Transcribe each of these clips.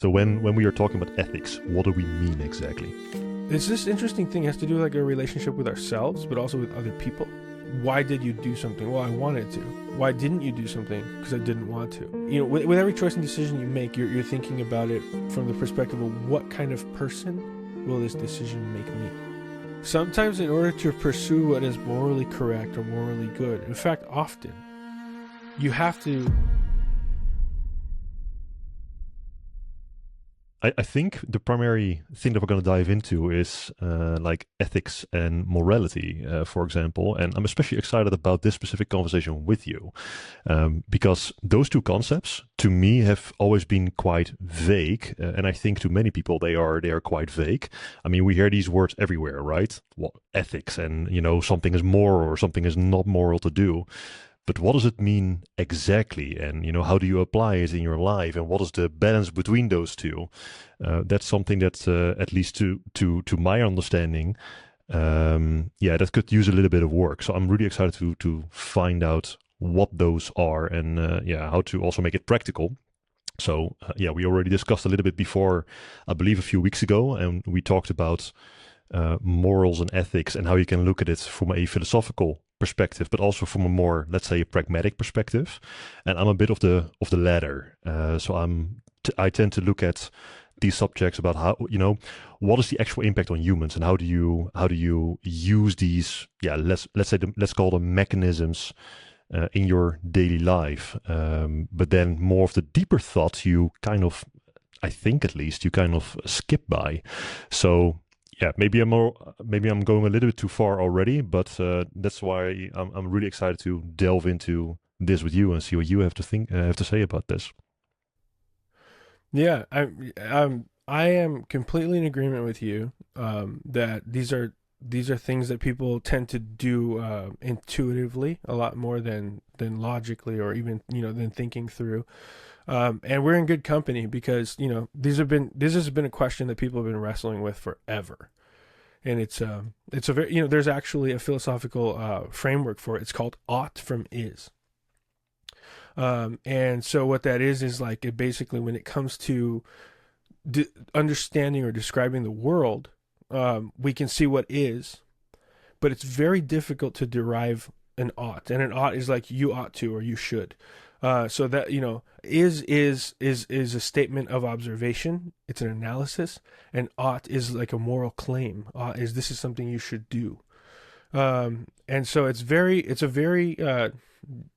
So when we are talking about ethics, what do we mean exactly? It's this interesting thing. It has to do like a relationship with ourselves, but also with other people. Why did you do something? Well, I wanted to. Why didn't you do something? Because I didn't want to. You know, with every choice and decision you make, you're thinking about it from the perspective of what kind of person will this decision make me? Sometimes, in order to pursue what is morally correct or morally good, in fact, often, you have to. I think the primary thing that we're going to dive into is like ethics and morality, for example. And I'm especially excited about this specific conversation with you because those two concepts, to me, have always been quite vague, and I think to many people they are quite vague. I mean, we hear these words everywhere, right? What ethics, and something is moral or something is not moral to do. But what does it mean exactly? And, how do you apply it in your life? And what is the balance between those two? That's something that, at least to my understanding, that could use a little bit of work. So I'm really excited to find out what those are and, how to also make it practical. So, we already discussed a little bit before, I believe a few weeks ago, and we talked about morals and ethics and how you can look at it from a philosophical perspective, but also from a more, let's say, a pragmatic perspective. And I'm a bit of the latter. So I tend to look at these subjects about how what is the actual impact on humans, and how do you use these let's call them mechanisms in your daily life. But then more of the deeper thoughts you kind of, I think at least, you kind of skip by. So yeah, maybe I'm going a little bit too far already, but that's why I'm really excited to delve into this with you and see what you have to say about this. Yeah, I am completely in agreement with you that these are things that people tend to do intuitively a lot more than logically, or even than thinking through. And we're in good company because this has been a question that people have been wrestling with forever, and it's a very there's actually a philosophical framework for it. It's called ought from is. And so what that is like it basically, when it comes to understanding or describing the world, we can see what is, but it's very difficult to derive an ought, and an ought is like you ought to or you should. So that is a statement of observation. It's an analysis, and ought is like a moral claim. Ought is this is something you should do. And so it's a very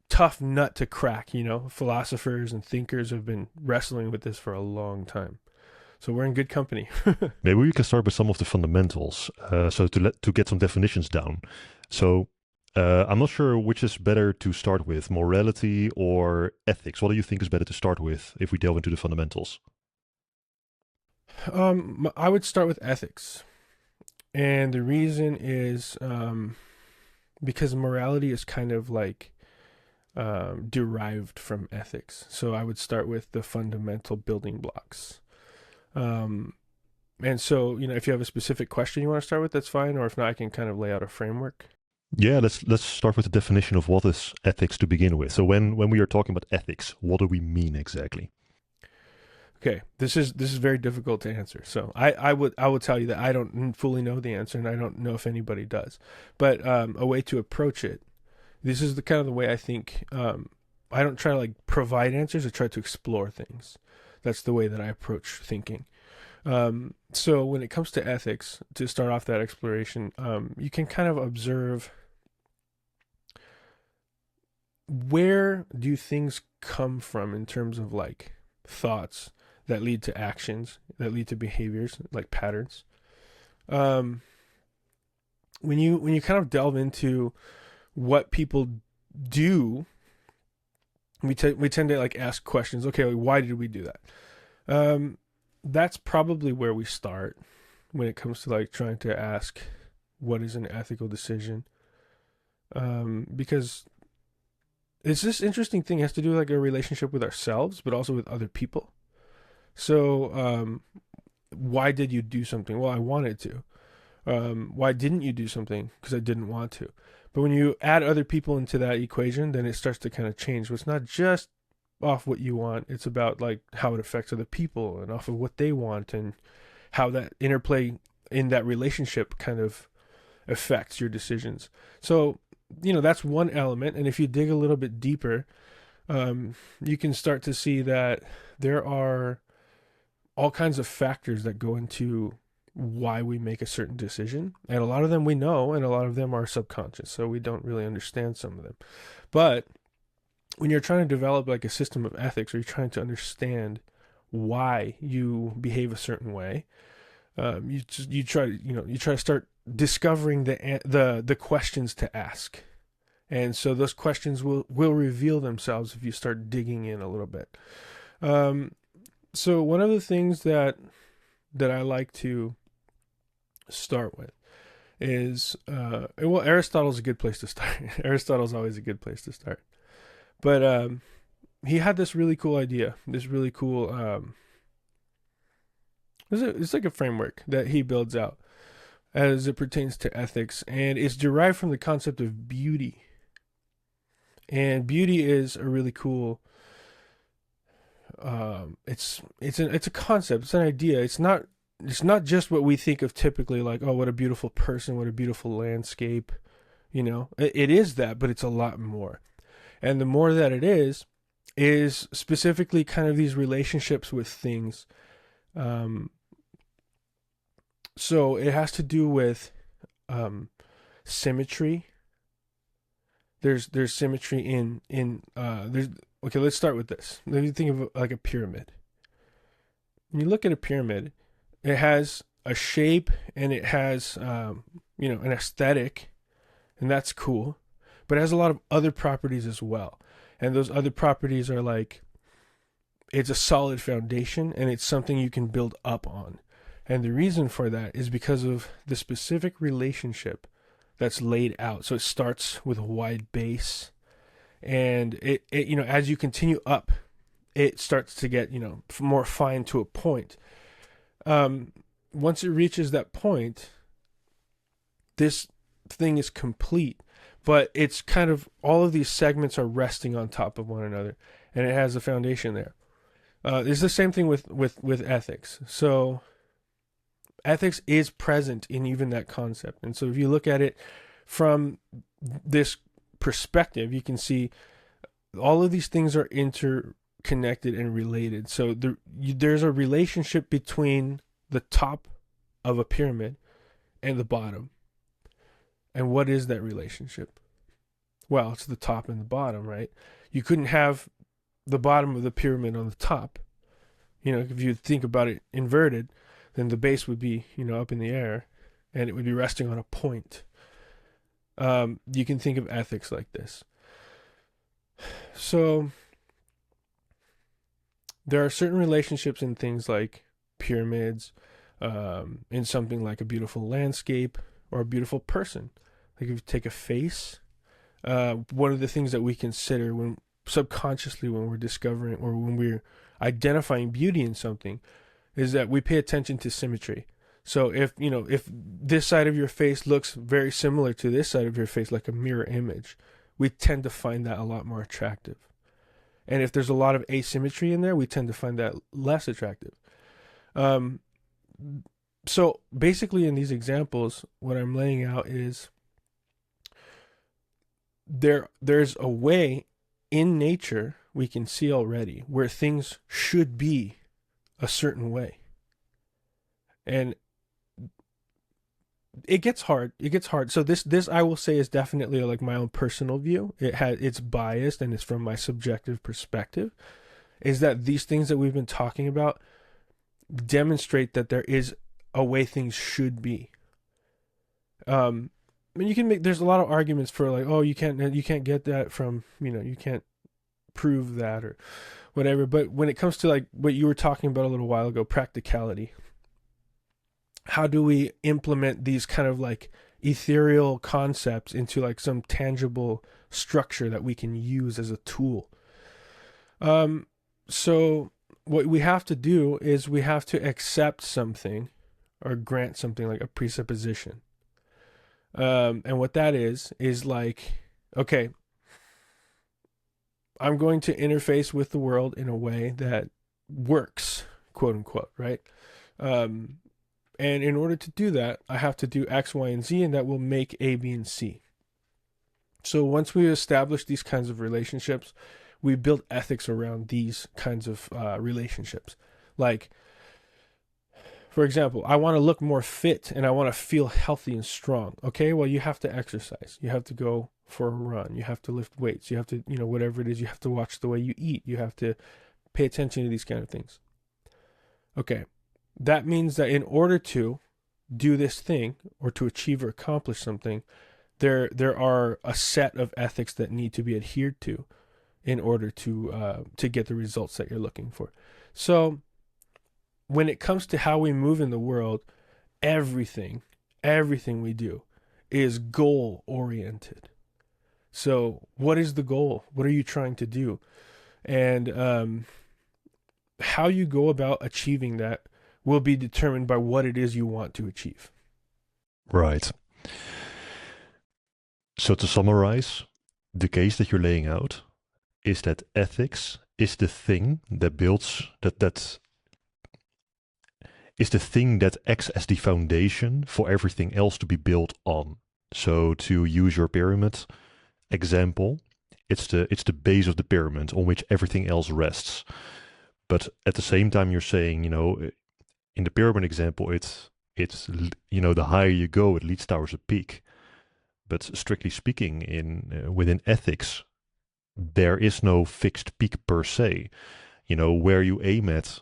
tough nut to crack. Philosophers and thinkers have been wrestling with this for a long time. So we're in good company. Maybe we can start with some of the fundamentals, so to get some definitions down. So I'm not sure which is better to start with, morality or ethics. What do you think is better to start with if we delve into the fundamentals? I would start with ethics, and the reason is because morality is kind of like derived from ethics. So I would start with the fundamental building blocks. And so, if you have a specific question you want to start with, that's fine. Or if not, I can kind of lay out a framework. Yeah, let's start with the definition of what is ethics to begin with. So when we are talking about ethics, what do we mean exactly? Okay, this is very difficult to answer. So I would tell you that I don't fully know the answer, and I don't know if anybody does. But a way to approach it, this is the kind of the way I think. I don't try to like provide answers. I try to explore things. That's the way that I approach thinking. So when it comes to ethics, to start off that exploration, you can kind of observe, where do things come from in terms of like thoughts that lead to actions, that lead to behaviors, like patterns. When you kind of delve into what people do, we tend to like ask questions. Okay, like, why did we do that? That's probably where we start when it comes to like trying to ask what is an ethical decision. Because it's this interesting thing. It has to do with like a relationship with ourselves, but also with other people. So, why did you do something? Well, I wanted to. Why didn't you do something? Because I didn't want to. But when you add other people into that equation, then it starts to kind of change. So it's not just off what you want. It's about like how it affects other people and off of what they want, and how that interplay in that relationship kind of affects your decisions. So, that's one element. And if you dig a little bit deeper, you can start to see that there are all kinds of factors that go into why we make a certain decision. And a lot of them we know, and a lot of them are subconscious. So we don't really understand some of them. But when you're trying to develop like a system of ethics, or you're trying to understand why you behave a certain way, you try to start discovering the questions to ask, and so those questions will reveal themselves if you start digging in a little bit. So one of the things that I like to start with is well, Aristotle's a good place to start. Aristotle's always a good place to start, but he had this really cool idea, this really cool it's like a framework that he builds out as it pertains to ethics, and it's derived from the concept of beauty. And beauty is a really cool it's a concept, it's an idea. It's not just what we think of typically, like, oh, what a beautiful person, what a beautiful landscape. It is that, but it's a lot more. And the more that it is specifically kind of these relationships with things. So it has to do with symmetry. There's symmetry in there's okay. Let's start with this. Let me think of like a pyramid. When you look at a pyramid, it has a shape, and it has an aesthetic, and that's cool. But it has a lot of other properties as well, and those other properties are like, it's a solid foundation, and it's something you can build up on. And the reason for that is because of the specific relationship that's laid out. So it starts with a wide base, and it as you continue up, it starts to get more fine to a point. Once it reaches that point, this thing is complete, but it's kind of, all of these segments are resting on top of one another, and it has a foundation there. It's the same thing with ethics. So ethics is present in even that concept. And so if you look at it from this perspective, you can see all of these things are interconnected and related. So there's a relationship between the top of a pyramid and the bottom. And what is that relationship? Well, it's the top and the bottom, right? You couldn't have the bottom of the pyramid on the top. If you think about it inverted, then the base would be, up in the air, and it would be resting on a point. You can think of ethics like this. So there are certain relationships in things like pyramids, in something like a beautiful landscape or a beautiful person. Like if you take a face, one of the things that we consider when subconsciously, when we're discovering or when we're identifying beauty in something, is that we pay attention to symmetry. So if this side of your face looks very similar to this side of your face, like a mirror image, we tend to find that a lot more attractive. And if there's a lot of asymmetry in there, we tend to find that less attractive. So basically in these examples, what I'm laying out is there's a way in nature we can see already where things should be a certain way. And it gets hard. So this I will say is definitely like my own personal view. It's biased, and it's from my subjective perspective, is that these things that we've been talking about demonstrate that there is a way things should be. I mean, you can make, there's a lot of arguments for like, oh, you can't get that from, you can't prove that or whatever. But when it comes to like what you were talking about a little while ago, practicality, how do we implement these kind of like ethereal concepts into like some tangible structure that we can use as a tool? So what we have to do is we have to accept something or grant something like a presupposition. And what that is like, okay, I'm going to interface with the world in a way that works, quote unquote, right? Um, and in order to do that, I have to do X, Y, and Z, and that will make A, B, and C. So once we establish these kinds of relationships, we build ethics around these kinds of relationships. Like, for example, I want to look more fit and I want to feel healthy and strong. Okay, well, you have to exercise. You have to go for a run. You have to lift weights. You have to, whatever it is, you have to watch the way you eat. You have to pay attention to these kind of things. Okay, that means that in order to do this thing or to achieve or accomplish something, there are a set of ethics that need to be adhered to in order to get the results that you're looking for. So when it comes to how we move in the world, everything we do is goal oriented. So what is the goal? What are you trying to do? And how you go about achieving that will be determined by what it is you want to achieve. Right. So to summarize, the case that you're laying out is that ethics is the thing that builds that is the thing that acts as the foundation for everything else to be built on. So to use your pyramid example, it's the base of the pyramid on which everything else rests. But at the same time, you're saying, in the pyramid example, it's the higher you go, it leads towards a peak. But strictly speaking, in within ethics, there is no fixed peak per se. Where you aim at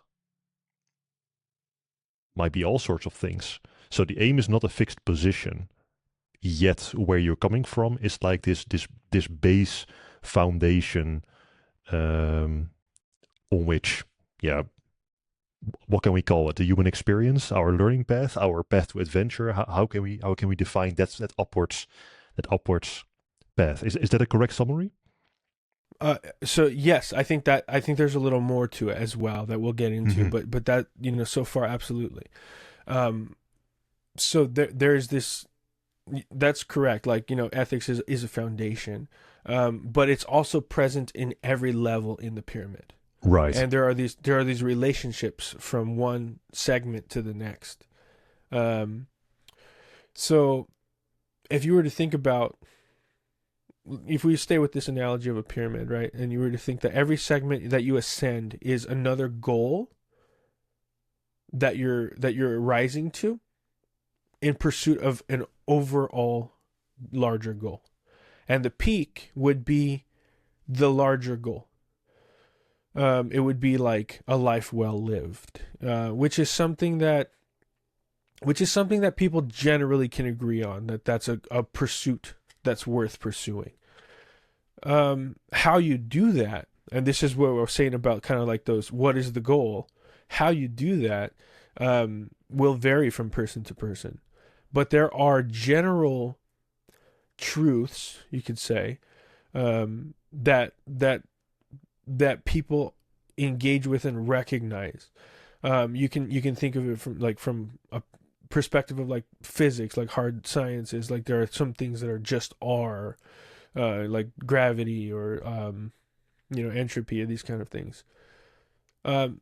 might be all sorts of things. So the aim is not a fixed position. Yet where you're coming from is like this base foundation on which, yeah, what can we call it? The human experience, our learning path, our path to adventure. How can we define that upwards path? Is that a correct summary? So yes, I think there's a little more to it as well that we'll get into, Mm-hmm. but that so far absolutely. Um, so there's this, that's correct. Like ethics is a foundation, but it's also present in every level in the pyramid, Right. and there are these relationships from one segment to the next. Um, so if you were to think about, if we stay with this analogy of a pyramid, right, and you were to think that every segment that you ascend is another goal that you're rising to in pursuit of an overall larger goal, and the peak would be the larger goal. It would be like a life well lived, which is something that people generally can agree on, that's a pursuit that's worth pursuing. How you do that, and this is what we're saying about kind of like those, what is the goal? How you do that will vary from person to person. But there are general truths, you could say, that people engage with and recognize. You can think of it from a perspective of like physics, like hard sciences. Like there are some things that are just are, like gravity or entropy or these kind of things. Um,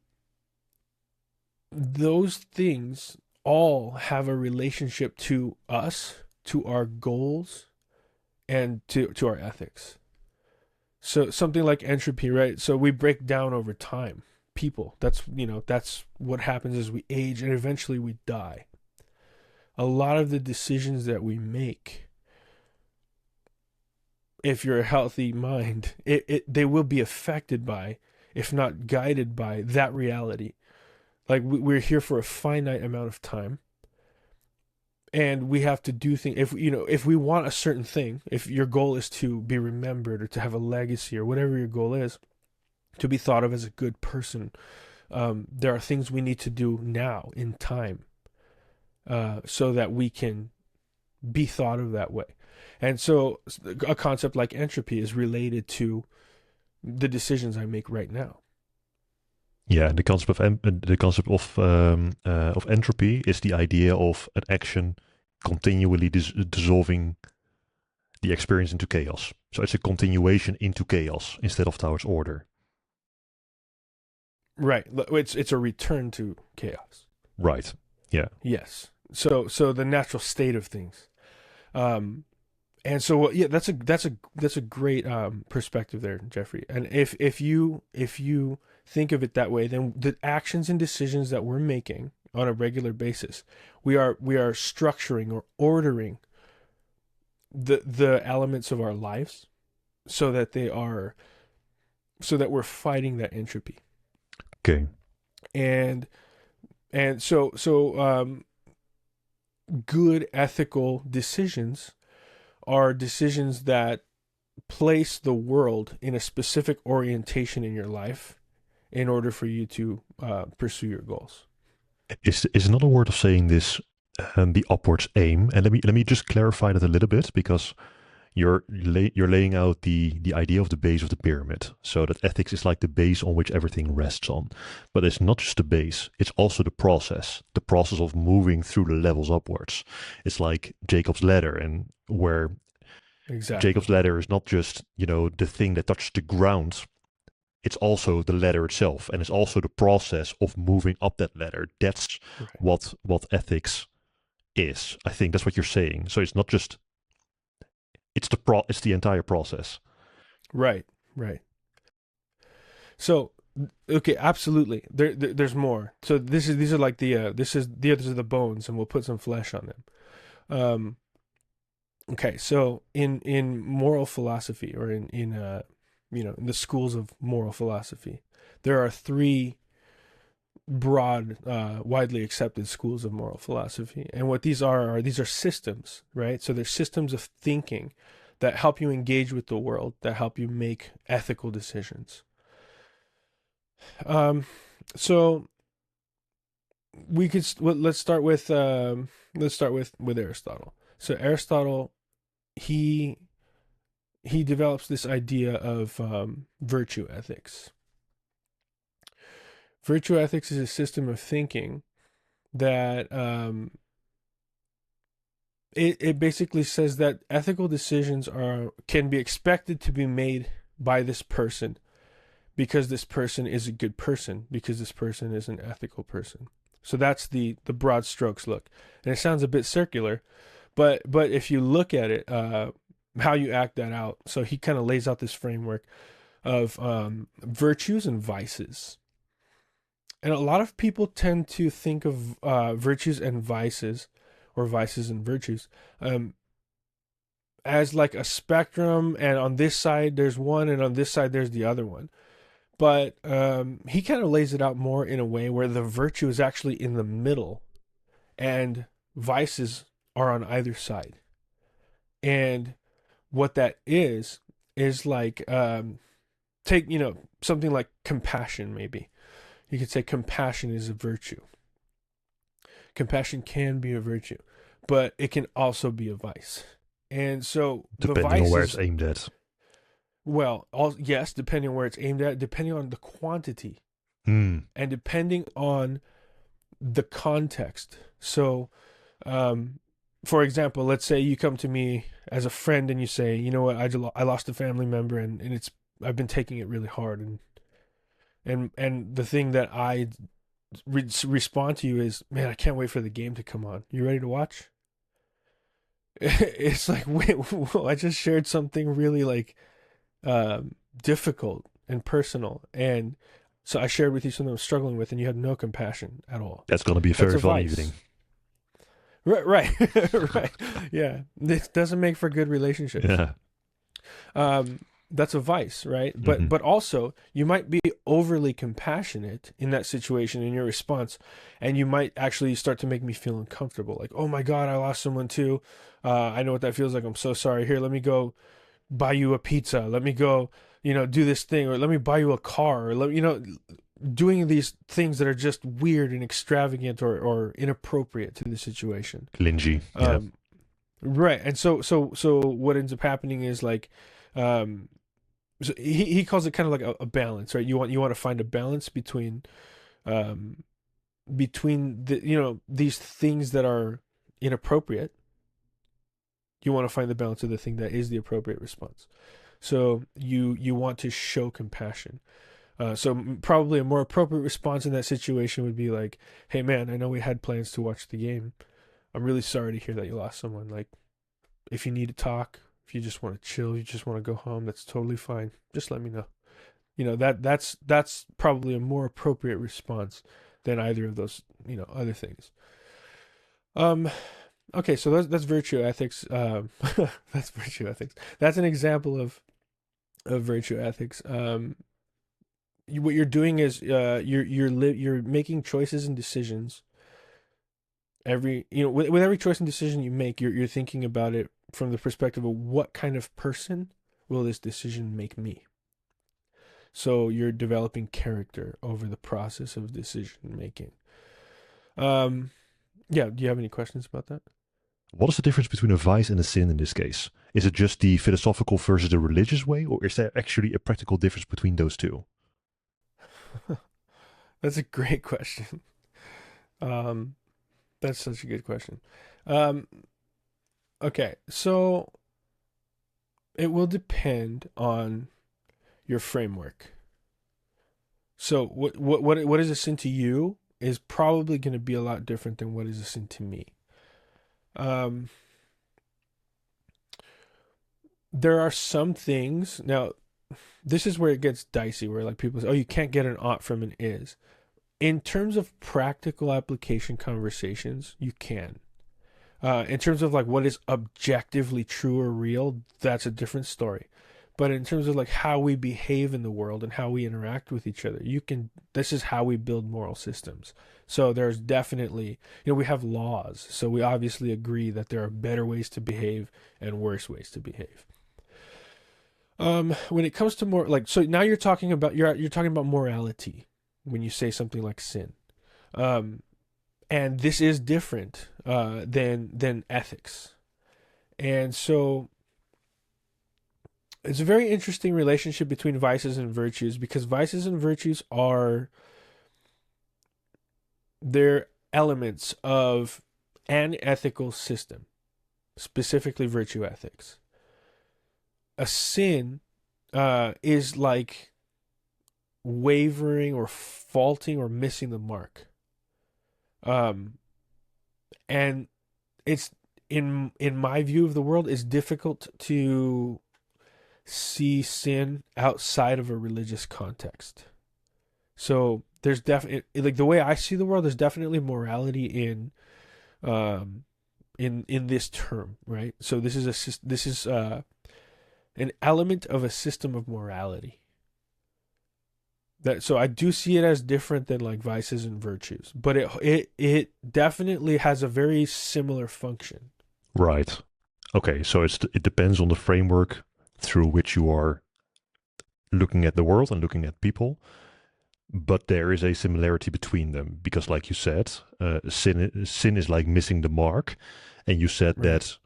those things all have a relationship to us, to our goals, and to our ethics. So something like entropy, right? So we break down over time. People, that's what happens as we age and eventually we die. A lot of the decisions that we make, if you're a healthy mind, they will be affected by, if not guided by, that reality. Like we're here for a finite amount of time, and we have to do things. If we want a certain thing, if your goal is to be remembered or to have a legacy or whatever your goal is, to be thought of as a good person, there are things we need to do now in time, so that we can be thought of that way. And so a concept like entropy is related to the decisions I make right now. Yeah, the concept of entropy is the idea of an action continually dissolving the experience into chaos. So it's a continuation into chaos instead of towards order. Right. It's a return to chaos. Right. Yeah. Yes. So the natural state of things. And so yeah, that's a great perspective there, Jeffrey. And if you think of it that way, then the actions and decisions that we're making on a regular basis, we are structuring or ordering the elements of our lives so that we're fighting that entropy. Okay. And so good ethical decisions are decisions that place the world in a specific orientation in your life in order for you to pursue your goals. Is another word of saying this the upwards aim? And let me just clarify that a little bit, because you're laying out the idea of the base of the pyramid, so that ethics is like the base on which everything rests on. But it's not just the base; it's also the process of moving through the levels upwards. It's like Jacob's ladder, and where Exactly. Jacob's ladder is not just the thing that touches the ground. It's also the ladder itself, and it's also the process of moving up that ladder. That's Right. what ethics is. I think that's what you're saying. So it's not just it's the entire process. Right. Right. So okay, absolutely. There's more. So these are like the others are the bones, and we'll put some flesh on them. Okay, so in moral philosophy, or in the schools of moral philosophy, there are three broad, widely accepted schools of moral philosophy. And what these are these are systems, right? So they're systems of thinking that help you engage with the world, that help you make ethical decisions. Um, so let's start with Aristotle. So Aristotle, he develops this idea of virtue ethics. Virtue ethics is a system of thinking that it basically says that ethical decisions can be expected to be made by this person because this person is a good person, because this person is an ethical person. So that's the broad strokes look. And it sounds a bit circular, but if you look at it, how you act that out. So he kind of lays out this framework of virtues and vices. And a lot of people tend to think of virtues and vices, or vices and virtues, as like a spectrum, and on this side there's one, and on this side there's the other one. But he kind of lays it out more in a way where the virtue is actually in the middle, and vices are on either side. And what that is like, take something like compassion. Maybe you could say compassion is a virtue. Compassion can be a virtue, but it can also be a vice. And so the Depending on vice where it's is, aimed at. well, yes, depending on where it's aimed at, depending on the quantity, Hmm. and depending on the context. So, for example, let's say you come to me as a friend and you say, you know what, I lost a family member, and I've been taking it really hard, and the thing that I respond to you is, man, I can't wait for the game to come on. You ready to watch? It's like, wait, whoa, I just shared something really like difficult and personal, and so I shared with you something I was struggling with, and you had no compassion at all. That's going to be a That's very a fun vice. evening. Right. Right. Yeah, this doesn't make for good relationships. Yeah. That's a vice, right? Hmm. But also, you might be overly compassionate in that situation in your response, and you might actually start to make me feel uncomfortable. Like, oh my God, I lost someone too. I know what that feels like. I'm so sorry. Here, let me go buy you a pizza. Let me go, do this thing, or let me buy you a car, or doing these things that are just weird and extravagant, or inappropriate to the situation. Lingy. Yeah. Um, right. And so what ends up happening is like, um, so he calls it kind of like a balance, right? You want to find a balance um, between these things that are inappropriate, You want to find the balance of the thing that is the appropriate response. So you want to show compassion. So probably a more appropriate response in that situation would be like, "Hey man, I know we had plans to watch the game. I'm really sorry to hear that you lost someone. Like, if you need to talk, if you just want to chill, you just want to go home, that's totally fine. Just let me know." That's probably a more appropriate response than either of those, other things. Um, okay, so that's virtue ethics. That's virtue ethics. That's an example of virtue ethics. What you're doing is you're making choices and decisions. With every choice and decision you make, you're thinking about it from the perspective of what kind of person will this decision make me. So you're developing character over the process of decision making. Yeah. Do you have any questions about that? What is the difference between a vice and a sin in this case? Is it just the philosophical versus the religious way, or is there actually a practical difference between those two? That's a great question. Um, that's such a good question. Um, okay, so it will depend on your framework. So what is a sin to you is probably going to be a lot different than what is a sin to me. Um, there are some things now. This is where it gets dicey, where like people say, "Oh, you can't get an ought from an is." In terms of practical application conversations, you can. In terms of like what is objectively true or real, that's a different story. But in terms of like how we behave in the world and how we interact with each other, this is how we build moral systems. So there's definitely, we have laws. So we obviously agree that there are better ways to behave and worse ways to behave. When it comes to more like, so now you're talking about morality when you say something like sin. And this is different than ethics. And so it's a very interesting relationship between vices and virtues, because vices and virtues they're elements of an ethical system, specifically virtue ethics. A sin is like wavering or faulting or missing the mark. And it's in my view of the world, it's difficult to see sin outside of a religious context. So there's definitely, like, the way I see the world, there's definitely morality in this term, right? So this is an element of a system of morality. So I do see it as different than like vices and virtues, but it definitely has a very similar function. Right. Okay, so it depends on the framework through which you are looking at the world and looking at people, but there is a similarity between them because, like you said, sin is like missing the mark, and you said Right. that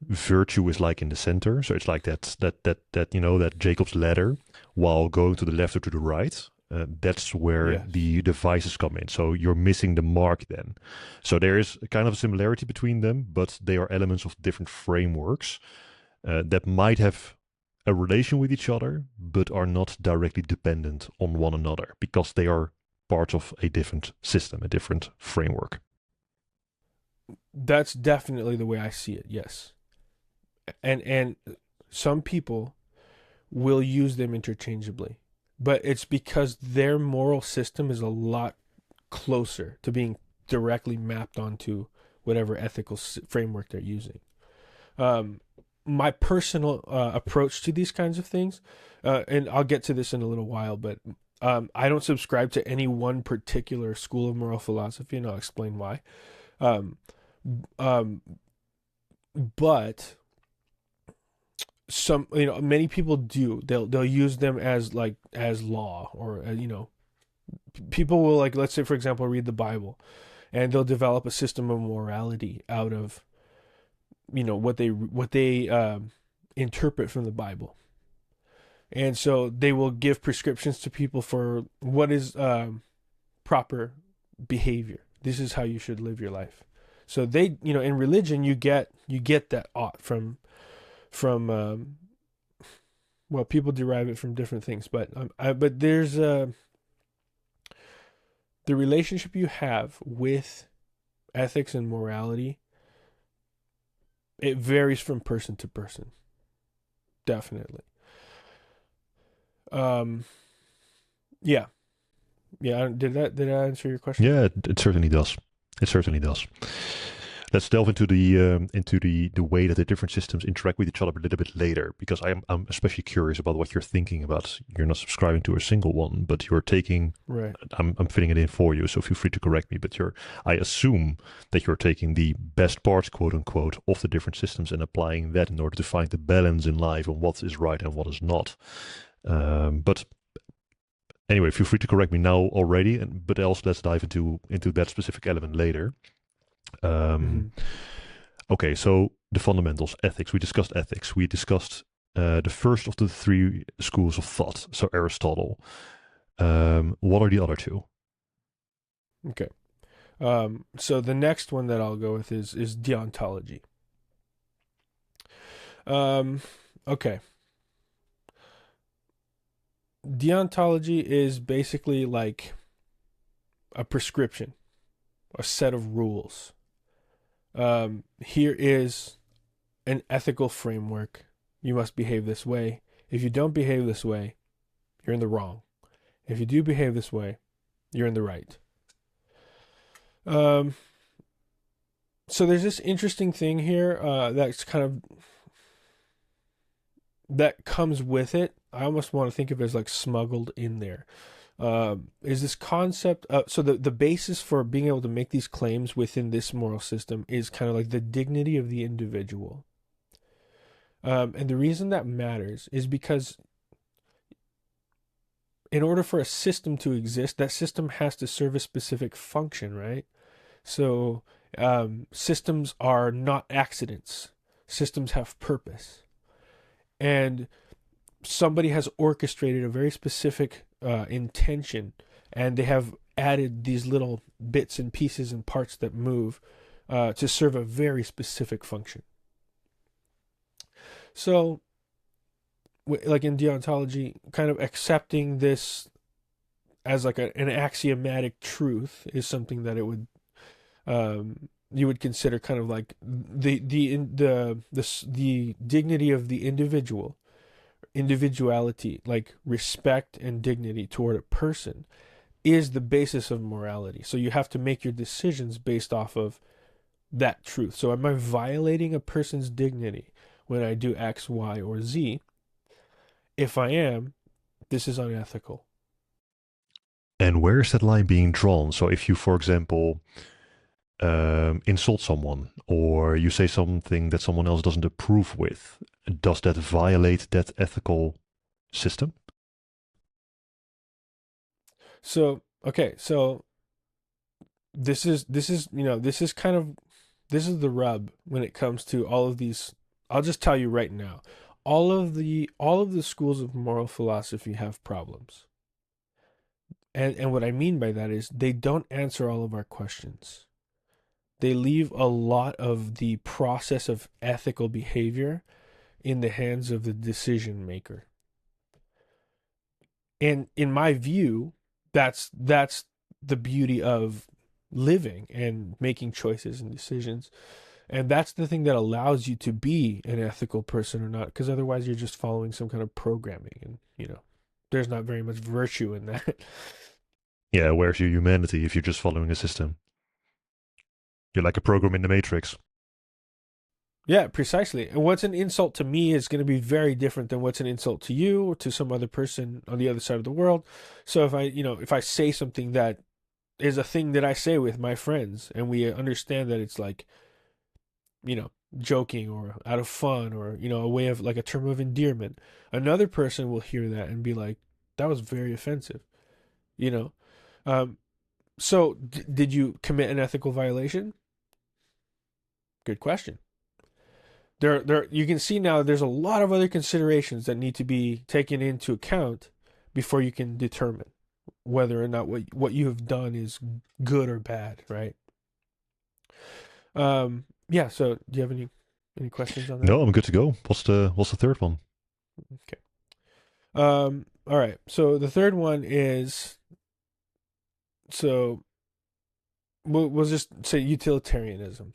virtue is like in the center. So it's like that Jacob's ladder, while going to the left or to the right. That's where Yes. the devices come in. So you're missing the mark then. So there is a kind of similarity between them, but they are elements of different frameworks that might have a relation with each other, but are not directly dependent on one another because they are parts of a different system, a different framework. That's definitely the way I see it. Yes. And some people will use them interchangeably, but it's because their moral system is a lot closer to being directly mapped onto whatever ethical framework they're using. Um, my personal approach to these kinds of things, and I'll get to this in a little while, but I don't subscribe to any one particular school of moral philosophy, and I'll explain why. Um, um, but many people do. They'll use them as law, or people will, like, let's say for example, read the Bible, and they'll develop a system of morality out of what they interpret from the Bible. And so they will give prescriptions to people for what is proper behavior. This is how you should live your life. So they, in religion, you get that ought from well, people derive it from different things, but there's the relationship you have with ethics and morality. It varies from person to person, definitely. Um, yeah, yeah. Did I answer your question? Yeah, it certainly does. It certainly does. Let's delve into the way that the different systems interact with each other a little bit later, because I'm especially curious about what you're thinking about. You're not subscribing to a single one, but you're taking. Right. I'm filling it in for you, so feel free to correct me. But I assume that you're taking the best parts, quote unquote, of the different systems and applying that in order to find the balance in life and what is right and what is not. But anyway, feel free to correct me now already. But else, let's dive into that specific element later. Um, Mm-hmm. okay, so the fundamentals, ethics. We discussed ethics. We discussed the first of the three schools of thought. So Aristotle. What are the other two? Okay. So the next one that I'll go with is deontology. Um, okay. Deontology is basically like a prescription, a set of rules. Here is an ethical framework. You must behave this way. If you don't behave this way, you're in the wrong. If you do behave this way, you're in the right. Um, so there's this interesting thing here that's kind of that comes with it. I almost want to think of it as like smuggled in there. Is this concept so the basis for being able to make these claims within this moral system is kind of like the dignity of the individual. And the reason that matters is because in order for a system to exist, that system has to serve a specific function, right? So systems are not accidents. Systems have purpose. And somebody has orchestrated a very specific intention, and they have added these little bits and pieces and parts that move to serve a very specific function. So, like in deontology, kind of accepting this as like an axiomatic truth is something that it would you would consider kind of like the dignity of the individuality, like respect and dignity toward a person, is the basis of morality. So you have to make your decisions based off of that truth. So am I violating a person's dignity when I do X, Y, or Z? If I am, this is unethical. And where is that line being drawn? So if you, for example, insult someone or you say something that someone else doesn't approve with, does that violate that ethical system? So okay, so this is the rub when it comes to all of these. I'll just tell you right now, all of the schools of moral philosophy have problems. And what I mean by that is they don't answer all of our questions. They leave a lot of the process of ethical behavior in the hands of the decision maker. And in my view, that's the beauty of living and making choices and decisions. And that's the thing that allows you to be an ethical person or not, because otherwise you're just following some kind of programming, and there's not very much virtue in that. Yeah, where's your humanity if you're just following a system? You're like a program in the Matrix. Yeah, precisely. And what's an insult to me is going to be very different than what's an insult to you or to some other person on the other side of the world. So if I say something that is a thing that I say with my friends and we understand that it's like, joking or out of fun or, a way of like a term of endearment, another person will hear that and be like, that was very offensive, you know? Um, so did you commit an ethical violation? Good question. There you can see now there's a lot of other considerations that need to be taken into account before you can determine whether or not what you have done is good or bad, right? Yeah. So, do you have any questions on that? No, I'm good to go. What's the third one? Okay. All right. So the third one is, so we'll just say utilitarianism.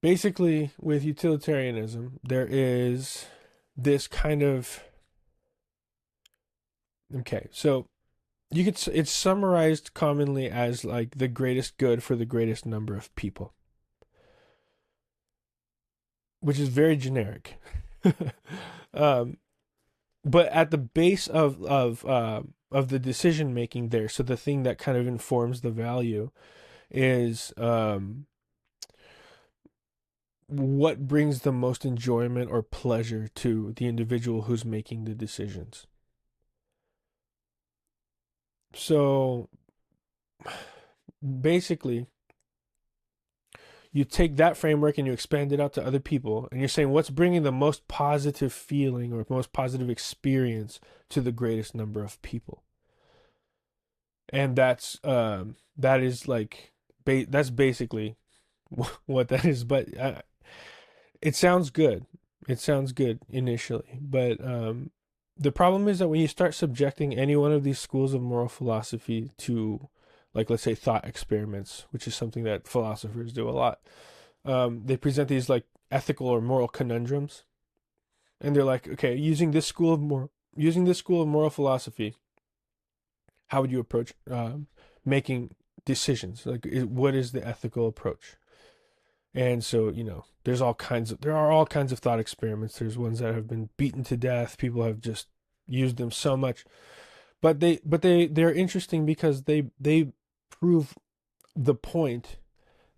Basically, with utilitarianism, there is this kind of, okay. So it's summarized commonly as like the greatest good for the greatest number of people, which is very generic. um, but at the base of the decision making there, so the thing that kind of informs the value is what brings the most enjoyment or pleasure to the individual who's making the decisions. So basically, you take that framework and you expand it out to other people, and you're saying what's bringing the most positive feeling or most positive experience to the greatest number of people. And that is like that's basically what that is. But it sounds good. It sounds good initially, but the problem is that when you start subjecting any one of these schools of moral philosophy to, like, let's say, thought experiments, which is something that philosophers do a lot, they present these like ethical or moral conundrums, and they're like, okay, using this school of moral philosophy, how would you approach making decisions? Like, what is the ethical approach? And so, there are all kinds of thought experiments. There's ones that have been beaten to death. People have just used them so much, but they're interesting because they prove the point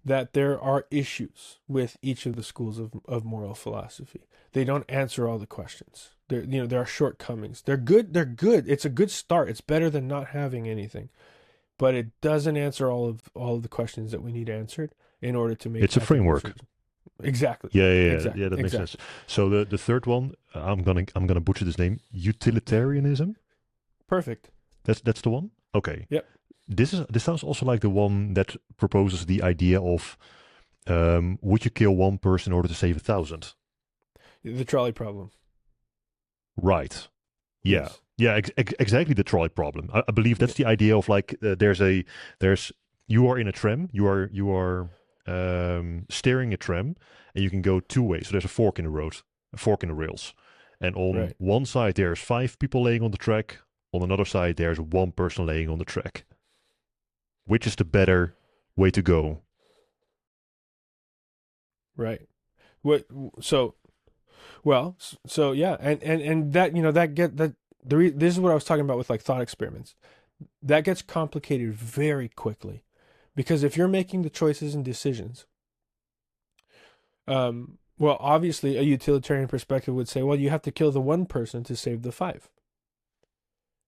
that there are issues with each of the schools of moral philosophy. They don't answer all the questions. There are shortcomings. They're good. It's a good start. It's better than not having anything, but it doesn't answer all of the questions that we need answered in order to make It's a ethical framework. decisions. Exactly. Yeah. That makes sense. Exactly. So the third one, I'm gonna butcher this name. Utilitarianism. Perfect. That's the one. Okay. Yep. This sounds also like the one that proposes the idea of would you kill one person in order to save 1,000? The trolley problem. Right. Yeah. Yes. Yeah. Exactly the trolley problem. I believe Yeah. that's the idea of like there's you are in a tram. You are steering a tram, and you can go two ways. So there's a fork in the road, a fork in the rails, and on Right. one side there's five people laying on the track. On another side there's one person laying on the track. Which is the better way to go? Right. What? So well. So yeah. And that that get that this is what I was talking about with like thought experiments. That gets complicated very quickly, because if you're making the choices and decisions, well, obviously a utilitarian perspective would say, well, you have to kill the one person to save the five.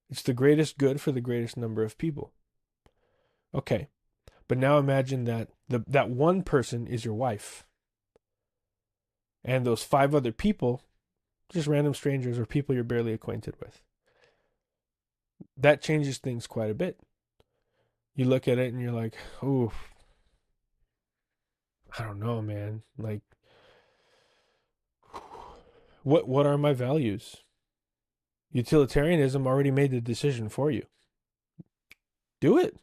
It's the greatest good for the greatest number of people. Okay, but now imagine that that one person is your wife, and those five other people, just random strangers or people you're barely acquainted with. That changes things quite a bit. You look at it and you're like, oh, I don't know, man. Like, what are my values? Utilitarianism already made the decision for you. Do it.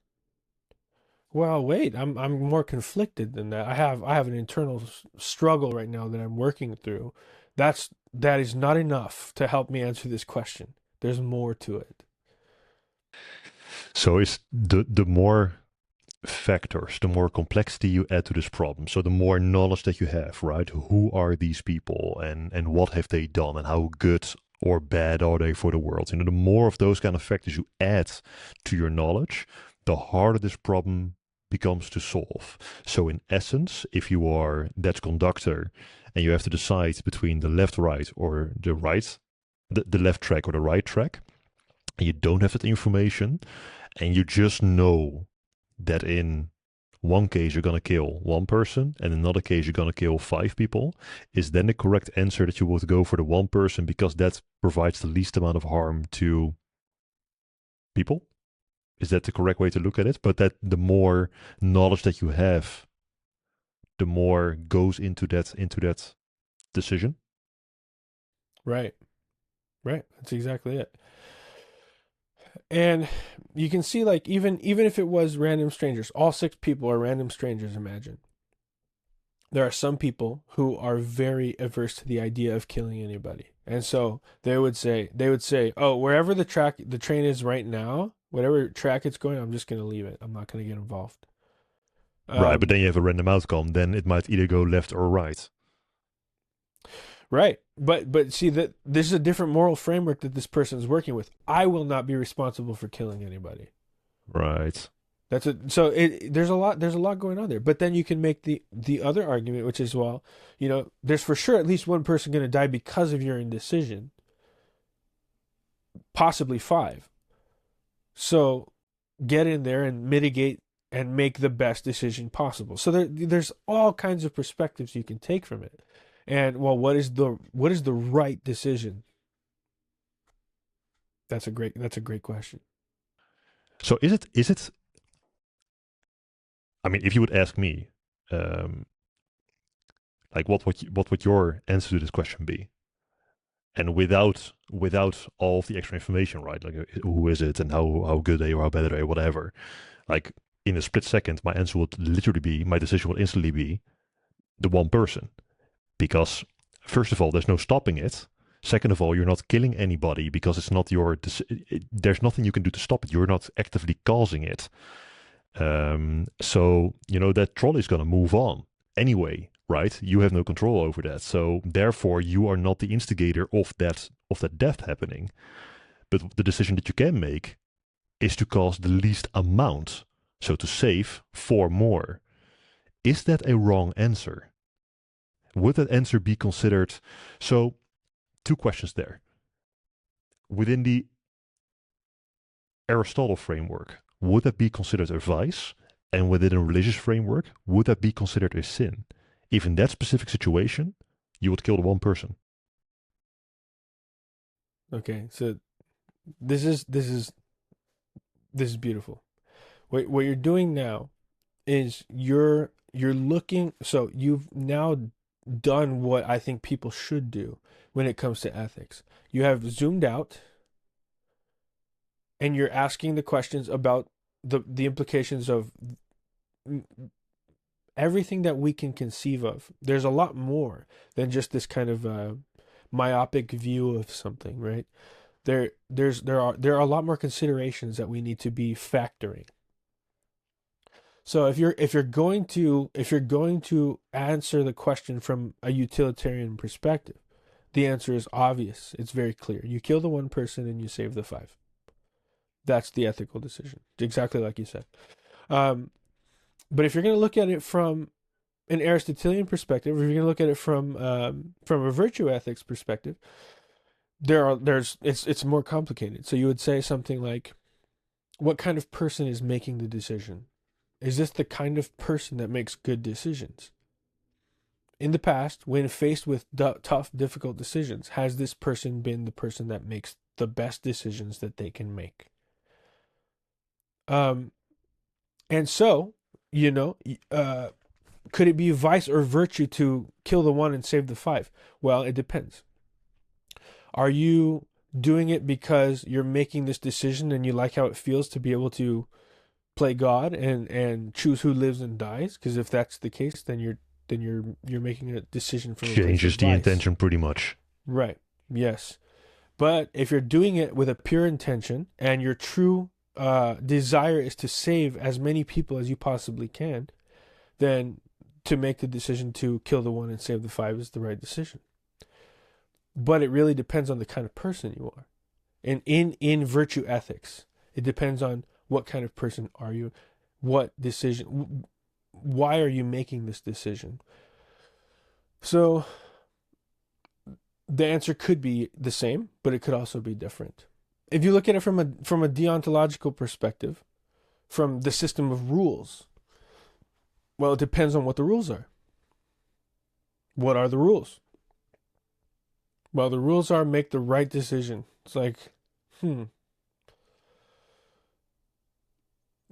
Well, wait, I'm more conflicted than that. I have an internal struggle right now that I'm working through. That is not enough to help me answer this question. There's more to it. So is the more factors, the more complexity you add to this problem. So the more knowledge that you have, right? Who are these people and what have they done and how good or bad are they for the world? The more of those kind of factors you add to your knowledge, the harder this problem becomes to solve. So in essence, if you are that conductor and you have to decide between the left, right, or the right, the left track or the right track, and you don't have that information, and you just know that in one case you're going to kill one person and in another case you're going to kill five people, is then the correct answer that you would go for the one person because that provides the least amount of harm to people? Is that the correct way to look at it? But that the more knowledge that you have, the more goes into that decision. Right. Right. That's exactly it. And you can see, like, even if it was random strangers, all six people are random strangers, imagine. There are some people who are very averse to the idea of killing anybody. And so they would say, "Oh, wherever the train is right now, whatever track it's going, I'm just going to leave it. I'm not going to get involved." Right, but Um, then you have a random outcome. Then it might either go left or right. right. But see that this is a different moral framework that this person is working with. I will not be responsible for killing anybody. Right. That's a so it there's a lot going on there. But then you can make the other argument, which is, well, there's for sure at least one person going to die because of your indecision, possibly five. So get in there and mitigate and make the best decision possible. So there's all kinds of perspectives you can take from it. And, well, what is the right decision? That's a great question. So is it? I mean, if you would ask me, um, like what would your answer to this question be? And without all of the extra information, right? Like who is it and how good they are, how bad are they, whatever. Like in a split second, my answer would literally be my decision would instantly be the one person because first of all, there's no stopping it. Second of all, you're not killing anybody because it's not your. There's nothing you can do to stop it. You're not actively causing it. So that trolley is gonna move on anyway, right? You have no control over that. So therefore, you are not the instigator of that death happening. But the decision that you can make is to cause the least amount, so to save four more. Is that a wrong answer? Would that answer be considered? So, two questions there. Within the Aristotle framework, would that be considered a vice? And within a religious framework, would that be considered a sin? If in that specific situation, you would kill the one person. Okay, so this is beautiful. What you're doing now is you're looking. So you've now done what I think people should do when it comes to ethics. You have zoomed out and you're asking the questions about the implications of everything that we can conceive of. There's a lot more than just this kind of myopic view of something, right? There are a lot more considerations that we need to be factoring. So if you're going to answer the question from a utilitarian perspective, the answer is obvious. It's very clear. You kill the one person and you save the five. That's the ethical decision, exactly like you said. Um, but if you're going to look at it from an Aristotelian perspective, or if you're going to look at it from a virtue ethics perspective, it's more complicated. So you would say something like, what kind of person is making the decision? Is this the kind of person that makes good decisions? In the past, when faced with tough, difficult decisions, has this person been the person that makes the best decisions that they can make? Um, and so, you know, uh, could it be vice or virtue to kill the one and save the five? Well, it depends. Are you doing it because you're making this decision and you like how it feels to be able to play God and choose who lives and dies? Because if that's the case, then you're making a decision from a place of Changes the vice. intention pretty much. Right. Yes. But if you're doing it with a pure intention and your true desire is to save as many people as you possibly can, then to make the decision to kill the one and save the five is the right decision. But it really depends on the kind of person you are. And in virtue ethics, it depends on what kind of person are you, what decision, why are you making this decision? So the answer could be the same, but it could also be different. If you look at it from a deontological perspective, from the system of rules, well, it depends on what the rules are. What are the rules? Well, the rules are make the right decision. It's like,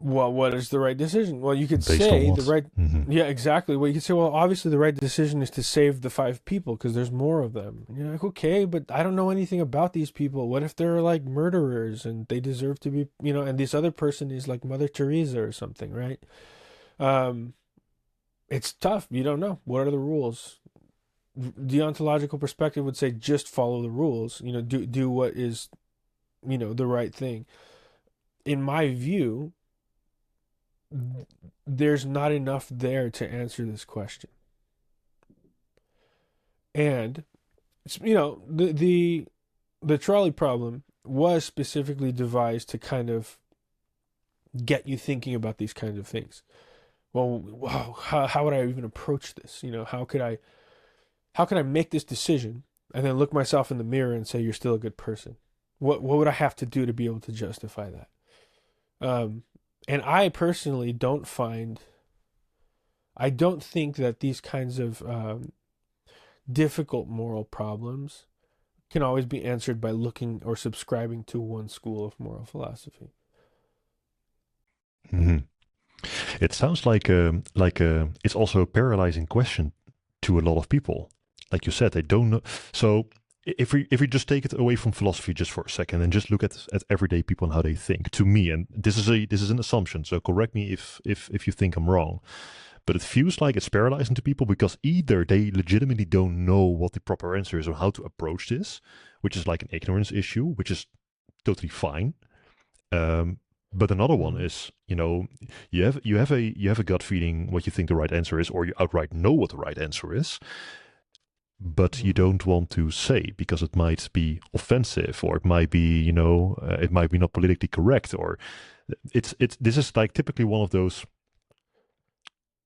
Well, what is the right decision? Well, you could Based on say the what? right, Hmm. yeah, exactly. Well, you could say, well, obviously the right decision is to save the five people because there's more of them. And you're like, okay, but I don't know anything about these people. What if they're like murderers and they deserve to be, and this other person is like Mother Teresa or something, right? Um, it's tough. You don't know. What are the rules? Deontological perspective would say just follow the rules. Do what is, the right thing. In my view, there's not enough there to answer this question. And the trolley problem was specifically devised to kind of get you thinking about these kinds of things. Well, wow, how would I even approach this? How can I make this decision and then look myself in the mirror and say you're still a good person? What would I have to do to be able to justify that? Um, and I personally I don't think that these kinds of difficult moral problems can always be answered by looking or subscribing to one school of moral philosophy. Hmm. It sounds like it's also a paralyzing question to a lot of people. Like you said, they don't know. So if we just take it away from philosophy just for a second and just look at everyday people and how they think, to me, and this is an assumption, so correct me if you think I'm wrong, but it feels like it's paralyzing to people because either they legitimately don't know what the proper answer is or how to approach this, which is like an ignorance issue, which is totally fine. Um, but another one Mm-hmm. is, you have a gut feeling what you think the right answer is, or you outright know what the right answer is, but you Mm-hmm. don't want to say because it might be offensive, or it might be, it might be not politically correct, or it's this is like typically one of those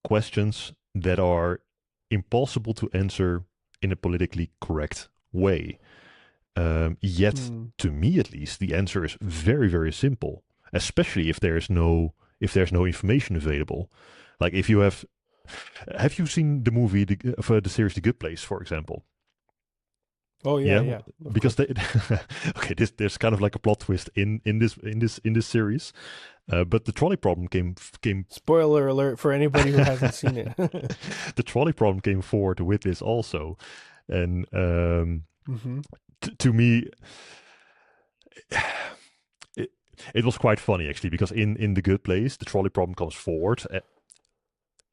questions that are impossible to answer in a politically correct way. Yet, Mm. to me at least, the answer is very, very simple. Especially if there's no information available. Like if have you seen the movie the series The Good Place, for example? Oh yeah, Yeah, yeah, of because course. they okay, there's kind of like a plot twist in this series. But the trolley problem came Spoiler alert for anybody who hasn't seen it. the trolley problem came forward with this also, and Mm-hmm. to me, it, it was quite funny actually because in the Good Place the trolley problem comes forward.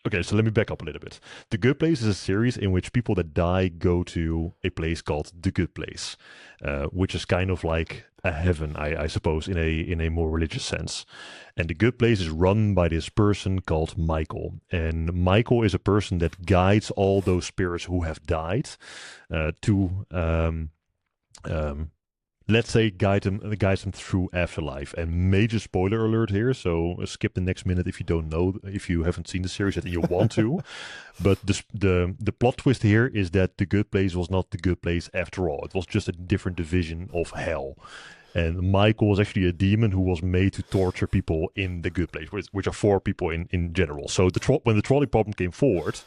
Okay, so let me back up a little bit. The Good Place is a series in which people that die go to a place called the Good Place, which is kind of like a heaven, I suppose, in a more religious sense. And the Good Place is run by this person called Michael, and Michael is a person that guides all those spirits who have died to um, let's say guides them through afterlife. And major spoiler alert here, so skip the next minute if you don't know, if you haven't seen the series yet and you want to. But the plot twist here is that the Good Place was not the Good Place after all. It was just a different division of hell. And Michael was actually a demon who was made to torture people in the Good Place, which are four people in general. So when the trolley problem came forward,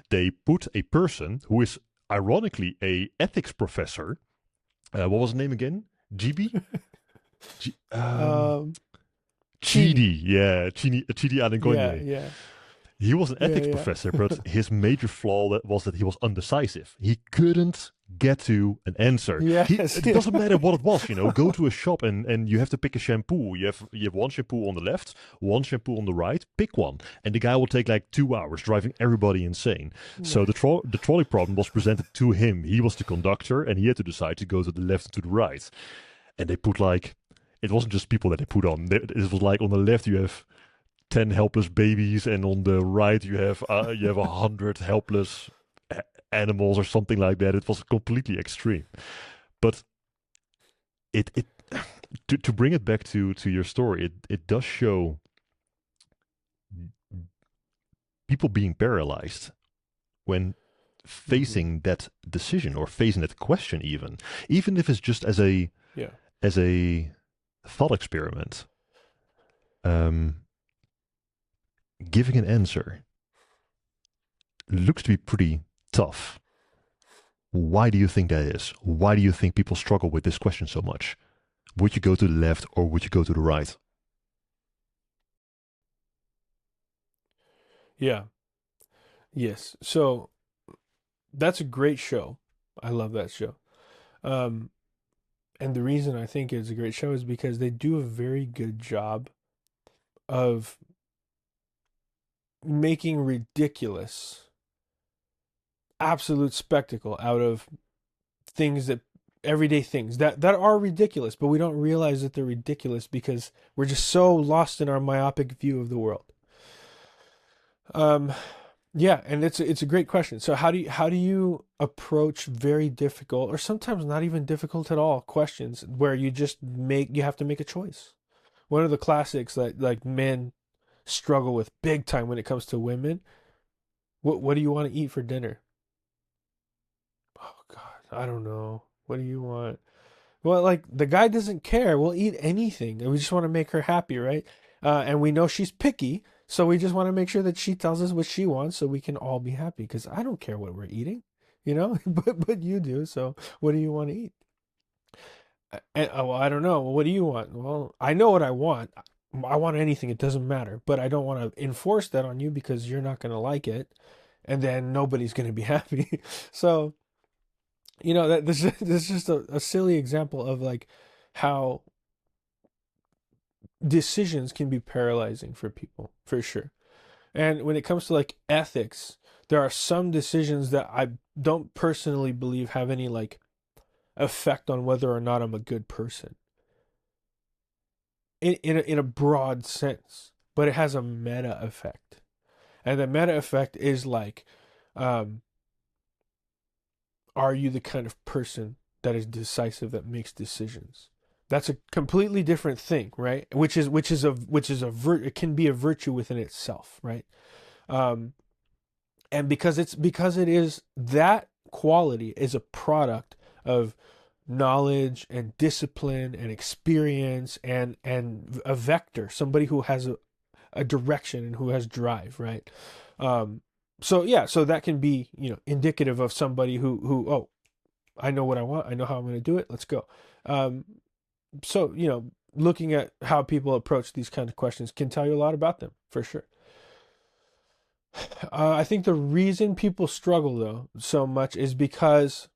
they put a person who is ironically a ethics professor. What was his name again? GB? G- um, um, Chidi. Chidi, yeah, Chidi Yeah, Adengonye. yeah, He was an yeah, ethics yeah. professor, but his major flaw was that he was undecisive. He couldn't get to an answer. Yes. It doesn't matter what it was, go to a shop and you have to pick a shampoo. You have one shampoo on the left, one shampoo on the right. Pick one, and the guy will take like 2 hours, driving everybody insane. So the trolley problem was presented to him. He was the conductor, and he had to decide to go to the left and to the right. And they put like, it wasn't just people that they put on. It was like on the left you have 10 helpless babies, and on the right you have 100 helpless animals or something like that. It was completely extreme. But it to bring it back to your story, it does show people being paralyzed when Mm-hmm. facing that decision or facing that question, even if it's just Yeah. as a thought experiment. um Giving an answer looks to be pretty tough. Why do you think that is? Why do you think people struggle with this question so much? Would you go to the left or would you go to the right? Yeah. Yes. So that's a great show. I love that show. Um, and the reason I think it's a great show is because they do a very good job of making ridiculous, absolute spectacle out of things that everyday things that are ridiculous, but we don't realize that they're ridiculous because we're just so lost in our myopic view of the world. Um, yeah, and it's a great question. So how do you approach very difficult or sometimes not even difficult at all questions where you have to make a choice? One of the classics that like men struggle with big time when it comes to women. What do you want to eat for dinner? Oh God, I don't know. What do you want? Well, like the guy doesn't care. We'll eat anything, and we just want to make her happy, right? And we know she's picky, so we just want to make sure that she tells us what she wants, so we can all be happy. Because I don't care what we're eating, you know, but you do. So what do you want to eat? Well, I don't know. Well, what do you want? Well, I know what I want. I want anything. It doesn't matter. But I don't want to enforce that on you because you're not going to like it, and then nobody's going to be happy. So that this is just a silly example of like how decisions can be paralyzing for people for sure. And when it comes to like ethics, there are some decisions that I don't personally believe have any like effect on whether or not I'm a good person in a broad sense, but it has a meta effect. And the meta effect is like, um, are you the kind of person that is decisive, that makes decisions? That's a completely different thing, right? It can be a virtue within itself, right? Um, and because it is that quality is a product of knowledge and discipline and experience and a vector, somebody who has a direction and who has drive, right? Um, so yeah, so that can be indicative of somebody who oh, I know what I want, I know how I'm going to do it. Let's go. Um, so looking at how people approach these kinds of questions can tell you a lot about them for sure. I think the reason people struggle though so much is because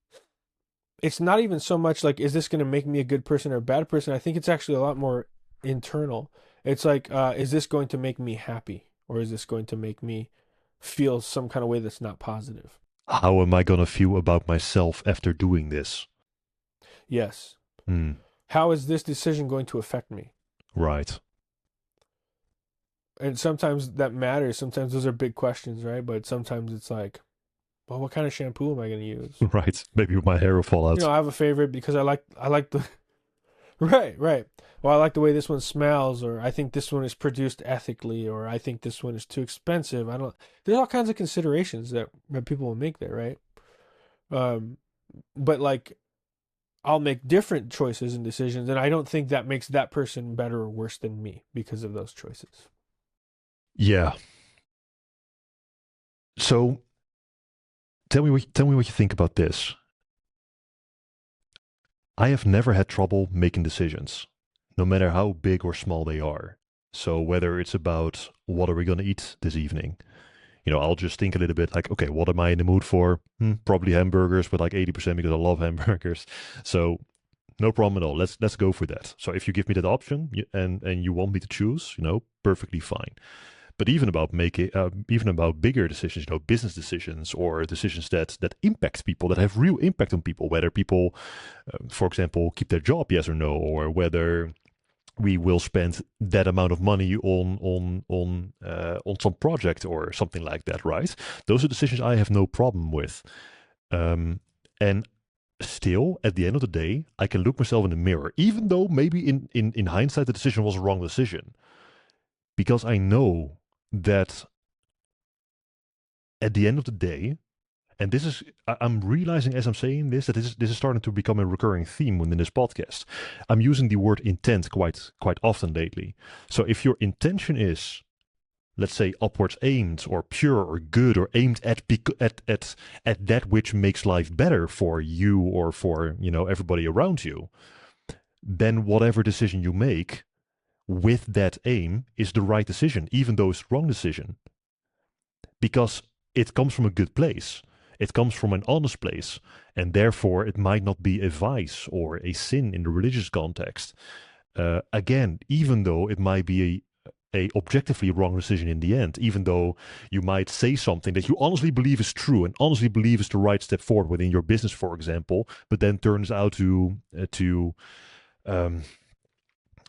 it's not even so much like, is this going to make me a good person or a bad person? I think it's actually a lot more internal. It's like, is this going to make me happy, or is this going to make me feel some kind of way that's not positive? How am I going to feel about myself after doing this? Yes. Hmm. How is this decision going to affect me? Right. And sometimes that matters. Sometimes those are big questions, right? But sometimes it's like, well, what kind of shampoo am I going to use? Right. Maybe my hair will fall out. I have a favorite because I like the right, right. Well, I like the way this one smells, or I think this one is produced ethically, or I think this one is too expensive. I don't. There's all kinds of considerations that people will make there, right? Um, but like I'll make different choices and decisions, and I don't think that makes that person better or worse than me because of those choices. Yeah. So tell me what you think about this. I have never had trouble making decisions, no matter how big or small they are. So whether it's about what are we going to eat this evening, I'll just think a little bit like, okay, what am I in the mood for? Probably hamburgers, but like 80% because I love hamburgers. So no problem at all. Let's go for that. So if you give me that option and you want me to choose, perfectly fine. But even about bigger decisions, business decisions or decisions that impact people, that have real impact on people, whether people, for example, keep their job, yes or no, or whether we will spend that amount of money on some project or something like that, right? Those are decisions I have no problem with, and still, at the end of the day, I can look myself in the mirror, even though maybe in hindsight the decision was a wrong decision, because I know that at the end of the day, and this is I'm realizing as I'm saying this that this is starting to become a recurring theme within this podcast. I'm using the word intent quite often lately. So if your intention is, let's say, upwards aimed or pure or good or aimed at that which makes life better for you or for everybody around you, then whatever decision you make with that aim is the right decision, even though it's the wrong decision. because it comes from a good place. It comes from an honest place, and therefore it might not be a vice or a sin in the religious context. Again, even though it might be a objectively wrong decision in the end, even though you might say something that you honestly believe is true and honestly believe is the right step forward within your business, for example, but then turns out to um,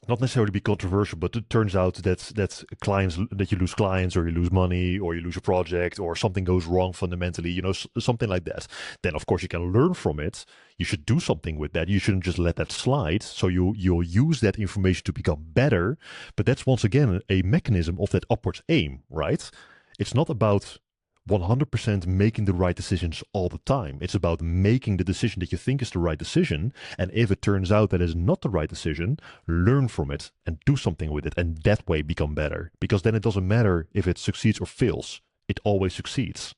not necessarily be controversial, but it turns out that clients that you lose clients or you lose money or you lose a project or something goes wrong fundamentally, something like that. Then of course you can learn from it. You should do something with that. You shouldn't just let that slide. So you'll use that information to become better. But that's once again a mechanism of that upwards aim, right? It's not about 100% making the right decisions all the time. It's about making the decision that you think is the right decision. And if it turns out that it's not the right decision, learn from it and do something with it. And that way become better. Because then it doesn't matter if it succeeds or fails, it always succeeds.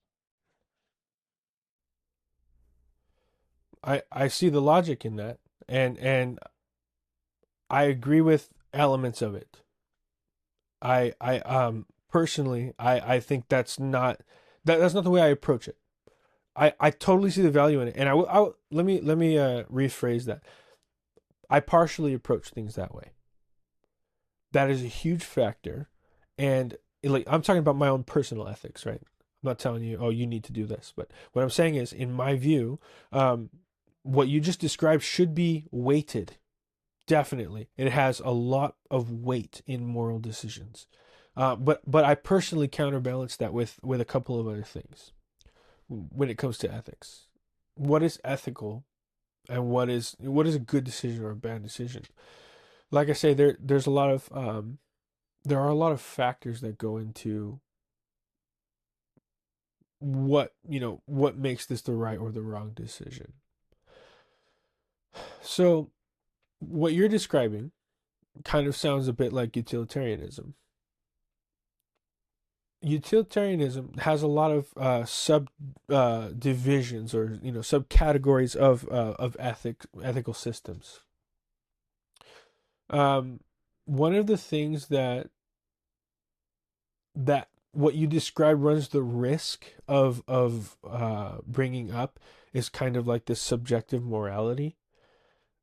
I see the logic in that, and I agree with elements of it. I personally I think that's not the way I approach it. I totally see the value in it, and let me rephrase that. I partially approach things that way. That is a huge factor, and like I'm talking about my own personal ethics, right? I'm not telling you, oh, you need to do this, but what I'm saying is, in my view, what you just described should be weighted. Definitely, it has a lot of weight in moral decisions. But I personally counterbalance that with a couple of other things when it comes to ethics. What is ethical, and what is a good decision or a bad decision? Like I say, there are a lot of factors that go into what makes this the right or the wrong decision. So what you're describing kind of sounds a bit like utilitarianism. Utilitarianism has a lot of sub divisions, or subcategories of ethical systems. Um, One of the things that what you describe runs the risk of bringing up is kind of like this subjective morality.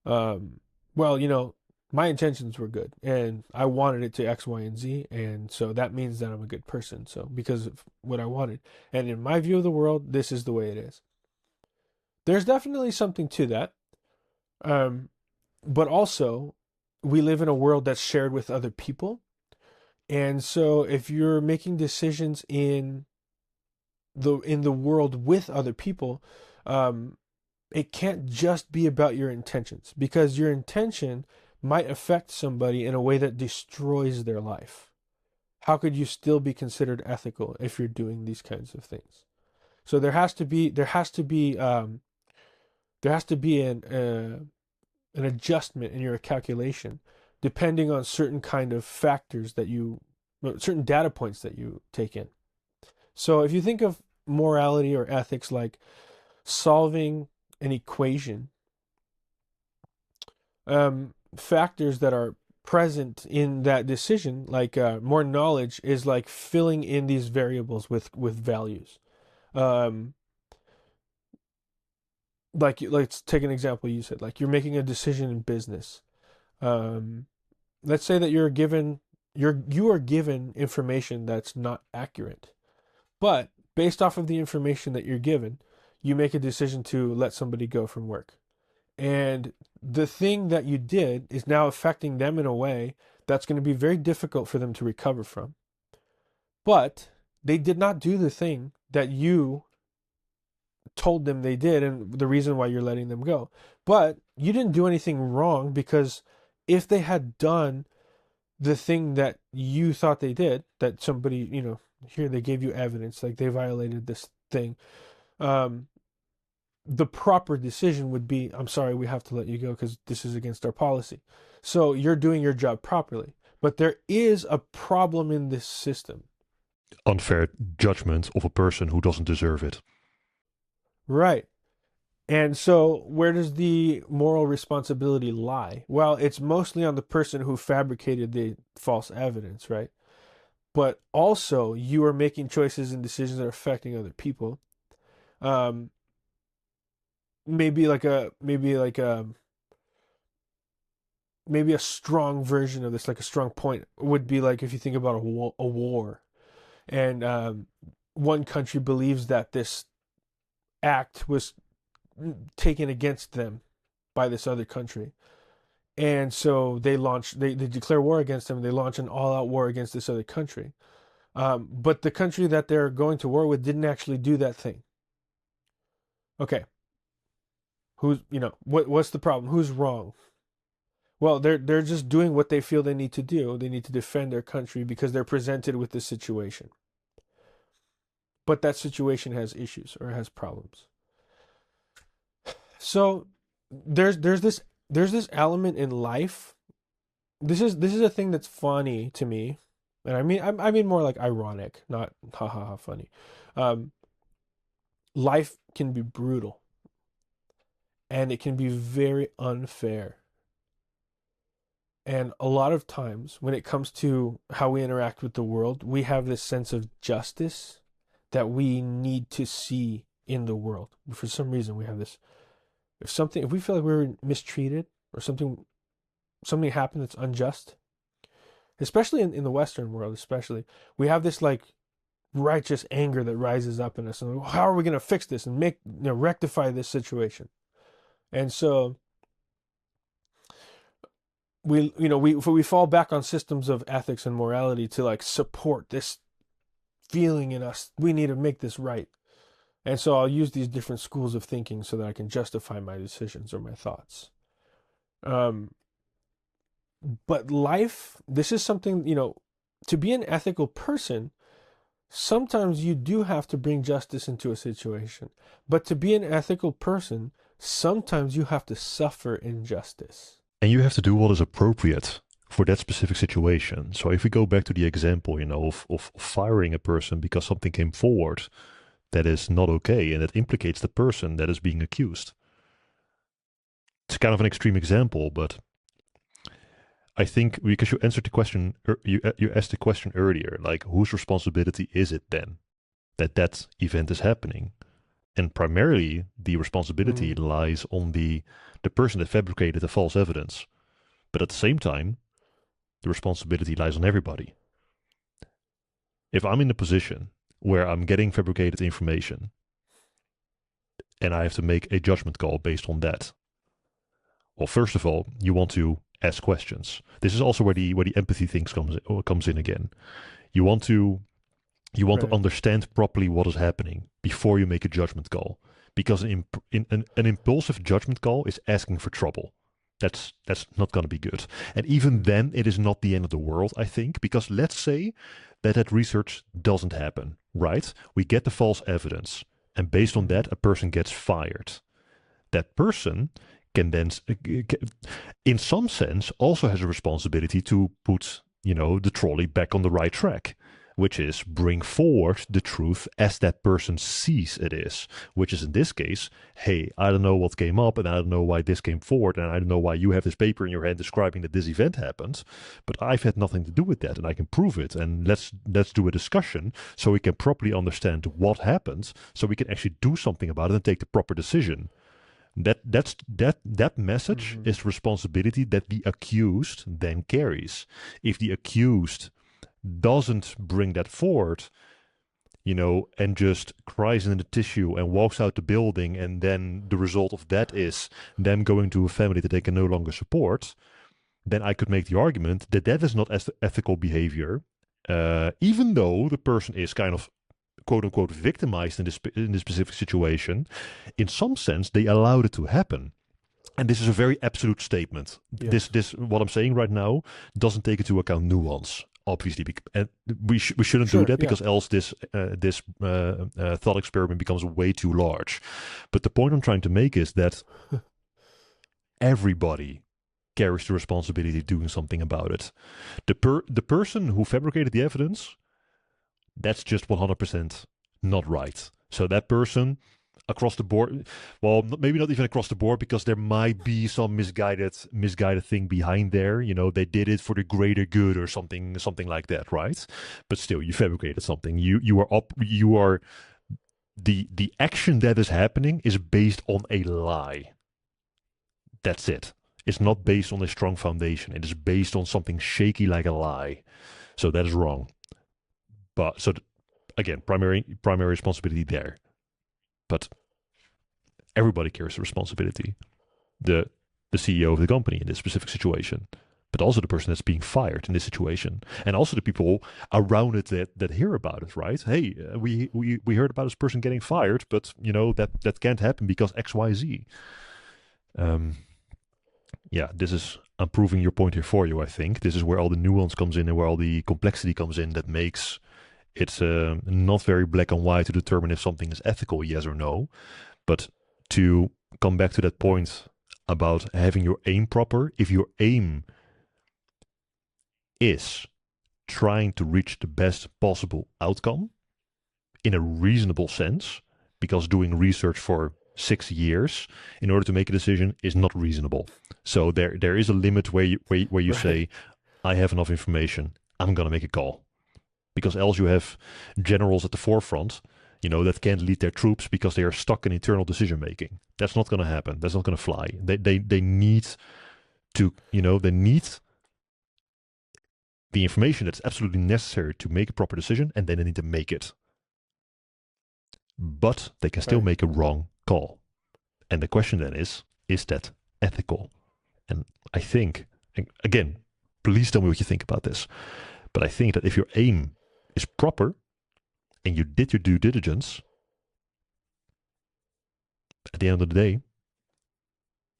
Um, well, my intentions were good, and I wanted it to X, Y, and Z, and so that means that I'm a good person. So because of what I wanted, and in my view of the world, this is the way it is. There's definitely something to that, um, but also we live in a world that's shared with other people, and so if you're making decisions in the world with other people, um, it can't just be about your intentions, because your intention might affect somebody in a way that destroys their life. How could you still be considered ethical if you're doing these kinds of things? So there has to be an adjustment in your calculation, depending on certain kind of factors certain data points that you take in. So if you think of morality or ethics like solving an equation, factors that are present in that decision, like more knowledge, is like filling in these variables with values. Um, like let's take an example you said, like you're making a decision in business. Um, let's say that you are given information that's not accurate, but based off of the information that you're given, you make a decision to let somebody go from work. And the thing that you did is now affecting them in a way that's going to be very difficult for them to recover from. But they did not do the thing that you told them they did, and the reason why you're letting them go. But you didn't do anything wrong, because if they had done the thing that you thought they did, that somebody, here they gave you evidence, like they violated this thing, um, the proper decision would be, I'm sorry, we have to let you go because this is against our policy. So you're doing your job properly. But there is a problem in this system. Unfair judgment of a person who doesn't deserve it. Right. And so where does the moral responsibility lie? Well, it's mostly on the person who fabricated the false evidence, right? but also you are making choices and decisions that are affecting other people. Um, maybe a strong version of this, like a strong point, would be like if you think about a war, and one country believes that this act was taken against them by this other country, and so they declare war against them. They launch an all-out war against this other country. But the country that they're going to war with didn't actually do that thing. Okay, what's the problem? Who's wrong? Well, they're just doing what they feel they need to do. They need to defend their country because they're presented with this situation. But that situation has issues or has problems. So there's this element in life. This is a thing that's funny to me, and I mean more like ironic, not ha ha ha funny. Um, Life can be brutal, and it can be very unfair. And a lot of times, when it comes to how we interact with the world, we have this sense of justice that we need to see in the world. For some reason, we have this. If we feel like we were mistreated or something happened that's unjust, especially in the Western world, especially, we have this like righteous anger that rises up in us. And how are we going to fix this and rectify this situation? And so we fall back on systems of ethics and morality to like support this feeling in us. We need to make this right. And so I'll use these different schools of thinking so that I can justify my decisions or my thoughts. Um, but life, this is something, to be an ethical person, sometimes you do have to bring justice into a situation. But to be an ethical person, sometimes you have to suffer injustice. And you have to do what is appropriate for that specific situation. So if we go back to the example, of firing a person because something came forward that is not okay and that implicates the person that is being accused. It's kind of an extreme example, but I think because you answered the question, you asked the question earlier, like whose responsibility is it then that event is happening? And primarily the responsibility lies on the person that fabricated the false evidence. But at the same time, the responsibility lies on everybody. If I'm in a position where I'm getting fabricated information and I have to make a judgment call based on that, well, first of all, you want to ask questions. This is also where the empathy thing comes in again. You want to Right. understand properly what is happening before you make a judgment call, because an impulsive judgment call is asking for trouble. That's not going to be good. And even then, it is not the end of the world, I think, because let's say that research doesn't happen, right? We get the false evidence, and based on Mm-hmm. that, a person gets fired. That person can then, in some sense, also has a responsibility to put, the trolley back on the right track, which is bring forward the truth as that person sees it is, which is in this case, hey, I don't know what came up and I don't know why this came forward and I don't know why you have this paper in your hand describing that this event happened, but I've had nothing to do with that and I can prove it, and let's do a discussion so we can properly understand what happened so we can actually do something about it and take the proper decision. That message Mm-hmm. is responsibility that the accused then carries. If the accused doesn't bring that forward, and just cries in the tissue and walks out the building, and then the result of that is them going to a family that they can no longer support, then I could make the argument that that is not ethical behavior, even though the person is kind of quote unquote victimized in this specific situation. In some sense, they allowed it to happen. And this is a very absolute statement. This Yes. this what I'm saying right now doesn't take into account nuance. Obviously, and we shouldn't do Sure. that, Yeah. because else this thought experiment becomes way too large. But the point I'm trying to make is that everybody carries the responsibility of doing something about it. The person who fabricated the evidence, that's just 100% not right. So that person, across the board. Well, maybe not even across the board, because there might be some misguided thing behind there. They did it for the greater good or something like that, right? But still, you fabricated something. You are the action that is happening is based on a lie. That's it. It's not based on a strong foundation. It is based on something shaky like a lie. So that is wrong. But so again, primary responsibility there. But everybody carries the responsibility. The CEO of the company in this specific situation, but also the person that's being fired in this situation, and also the people around it that hear about it. Right? Hey, we heard about this person getting fired, but that can't happen because X Y Z. Yeah, I'm proving your point here for you. I think this is where all the nuance comes in and where all the complexity comes in that makes it not very black and white to determine if something is ethical, yes or no. But to come back to that point about having your aim proper, if your aim is trying to reach the best possible outcome in a reasonable sense, because doing research for 6 years in order to make a decision is not reasonable. So there is a limit where you Right. say, I have enough information, I'm gonna make a call. Because else you have generals at the forefront, that can't lead their troops because they are stuck in internal decision making. That's not gonna happen. That's not gonna fly. They need to, they need the information that's absolutely necessary to make a proper decision, and then they need to make it. But they can still Right. make a wrong call. And the question then is that ethical? And I think, again, please tell me what you think about this. But I think that if your aim is proper and you did your due diligence, at the end of the day,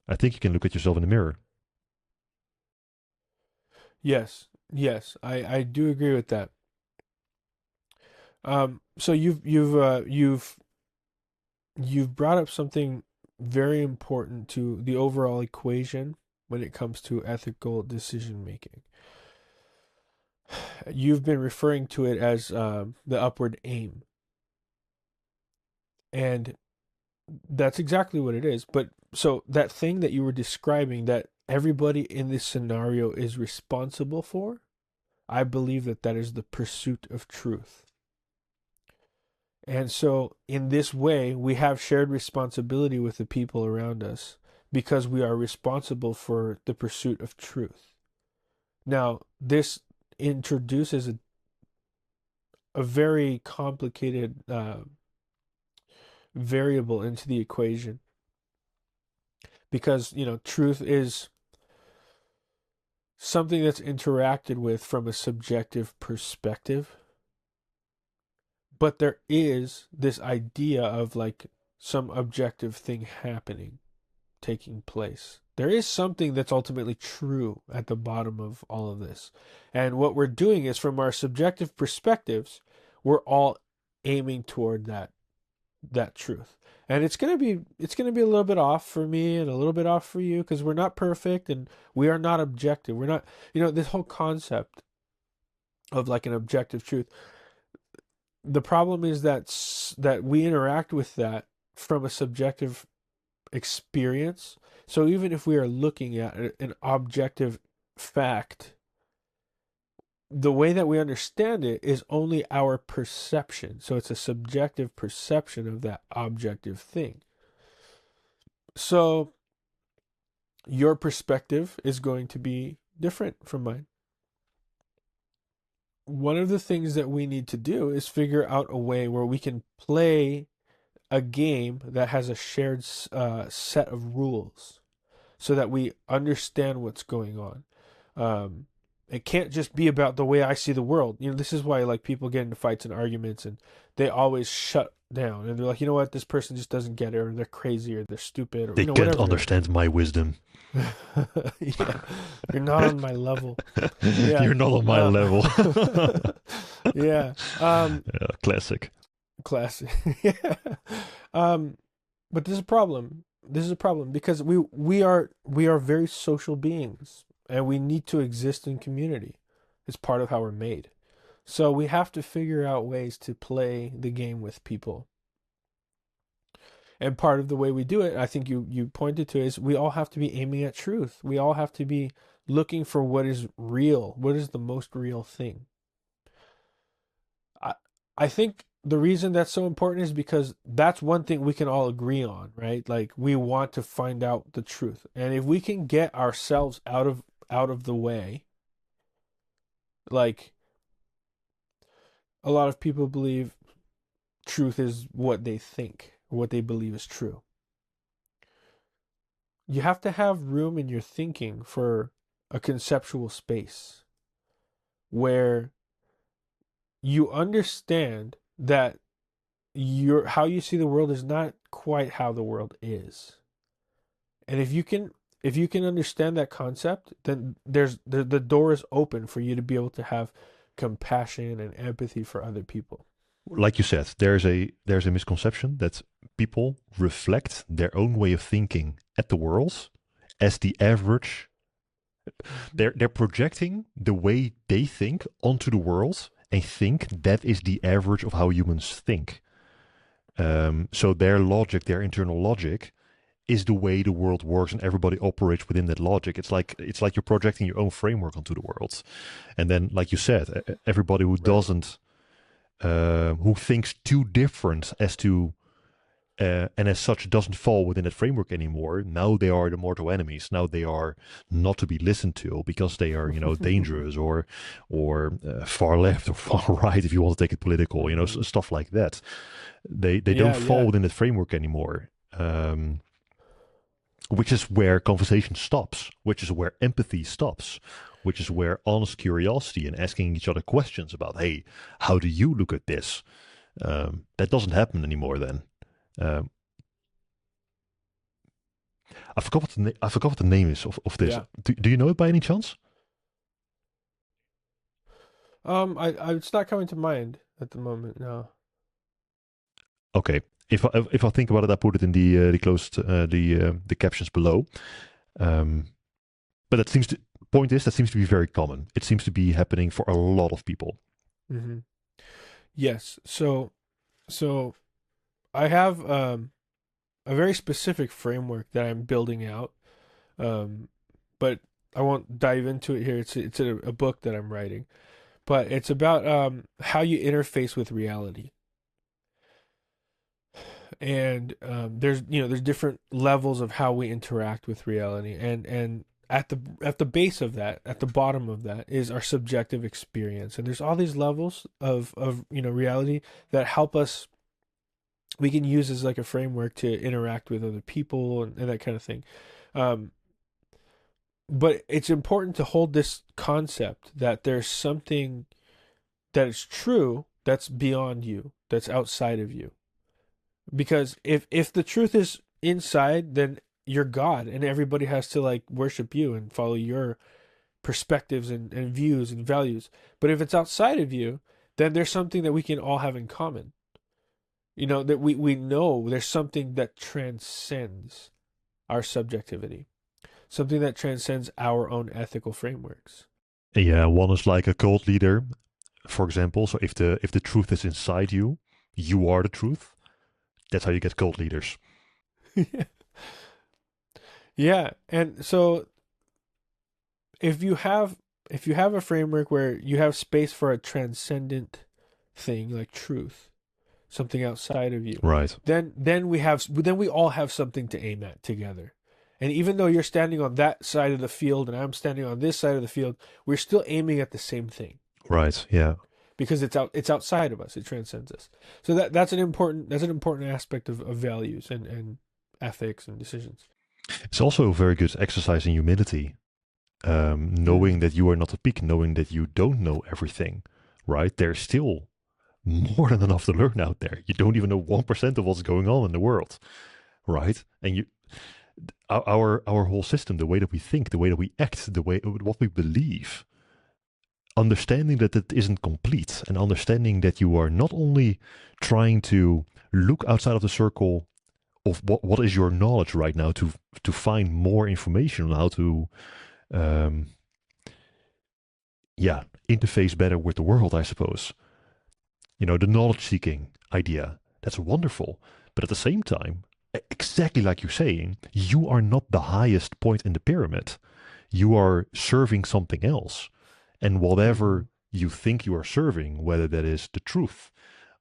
I think you can look at yourself in the mirror. Yes. Yes. I do agree with that. So you've brought up something very important to the overall equation when it comes to ethical decision making. You've been referring to it as the upward aim, and that's exactly what it is. But so that thing that you were describing that everybody in this scenario is responsible for, I believe that that is the pursuit of truth. And so, in this way, we have shared responsibility with the people around us because we are responsible for the pursuit of truth. Now, this introduces a very complicated variable into the equation because, truth is something that's interacted with from a subjective perspective. But there is this idea of like some objective thing happening, taking place. There is something that's ultimately true at the bottom of all of this. And what we're doing is from our subjective perspectives, we're all aiming toward that truth. And it's going to be a little bit off for me and a little bit off for you because we're not perfect and we are not objective. We're not, this whole concept of like an objective truth. The problem is that we interact with that from a subjective experience. So even if we are looking at an objective fact, the way that we understand it is only our perception. So it's a subjective perception of that objective thing. So your perspective is going to be different from mine. One of the things that we need to do is figure out a way where we can play a game that has a shared set of rules so that we understand what's going on. It can't just be about the way I see the world. This is why like people get into fights and arguments and they always shut down and they're like, you know what, this person just doesn't get it, or they're crazy, or they're stupid, or They can't whatever it understand my wisdom. is. Yeah, you're not on my level. Yeah, You're not on my uh, level. yeah. Yeah, classic. Classic. Yeah. Um, but this is a problem. This is a problem because we are very social beings and we need to exist in community. It's part of how we're made. So we have to figure out ways to play the game with people. And part of the way we do it, I think you pointed to, is we all have to be aiming at truth. We all have to be looking for what is real, what is the most real thing. I I think the reason that's so important is because that's one thing we can all agree on, right? Like we want to find out the truth. And if we can get ourselves out of the way, like a lot of people believe truth is what they think, or what they believe is true. You have to have room in your thinking for a conceptual space where you understand that your how you see the world is not quite how the world is. And if you can understand that concept, then the door is open for you to be able to have compassion and empathy for other people. Like you said, there's a misconception that people reflect their own way of thinking at the world as the average. They're projecting the way they think onto the world and think that is the average of how humans think. So their logic, their internal logic, is the way the world works, and everybody operates within that logic. It's like you're projecting your own framework onto the world, and then, like you said, everybody who Right. doesn't, who thinks too different as to and as such doesn't fall within that framework anymore. Now they are the mortal enemies. Now they are not to be listened to because they are, dangerous or far left or far right, if you want to take it political, Hmm. stuff like that. They don't Yeah, fall yeah, within that framework anymore. Which is where conversation stops, which is where empathy stops, which is where honest curiosity and asking each other questions about, hey, how do you look at this? That doesn't happen anymore then. Um, I forgot what the name is of this. yeah. Do you know it by any chance? I it's not coming to mind at the moment. No. Okay. If I think about it, I put it in the closed the captions below. Um, but that seems to point is that seems to be very common. It seems to be happening for a lot of people. Hmm. Yes. So I have a very specific framework that I'm building out. Um, but I won't dive into it here. It's a book that I'm writing, but it's about how you interface with reality. And there's different levels of how we interact with reality, and at the base of that, at the bottom of that, is our subjective experience. And there's all these levels of reality that help us, we can use as like a framework to interact with other people, and that kind of thing. um, but it's important to hold this concept that there's something that is true that's beyond you, that's outside of you. Because if the truth is inside, then you're God, and everybody has to like worship you and follow your perspectives and views and values. But if it's outside of you, then there's something that we can all have in common. That we know there's something that transcends our subjectivity, something that transcends our own ethical frameworks. Yeah, one is like a cult leader, for example. So if the truth is inside you, you are the truth. That's how you get cult leaders. Yeah, and so if you have if you have a framework where you have space for a transcendent thing like truth, something outside of you, Right. then we all have something to aim at together. And even though you're standing on that side of the field and I'm standing on this side of the field, we're still aiming at the same thing Right. Yeah. because it's outside of us, it transcends us. So that's an important aspect of values and ethics and decisions. It's also a very good exercise in humility. Mm. Knowing that you are not a peak, knowing that you don't know everything. Right. There's still more than enough to learn out there. You don't even know 1% of what's going on in the world. Right. And our whole system, the way that we think, the way that we act, the way what we believe, understanding that it isn't complete, and understanding that you are not only trying to look outside of the circle of what is your knowledge right now to find more information on how to um, yeah, interface better with the world, I suppose. The knowledge seeking idea, that's wonderful. But at the same time, exactly like you're saying, you are not the highest point in the pyramid. You are serving something else. And Mm-hmm. whatever you think you are serving, whether that is the truth,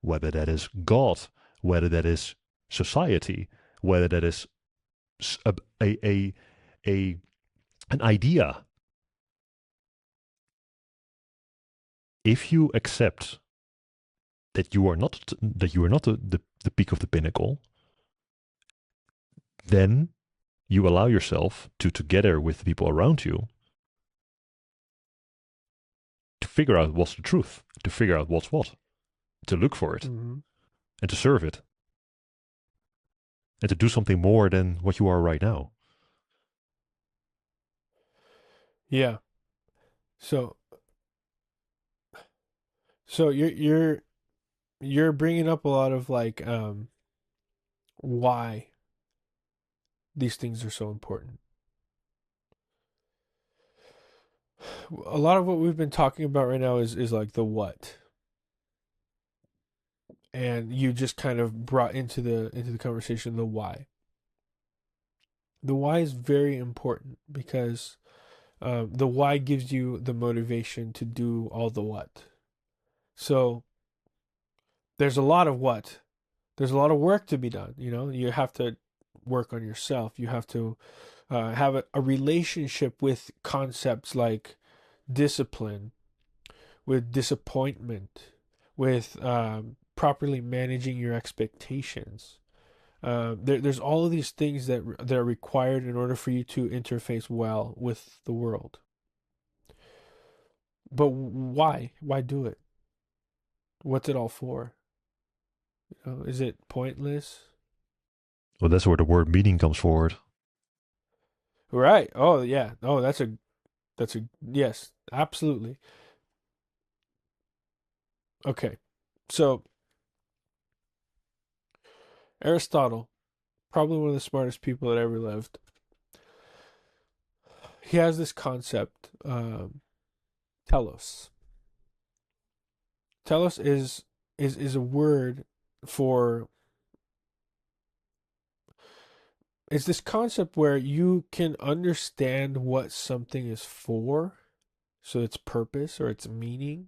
whether that is God, whether that is society, whether that is a, a, a, a an idea, if you accept that you are not the peak of the pinnacle, then you allow yourself to, together with the people around you, to figure out what's the truth, to figure out what's what, to look for it, Mm-hmm. and to serve it, and to do something more than what you are right now. Yeah. So so you're bringing up a lot of like why these things are so important. A lot of what we've been talking about right now is like the what, and you just kind of brought into the conversation the why. The why is very important because the why gives you the motivation to do all the what. So there's a lot of what. There's a lot of work to be done. You know, you have to work on yourself. You have to have a relationship with concepts like discipline, with disappointment, with properly managing your expectations. There's all of these things that are required in order for you to interface well with the world. But why? Why do it? What's it all for? You know, is it pointless? Well, that's where the word meaning comes forward. Right. Oh yeah. Oh, that's a yes, absolutely. Okay. So Aristotle, probably one of the smartest people that ever lived, he has this concept, telos. Telos is a word for it's this concept where you can understand what something is for, so its purpose or its meaning,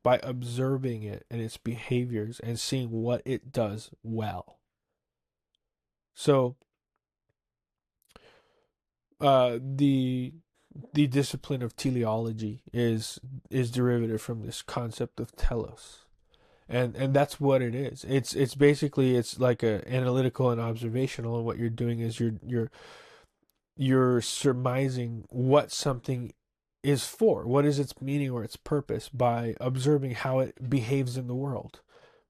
by observing it and its behaviors and seeing what it does well. So, the discipline of teleology is derivative from this concept of telos, and that's what it is. It's basically it's like a analytical and observational, and what you're doing is you're surmising what something is for, what is its meaning or its purpose by observing how it behaves in the world,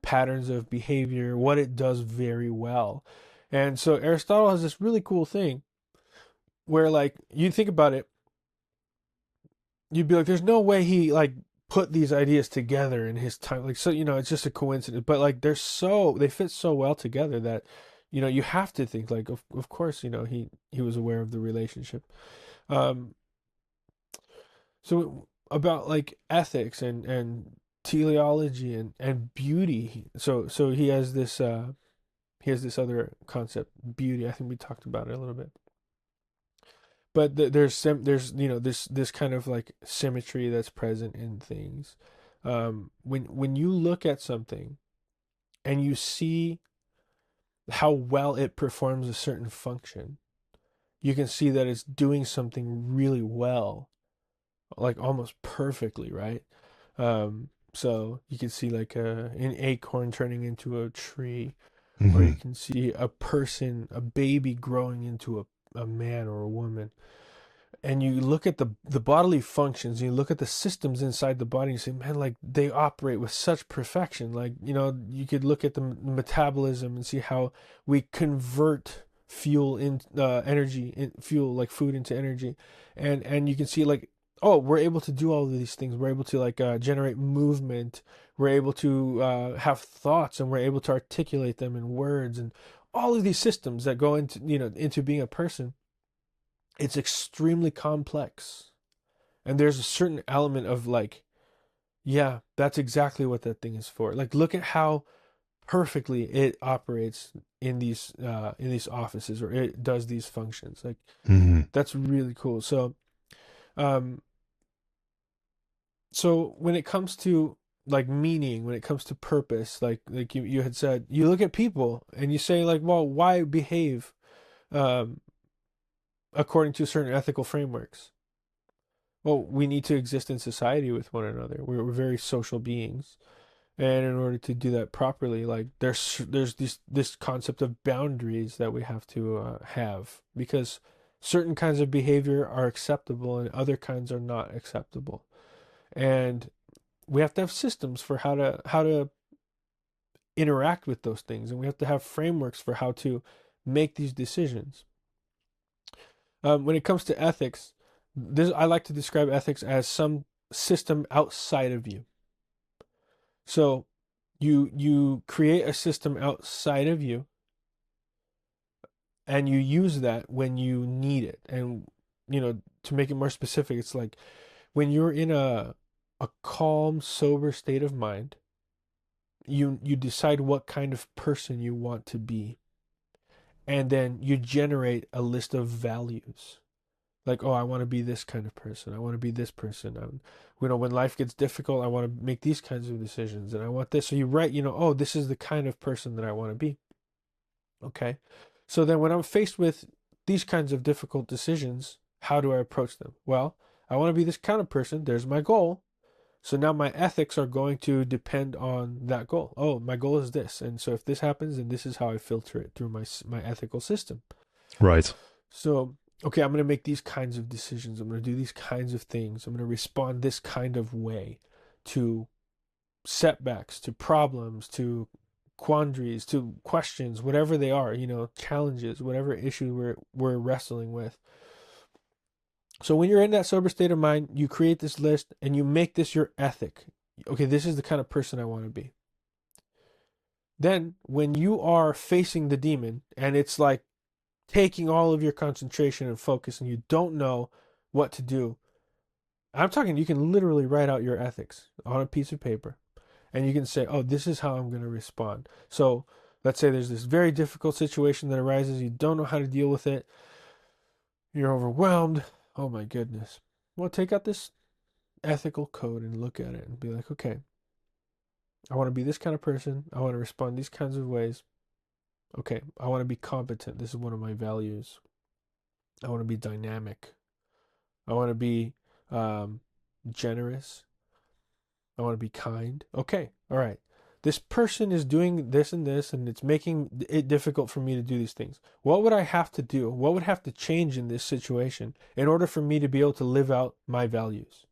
patterns of behavior, what it does very well. And so Aristotle has this really cool thing where like you think about it, you'd be like, there's no way he like put these ideas together in his time. Like, so, you know, it's just a coincidence, but like they fit so well together that, you know, you have to think like, of course, you know, he was aware of the relationship. Um, so about like ethics and teleology and beauty. So he has this other concept, beauty. I think we talked about it a little bit. But there's you know this kind of like symmetry that's present in things. When you look at something and you see how well it performs a certain function, you can see that it's doing something really well, like almost perfectly, right? So you can see like an acorn turning into a tree, or you Mm-hmm. can see a person, a baby growing into a man or a woman. And you look at the bodily functions, you look at the systems inside the body, and you say, man, like they operate with such perfection. Like, you know, you could look at the metabolism and see how we convert fuel in energy in fuel like food into energy, and you can see like, oh, we're able to do all of these things. We're able to like generate movement. We're able to have thoughts, and we're able to articulate them in words, and all of these systems that go into, you know, into being a person. It's extremely complex, and there's a certain element of like, yeah, that's exactly what that thing is for. Like, look at how perfectly it operates in these offices, or it does these functions. Like, Mhm. that's really cool. Um, so when it comes to like meaning, when it comes to purpose, like you had said, you look at people and you say like, well, why behave um, according to certain ethical frameworks? Well, we need to exist in society with one another. We're very social beings, and in order to do that properly, like there's this concept of boundaries that we have to have, because certain kinds of behavior are acceptable and other kinds are not acceptable, and we have to have systems for how to interact with those things, and we have to have frameworks for how to make these decisions. When it comes to ethics, this I like to describe ethics as some system outside of you. So you create a system outside of you, and you use that when you need it. And to make it more specific, it's like when you're in a calm, sober state of mind, you decide what kind of person you want to be, and then you generate a list of values. Like, oh, I want to be this kind of person. I want to be this person. When life gets difficult, I want to make these kinds of decisions, and I want this. So you write, oh, this is the kind of person that I want to be. Okay. So then when I'm faced with these kinds of difficult decisions, how do I approach them? Well, I want to be this kind of person. There's my goal. So now my ethics are going to depend on that goal. Oh, my goal is this. And so if this happens, then this is how I filter it through my ethical system. Right. So, okay, I'm going to make these kinds of decisions. I'm going to do these kinds of things. I'm going to respond this kind of way to setbacks, to problems, to quandaries, to questions, whatever they are, challenges, whatever issue we're wrestling with. So when you're in that sober state of mind, you create this list and you make this your ethic. Okay, this is the kind of person I want to be. Then when you are facing the demon and it's like taking all of your concentration and focus and you don't know what to do, I'm talking, you can literally write out your ethics on a piece of paper, and you can say, oh, this is how I'm going to respond. So let's say there's this very difficult situation that arises. You don't know how to deal with it. You're overwhelmed. Oh my goodness. Well, take out this ethical code and look at it and be like, okay, I want to be this kind of person. I want to respond these kinds of ways. Okay, I want to be competent. This is one of my values. I want to be dynamic. I want to be um, generous. I want to be kind. Okay, all right. This person is doing this and it's making it difficult for me to do these things. What would I have to do? What would have to change in this situation in order for me to be able to live out my values?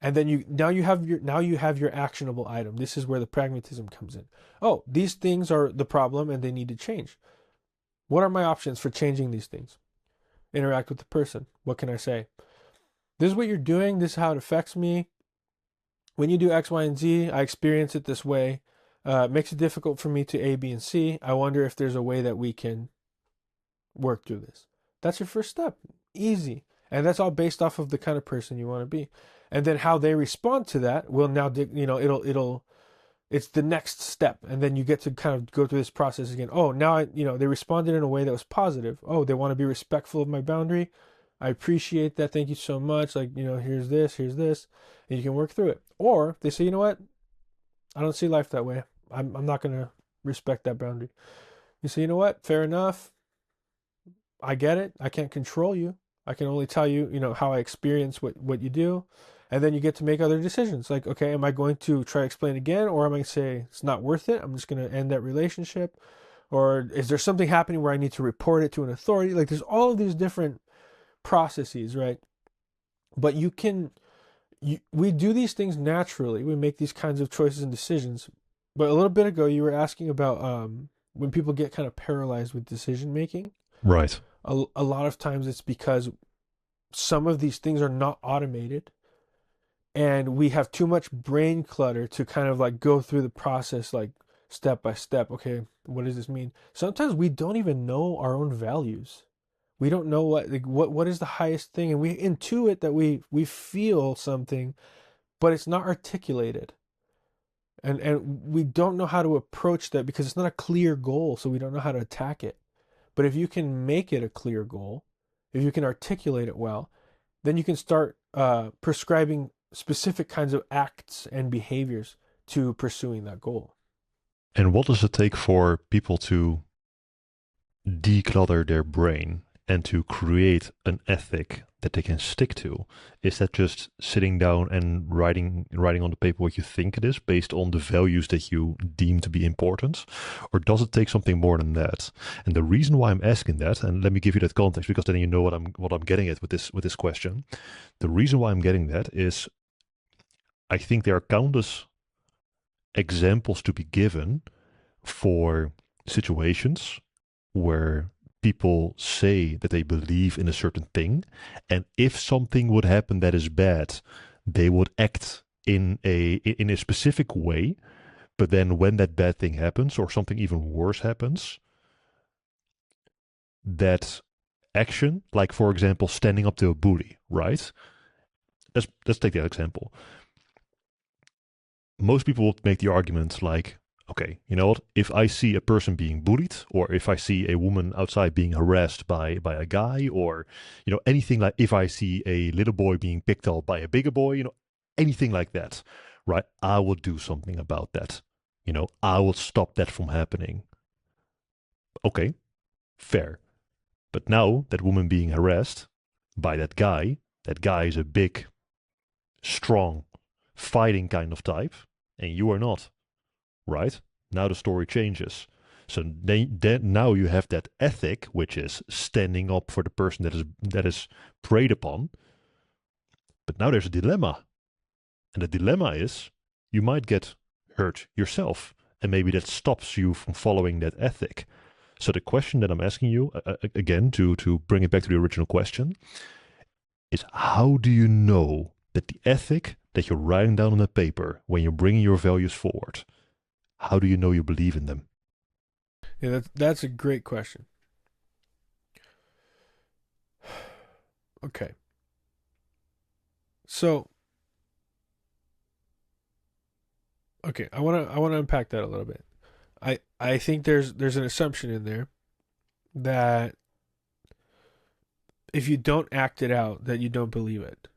And then you have your actionable item. This is where the pragmatism comes in. Oh, these things are the problem and they need to change. What are my options for changing these things? Interact with the person. What can I say? This is what you're doing. This is how it affects me. When you do X, Y, and Z, I experience it this way. It makes it difficult for me to A, B, and C. I wonder if there's a way that we can work through this. That's your first step. Easy. And that's all based off of the kind of person you want to be. And then how they respond to that will now, it's the next step. And then you get to kind of go through this process again. Oh, now, they responded in a way that was positive. Oh, they want to be respectful of my boundary. I appreciate that. Thank you so much. Like, here's this. And you can work through it. Or if they say, you know what? I don't see life that way. I'm not going to respect that boundary. You say, you know what? Fair enough. I get it. I can't control you. I can only tell you, how I experience what you do. And then you get to make other decisions. Like, okay, am I going to try to explain again? Or am I going to say it's not worth it? I'm just going to end that relationship. Or is there something happening where I need to report it to an authority? Like, there's all of these different processes, right? But we do these things naturally. We make these kinds of choices and decisions. But a little bit ago, you were asking about when people get kind of paralyzed with decision making. Right. A lot of times it's because some of these things are not automated, and we have too much brain clutter to kind of like go through the process like step by step. Okay, what does this mean? Sometimes we don't even know our own values. We don't know what is the highest thing, and we intuit that we feel something, but it's not articulated. And we don't know how to approach that because it's not a clear goal, so we don't know how to attack it. But if you can make it a clear goal, if you can articulate it well, then you can start prescribing specific kinds of acts and behaviors to pursuing that goal. And what does it take for people to declutter their brain and to create an ethic that they can stick to? Is that just sitting down and writing on the paper what you think it is based on the values that you deem to be important? Or does it take something more than that? And the reason why I'm asking that, and let me give you that context, because then you know what I'm getting at with this question. The reason why I'm getting that is I think there are countless examples to be given for situations where people say that they believe in a certain thing, and if something would happen that is bad, they would act in a specific way. But then when that bad thing happens or something even worse happens, that action, like for example standing up to a bully, right? Let's take that example. Most people would make the argument like, okay, you know what? If I see a person being bullied, or if I see a woman outside being harassed by a guy, or anything, like if I see a little boy being picked up by a bigger boy, anything like that, right? I will do something about that. I will stop that from happening. Okay, fair. But now that woman being harassed by that guy is a big, strong, fighting kind of type, and you are not, right? Now the story changes. So then now you have that ethic, which is standing up for the person that is preyed upon. But now there's a dilemma. And the dilemma is you might get hurt yourself. And maybe that stops you from following that ethic. So the question that I'm asking you, again, to bring it back to the original question, is how do you know that the ethic that you're writing down on a paper when you're bringing your values forward, how do you know you believe in them? Yeah, that's a great question. Okay. So, okay, I want to unpack that a little bit. I think there's an assumption in there that if you don't act it out, that you don't believe it.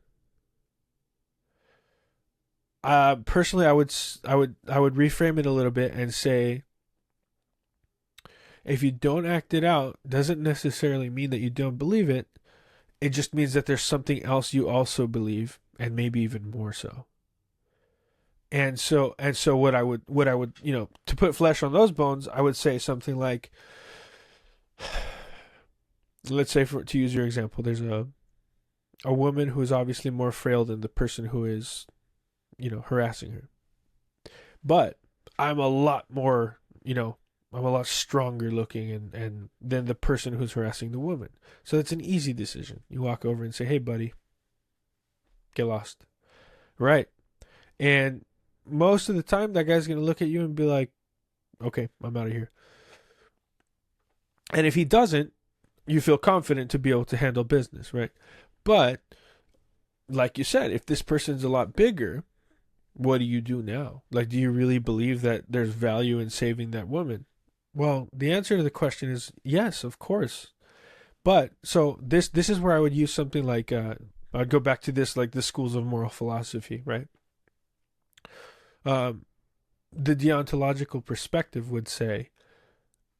Personally, I would reframe it a little bit and say, if you don't act it out, doesn't necessarily mean that you don't believe it. It just means that there's something else you also believe, and maybe even more so. And so what I would to put flesh on those bones, I would say something like, let's say, to use your example, there's a woman who is obviously more frail than the person who is harassing her. But I'm a lot more, I'm a lot stronger looking and than the person who's harassing the woman. So it's an easy decision. You walk over and say, "Hey, buddy, get lost." Right? And most of the time, that guy's going to look at you and be like, "Okay, I'm out of here." And if he doesn't, you feel confident to be able to handle business, right? But like you said, if this person's a lot bigger, what do you do now? Like, do you really believe that there's value in saving that woman? Well, the answer to the question is yes, of course. But so this is where I would use something like I'd go back to this, like the schools of moral philosophy, right? Um, the deontological perspective would say,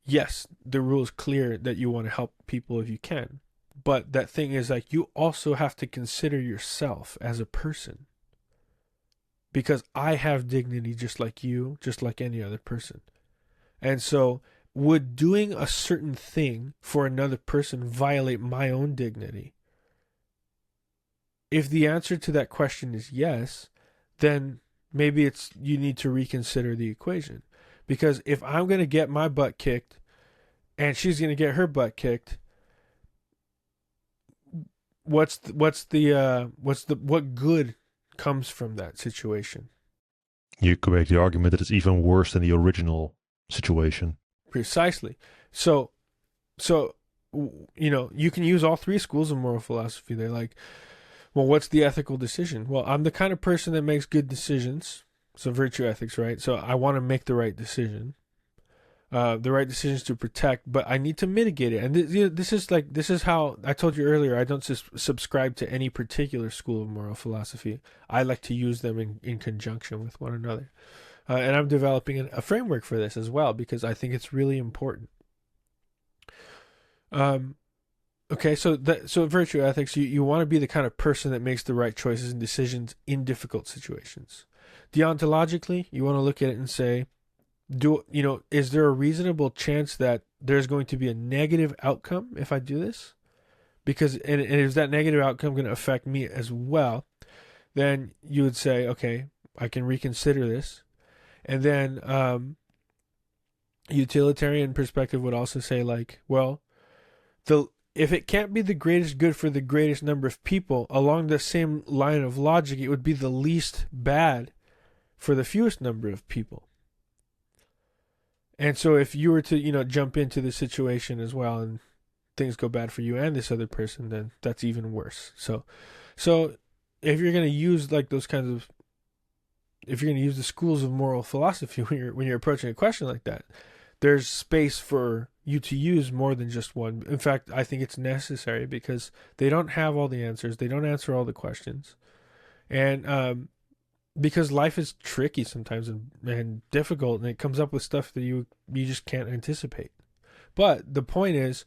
yes, the rule is clear that you want to help people if you can, but that thing is, like, you also have to consider yourself as a person, because I have dignity just like you, just like any other person. And so, would doing a certain thing for another person violate my own dignity? If the answer to that question is yes, then maybe you need to reconsider the equation. Because if I'm going to get my butt kicked and she's going to get her butt kicked, what good comes from that situation? You could make the argument that it's even worse than the original situation. Precisely. So you can use all three schools of moral philosophy. They're like, well, what's the ethical decision? Well, I'm the kind of person that makes good decisions, So virtue ethics, right? So I want to make the right decision. The right decisions to protect, but I need to mitigate it. And this is how I told you earlier. I don't subscribe to any particular school of moral philosophy. I like to use them in conjunction with one another. And I'm developing a framework for this as well because I think it's really important. Um, okay, so virtue ethics, you want to be the kind of person that makes the right choices and decisions in difficult situations. Deontologically, you want to look at it and say, is there a reasonable chance that there's going to be a negative outcome if I do this? Because and is that negative outcome going to affect me as well? Then you would say, okay, I can reconsider this. And then utilitarian perspective would also say like, well, the if it can't be the greatest good for the greatest number of people, along the same line of logic, it would be the least bad for the fewest number of people. And so if you were to, jump into the situation as well and things go bad for you and this other person, then that's even worse. So if you're going to use like those kinds of if you're going to use the schools of moral philosophy when you're approaching a question like that, there's space for you to use more than just one. In fact, I think it's necessary because they don't have all the answers. They don't answer all the questions. And because life is tricky sometimes and difficult, and it comes up with stuff that you just can't anticipate. But the point is,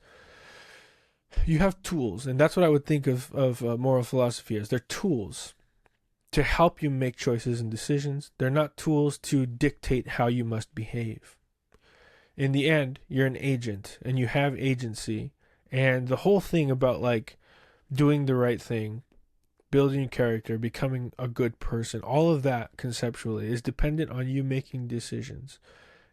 you have tools, and that's what I would think of moral philosophy as. They're tools to help you make choices and decisions. They're not tools to dictate how you must behave. In the end, you're an agent, and you have agency. And the whole thing about like doing the right thing, building character, becoming a good person, all of that conceptually is dependent on you making decisions.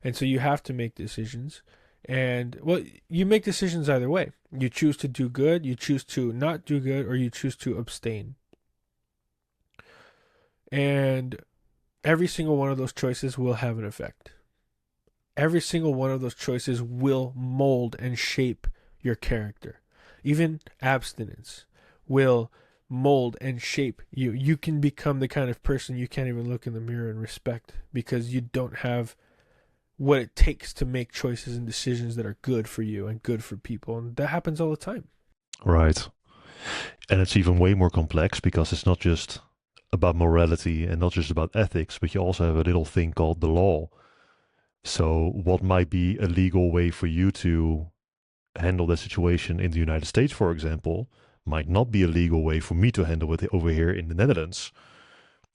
And so you have to make decisions. And well, you make decisions either way. You choose to do good, you choose to not do good, or you choose to abstain. And every single one of those choices will have an effect. Every single one of those choices will mold and shape your character. Even abstinence will mold and shape you. You can become the kind of person you can't even look in the mirror and respect because you don't have what it takes to make choices and decisions that are good for you and good for people. And that happens all the time. Right. And it's even way more complex because it's not just about morality and not just about ethics, but you also have a little thing called the law. So, what might be a legal way for you to handle that situation in the United States, for example, might not be a legal way for me to handle it over here in the Netherlands.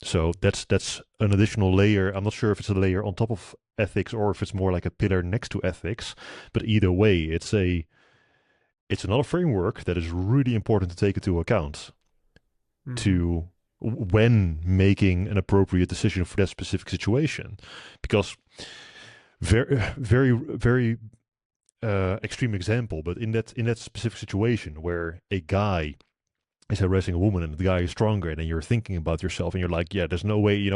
So that's an additional layer. I'm not sure if it's a layer on top of ethics or if it's more like a pillar next to ethics. But either way, it's another framework that is really important to take into account to when making an appropriate decision for that specific situation, because very very very extreme example, but in that specific situation where a guy is harassing a woman and the guy is stronger, and then you're thinking about yourself and you're like, yeah, there's no way,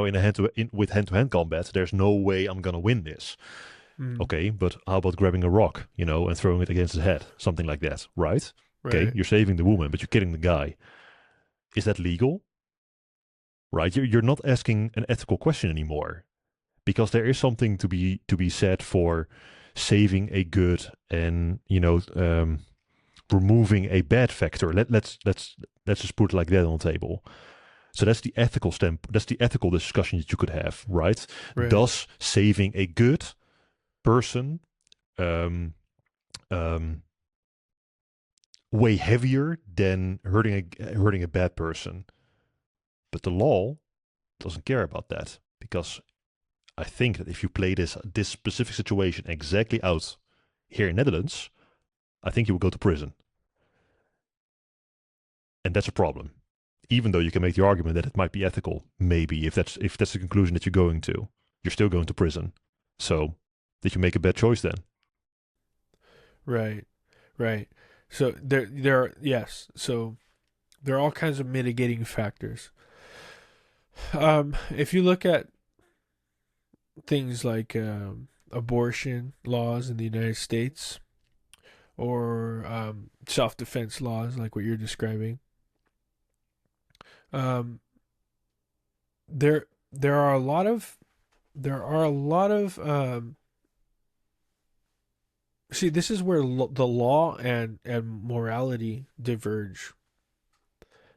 with hand-to-hand combat, there's no way I'm gonna win this. Okay, but how about grabbing a rock, and throwing it against his head, something like that, right? Okay, you're saving the woman, but you're killing the guy. Is that legal? Right? You're not asking an ethical question anymore, because there is something to be said for saving a good and removing a bad factor. Let's just put it like that on the table. So that's the ethical that's the ethical discussion that you could have, right? Does saving a good person weigh heavier than hurting a bad person? But the law doesn't care about that, because I think that if you play this specific situation exactly out here in Netherlands, I think you will go to prison. And that's a problem. Even though you can make the argument that it might be ethical, maybe if that's the conclusion that you're going to, you're still going to prison. So did you make a bad choice then? Right. So there are, yes. So there are all kinds of mitigating factors. If you look at things like abortion laws in the United States or self-defense laws like what you're describing, there are a lot of there are a lot of see, this is where the law and morality diverge.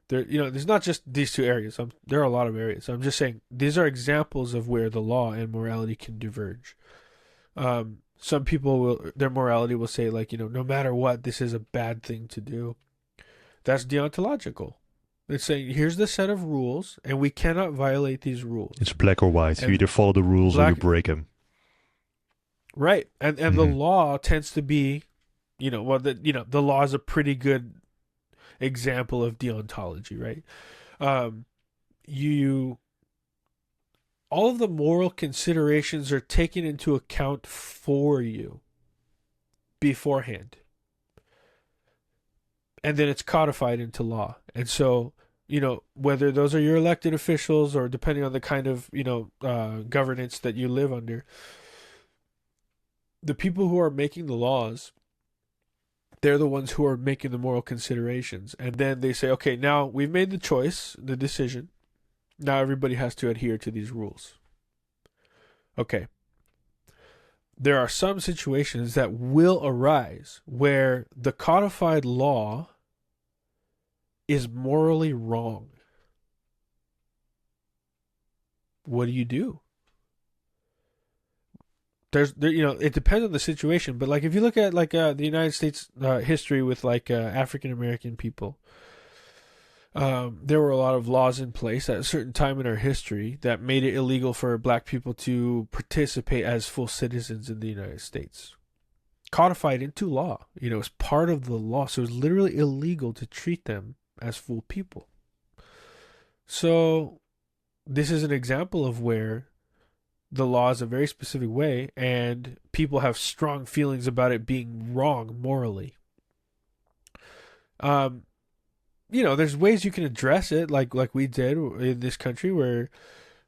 There, there's not just these two areas. There are a lot of areas. I'm just saying these are examples of where the law and morality can diverge. Some people their morality will say, like, no matter what, this is a bad thing to do. That's deontological. It's saying here's the set of rules, and we cannot violate these rules. It's black or white. You And either follow the rules or you break them. right, and the law tends to be, the law is a pretty good example of deontology, right? You all of the moral considerations are taken into account for you beforehand, and then it's codified into law. And so, whether those are your elected officials or depending on the kind of governance that you live under, the people who are making the laws, they're the ones who are making the moral considerations. And then they say, okay, now we've made the choice, the decision. Now everybody has to adhere to these rules. Okay. There are some situations that will arise where the codified law is morally wrong. What do you do? It depends on the situation, but like if you look at like the United States history with like African American people, there were a lot of laws in place at a certain time in our history that made it illegal for black people to participate as full citizens in the United States. Codified into law, as part of the law. So it was literally illegal to treat them as full people. So this is an example of where the law is a very specific way and people have strong feelings about it being wrong morally. There's ways you can address it, like we did in this country, where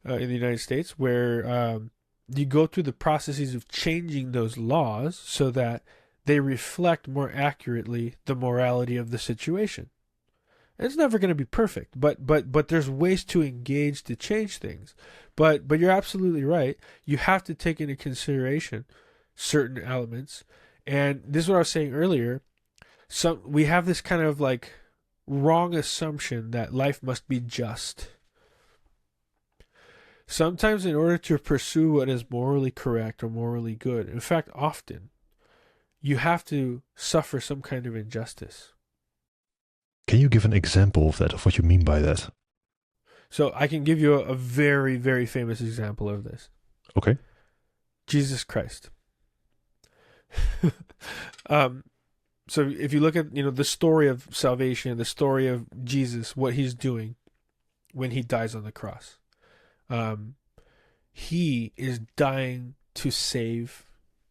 in the United States, where you go through the processes of changing those laws so that they reflect more accurately the morality of the situation. And it's never going to be perfect, but there's ways to engage to change things. But you're absolutely right. You have to take into consideration certain elements, and this is what I was saying earlier. We have this kind of like wrong assumption that life must be just. Sometimes in order to pursue what is morally correct or morally good, in fact often, you have to suffer some kind of injustice. Can you give an example of that, of what you mean by that? So I can give you a very, very famous example of this. Okay. Jesus Christ. So if you look at the story of salvation, the story of Jesus, what he's doing when he dies on the cross, he is dying to save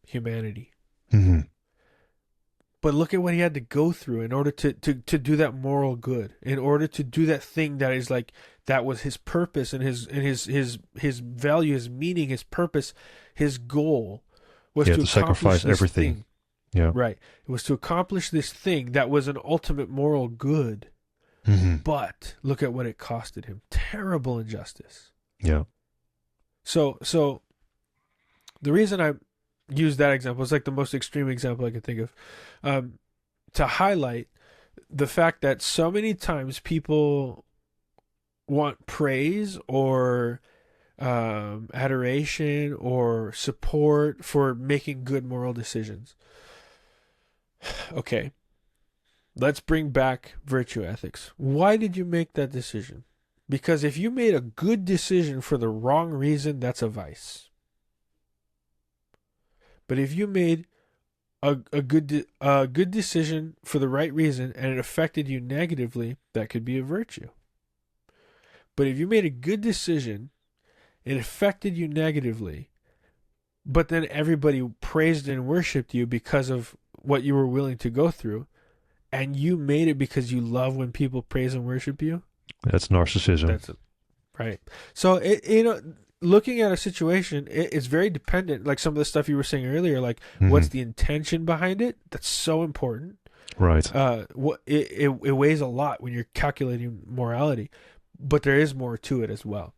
humanity. Mm-hmm. But look at what he had to go through in order to do that moral good, in order to do that thing that is like, that was his purpose and his value, his meaning, his purpose, his goal was to sacrifice everything. Thing. Yeah. Right. It was to accomplish this thing that was an ultimate moral good. Mm-hmm. But look at what it costed him. Terrible injustice. Yeah. So the reason I use that example, it's like the most extreme example I could think of, to highlight the fact that so many times people want praise or adoration or support for making good moral decisions. Okay, let's bring back virtue ethics. Why did you make that decision? Because if you made a good decision for the wrong reason, that's a vice. But if you made a good decision for the right reason and it affected you negatively, that could be a virtue. But if you made a good decision, it affected you negatively, but then everybody praised and worshipped you because of what you were willing to go through, and you made it because you love when people praise and worship you. That's narcissism. That's it. Right. So looking at a situation, it's very dependent. Like some of the stuff you were saying earlier, like what's the intention behind it? That's so important. Right. It weighs a lot when you're calculating morality, but there is more to it as well.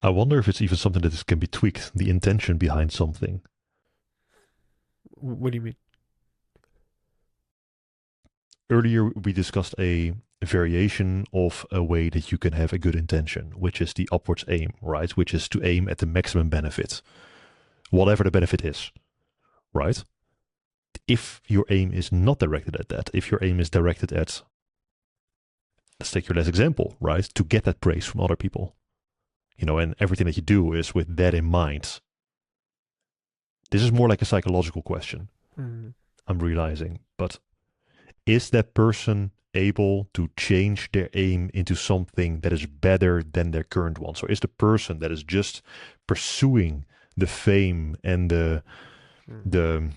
I wonder if it's even something can be tweaked, the intention behind something. What do you mean? Earlier, we discussed a variation of a way that you can have a good intention, which is the upwards aim, right? Which is to aim at the maximum benefit, whatever the benefit is, right? If your aim is not directed at that, if your aim is directed at, let's take your last example, right? To get that praise from other people, and everything that you do is with that in mind. This is more like a psychological question, Mm. I'm realizing. But is that person able to change their aim into something that is better than their current one? So is the person that is just pursuing the fame and Mm. the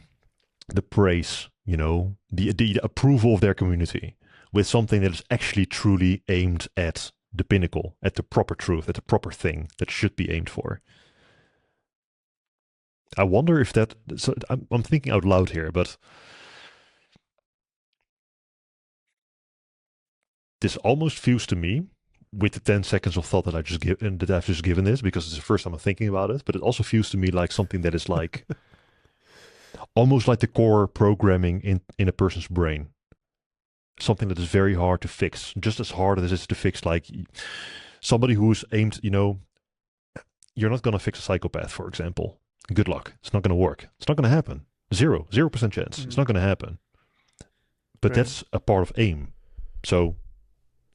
the praise, the approval of their community with something that is actually truly aimed at the pinnacle, at the proper truth, at the proper thing that should be aimed for? I wonder if that. So I'm thinking out loud here, but this almost feels to me, with the 10 seconds of thought that I've just given this, because it's the first time I'm thinking about it, but it also feels to me like something that is like almost like the core programming in a person's brain. Something that is very hard to fix, just as hard as it is to fix like somebody who's aimed, you're not going to fix a psychopath, for example. Good luck. It's not going to work. It's not going to happen. 0% chance. It's Mm. not going to happen. But Right. that's a part of aim. So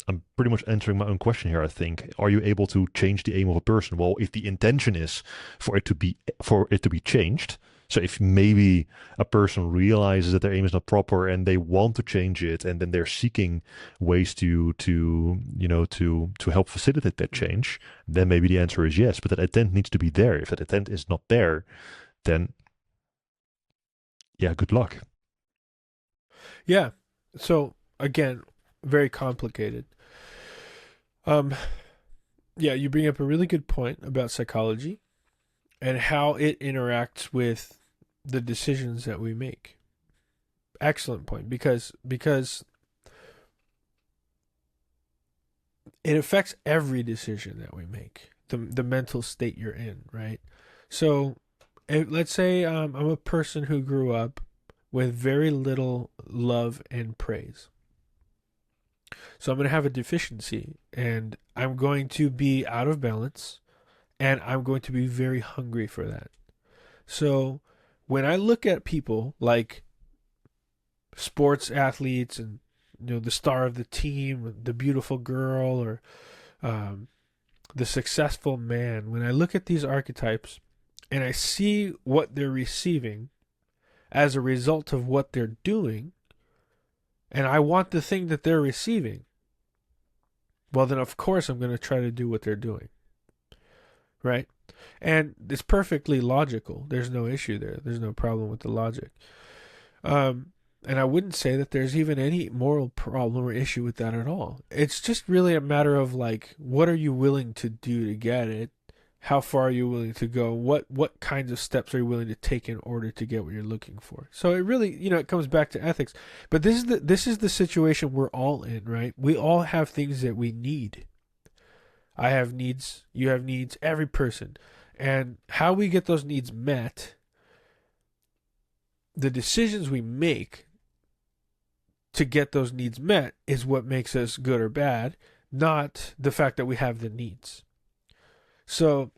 I'm pretty much answering my own question here, I think. Are you able to change the aim of a person? Well, if the intention is for it to be changed, so if maybe a person realizes that their aim is not proper and they want to change it, and then they're seeking ways to help facilitate that Mm. change, then maybe the answer is yes. But that intent needs to be there. If that intent is not there, then yeah, good luck. Yeah. So again, very complicated. Um, yeah, you bring up a really good point about psychology and how it interacts with the decisions that we make. Excellent point because it affects every decision that we make. The mental state you're in, right? So, let's say I'm a person who grew up with very little love and praise. So I'm going to have a deficiency and I'm going to be out of balance and I'm going to be very hungry for that. So when I look at people like sports athletes and the star of the team, the beautiful girl, or um, the successful man, when I look at these archetypes and I see what they're receiving as a result of what they're doing, and I want the thing that they're receiving, well, then of course I'm going to try to do what they're doing, right? And it's perfectly logical. There's no issue there. There's no problem with the logic. Um, and I wouldn't say that there's even any moral problem or issue with that at all. It's just really a matter of like, what are you willing to do to get it? How far are you willing to go? What kinds of steps are you willing to take in order to get what you're looking for? So it really, it comes back to ethics. But this is the situation we're all in, right? We all have things that we need. I have needs, you have needs, every person. And how we get those needs met, the decisions we make to get those needs met is what makes us good or bad, not the fact that we have the needs. So,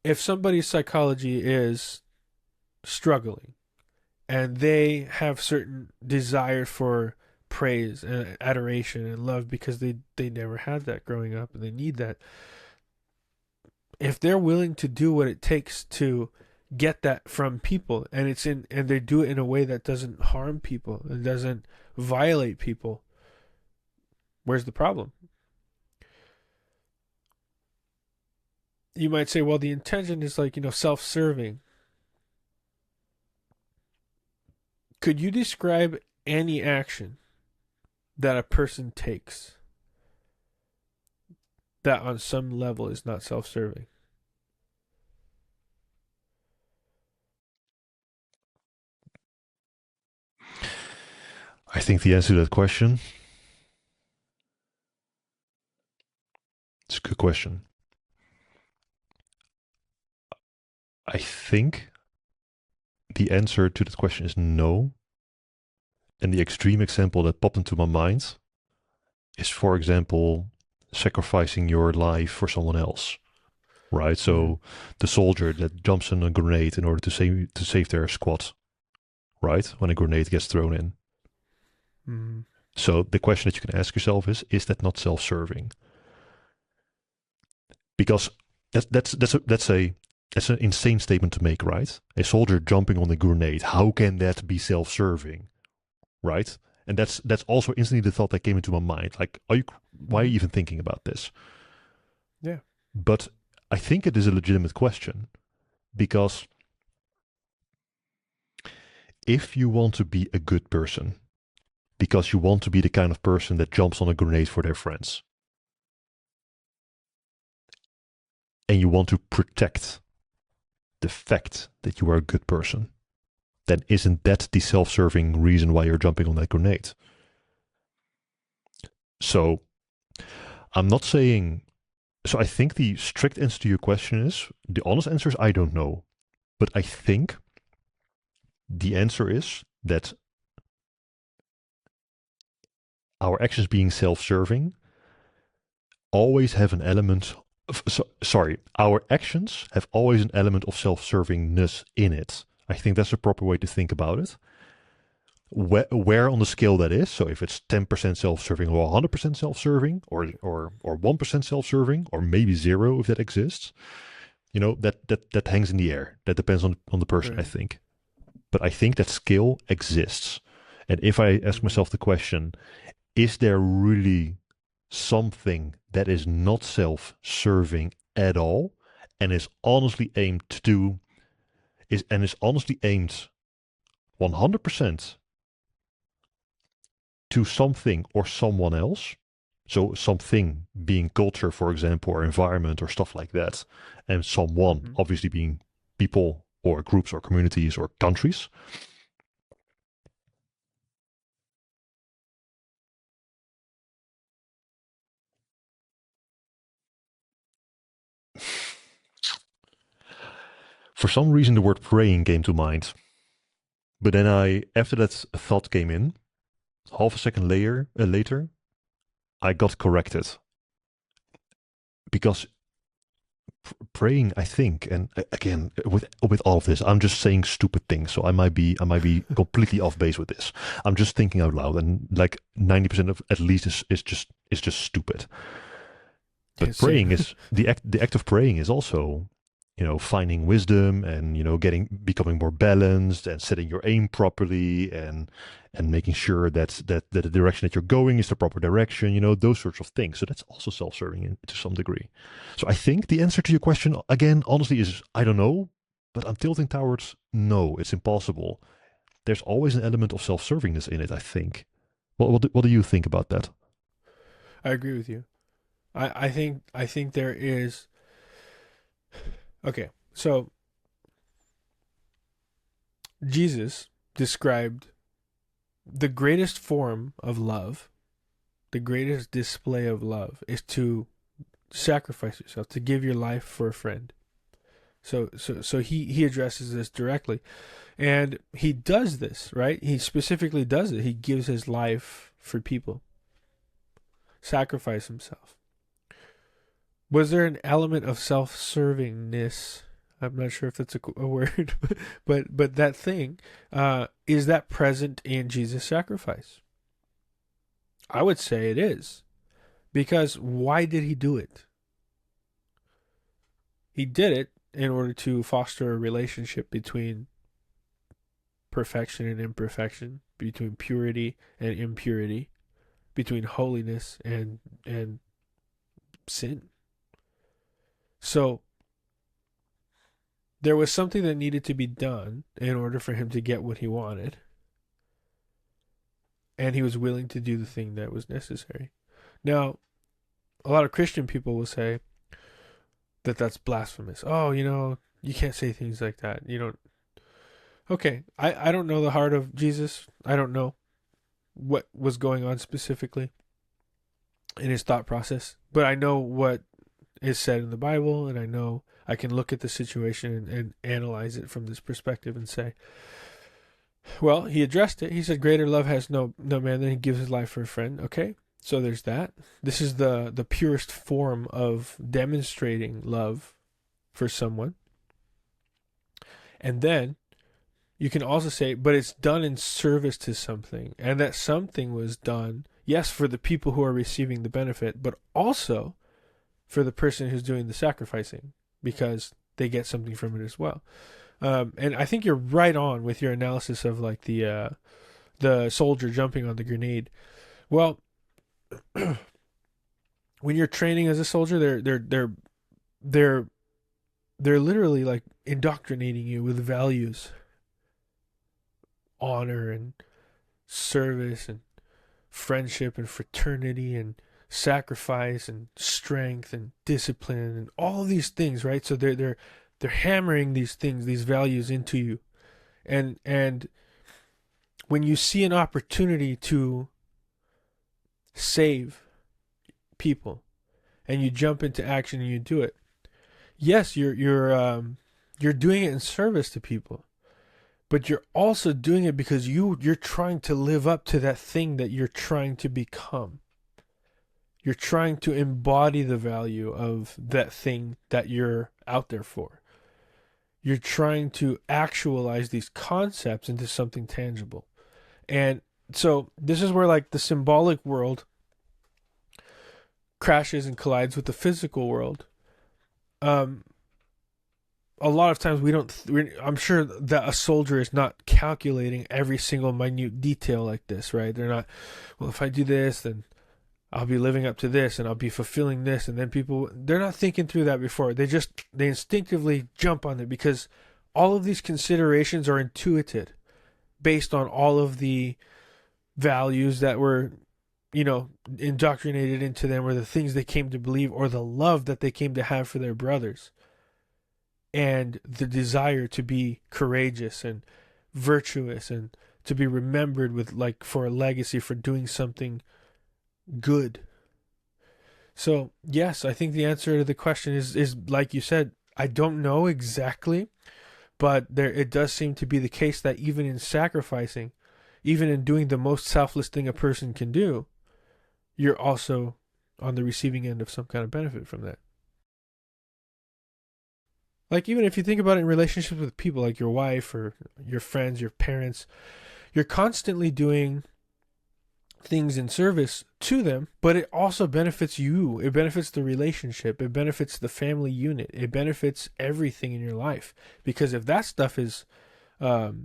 if somebody's psychology is struggling and they have certain desire for praise and adoration and love because they never had that growing up and they need that, if they're willing to do what it takes to get that from people and they do it in a way that doesn't harm people and doesn't violate people, where's the problem? You might say, well, the intention is like, self-serving. Could you describe any action that a person takes that on some level is not self-serving? I think the answer to that question, it's a good question. I think the answer to that question is no. And the extreme example that popped into my mind is, for example, sacrificing your life for someone else, right? Mm-hmm. So the soldier that jumps on a grenade in order to save their squad, right? When a grenade gets thrown in. Mm-hmm. So the question that you can ask yourself is that not self-serving? Because that's an insane statement to make, right? A soldier jumping on a grenade, how can that be self-serving, right? And that's also instantly the thought that came into my mind. Like, why are Mm-hmm. you even thinking about this? Yeah. But I think it is a legitimate question because if you want to be a good person, because you want to be the kind of person that jumps on a grenade for their friends, and you want to protect the fact that you are a good person, then isn't that the self-serving reason why you're jumping on that grenade? So I'm not saying. So I think the strict answer to your question is the honest answer is I don't know, but I think the answer is that our actions being self-serving always have an element of, sorry, our actions have always an element of self-servingness in it. I think that's a proper way to think about it. Where on the scale that is, so if it's 10% self-serving or 100% self-serving or 1% self-serving or maybe zero if that exists, that hangs in the air. That depends on the person, I Right. think. But I think that scale exists. And if I ask Mm-hmm. myself the question, is there really something that is not self-serving at all and is honestly aimed to do is honestly aimed 100% to something or someone else? So something being culture, for example, or environment or stuff like that, and someone Mm-hmm. obviously being people or groups or communities or countries. For some reason, the word praying came to mind, but then after that thought came in, half a second later, I got corrected because praying, I think, and again, with all of this, I'm just saying stupid things, so I might be completely off base with this. I'm just thinking out loud, and like 90% of at least is just stupid. Yeah, But same. praying is the act of praying is also, finding wisdom and becoming more balanced and setting your aim properly and making sure that the direction that you're going is the proper direction, those sorts of things. So that's also self-serving to some degree. So I think the answer to your question again, honestly, is I don't know, but I'm tilting towards no, it's impossible. There's always an element of self-servingness in it, I think. What do you think about that? I agree with you. I think there is. Okay, so Jesus described the greatest form of love, the greatest display of love is to sacrifice yourself, to give your life for a friend. So he addresses this directly, and he does this right. He specifically does it. He gives his life for people, sacrifice himself. Was there an element of self-servingness? I'm not sure if that's a word, but that thing is that present in Jesus' sacrifice? I would say it is, because why did he do it? He did it in order to foster a relationship between perfection and imperfection, between purity and impurity, between holiness and sin. So there was something that needed to be done in order for him to get what he wanted, and he was willing to do the thing that was necessary. Now, a lot of Christian people will say that that's blasphemous. Oh, you can't say things like that. You don't. Okay, I don't know the heart of Jesus. I don't know what was going on specifically in his thought process, but I know what is said in the Bible, and I can look at the situation and analyze it from this perspective and say, well, he addressed it. He said, "Greater love has no man than he gives his life for a friend." Okay, so there's that. This is the purest form of demonstrating love for someone. And then you can also say, but it's done in service to something, and that something was done, yes, for the people who are receiving the benefit, but also for the person who's doing the sacrificing, because they get something from it as well. And I think you're right on with your analysis of like the soldier jumping on the grenade. Well, when you're training as a soldier, they're literally like indoctrinating you with values, honor and service and friendship and fraternity and sacrifice and strength and discipline and all of these things, right? So they're hammering these things, these values into you. And when you see an opportunity to save people and you jump into action and you do it, yes, you're doing it in service to people, but you're also doing it because you're trying to live up to that thing that you're trying to become. You're trying to embody the value of that thing that you're out there for. You're trying to actualize these concepts into something tangible. And so this is where like the symbolic world crashes and collides with the physical world. A lot of times I'm sure that a soldier is not calculating every single minute detail like this, right? They're not, well, if I do this, then I'll be living up to this and I'll be fulfilling this. And then they're not thinking through that before. They instinctively jump on it because all of these considerations are intuited based on all of the values that were, indoctrinated into them, or the things they came to believe, or the love that they came to have for their brothers. And the desire to be courageous and virtuous and to be remembered with like for a legacy for doing something good. So yes, I think the answer to the question is like you said, I don't know exactly, but it does seem to be the case that even in sacrificing, even in doing the most selfless thing a person can do, you're also on the receiving end of some kind of benefit from that. Like, even if you think about it in relationships with people like your wife or your friends, your parents, you're constantly doing things in service to them, but it also benefits you. It benefits the relationship. It benefits the family unit. It benefits everything in your life. Because if that stuff is not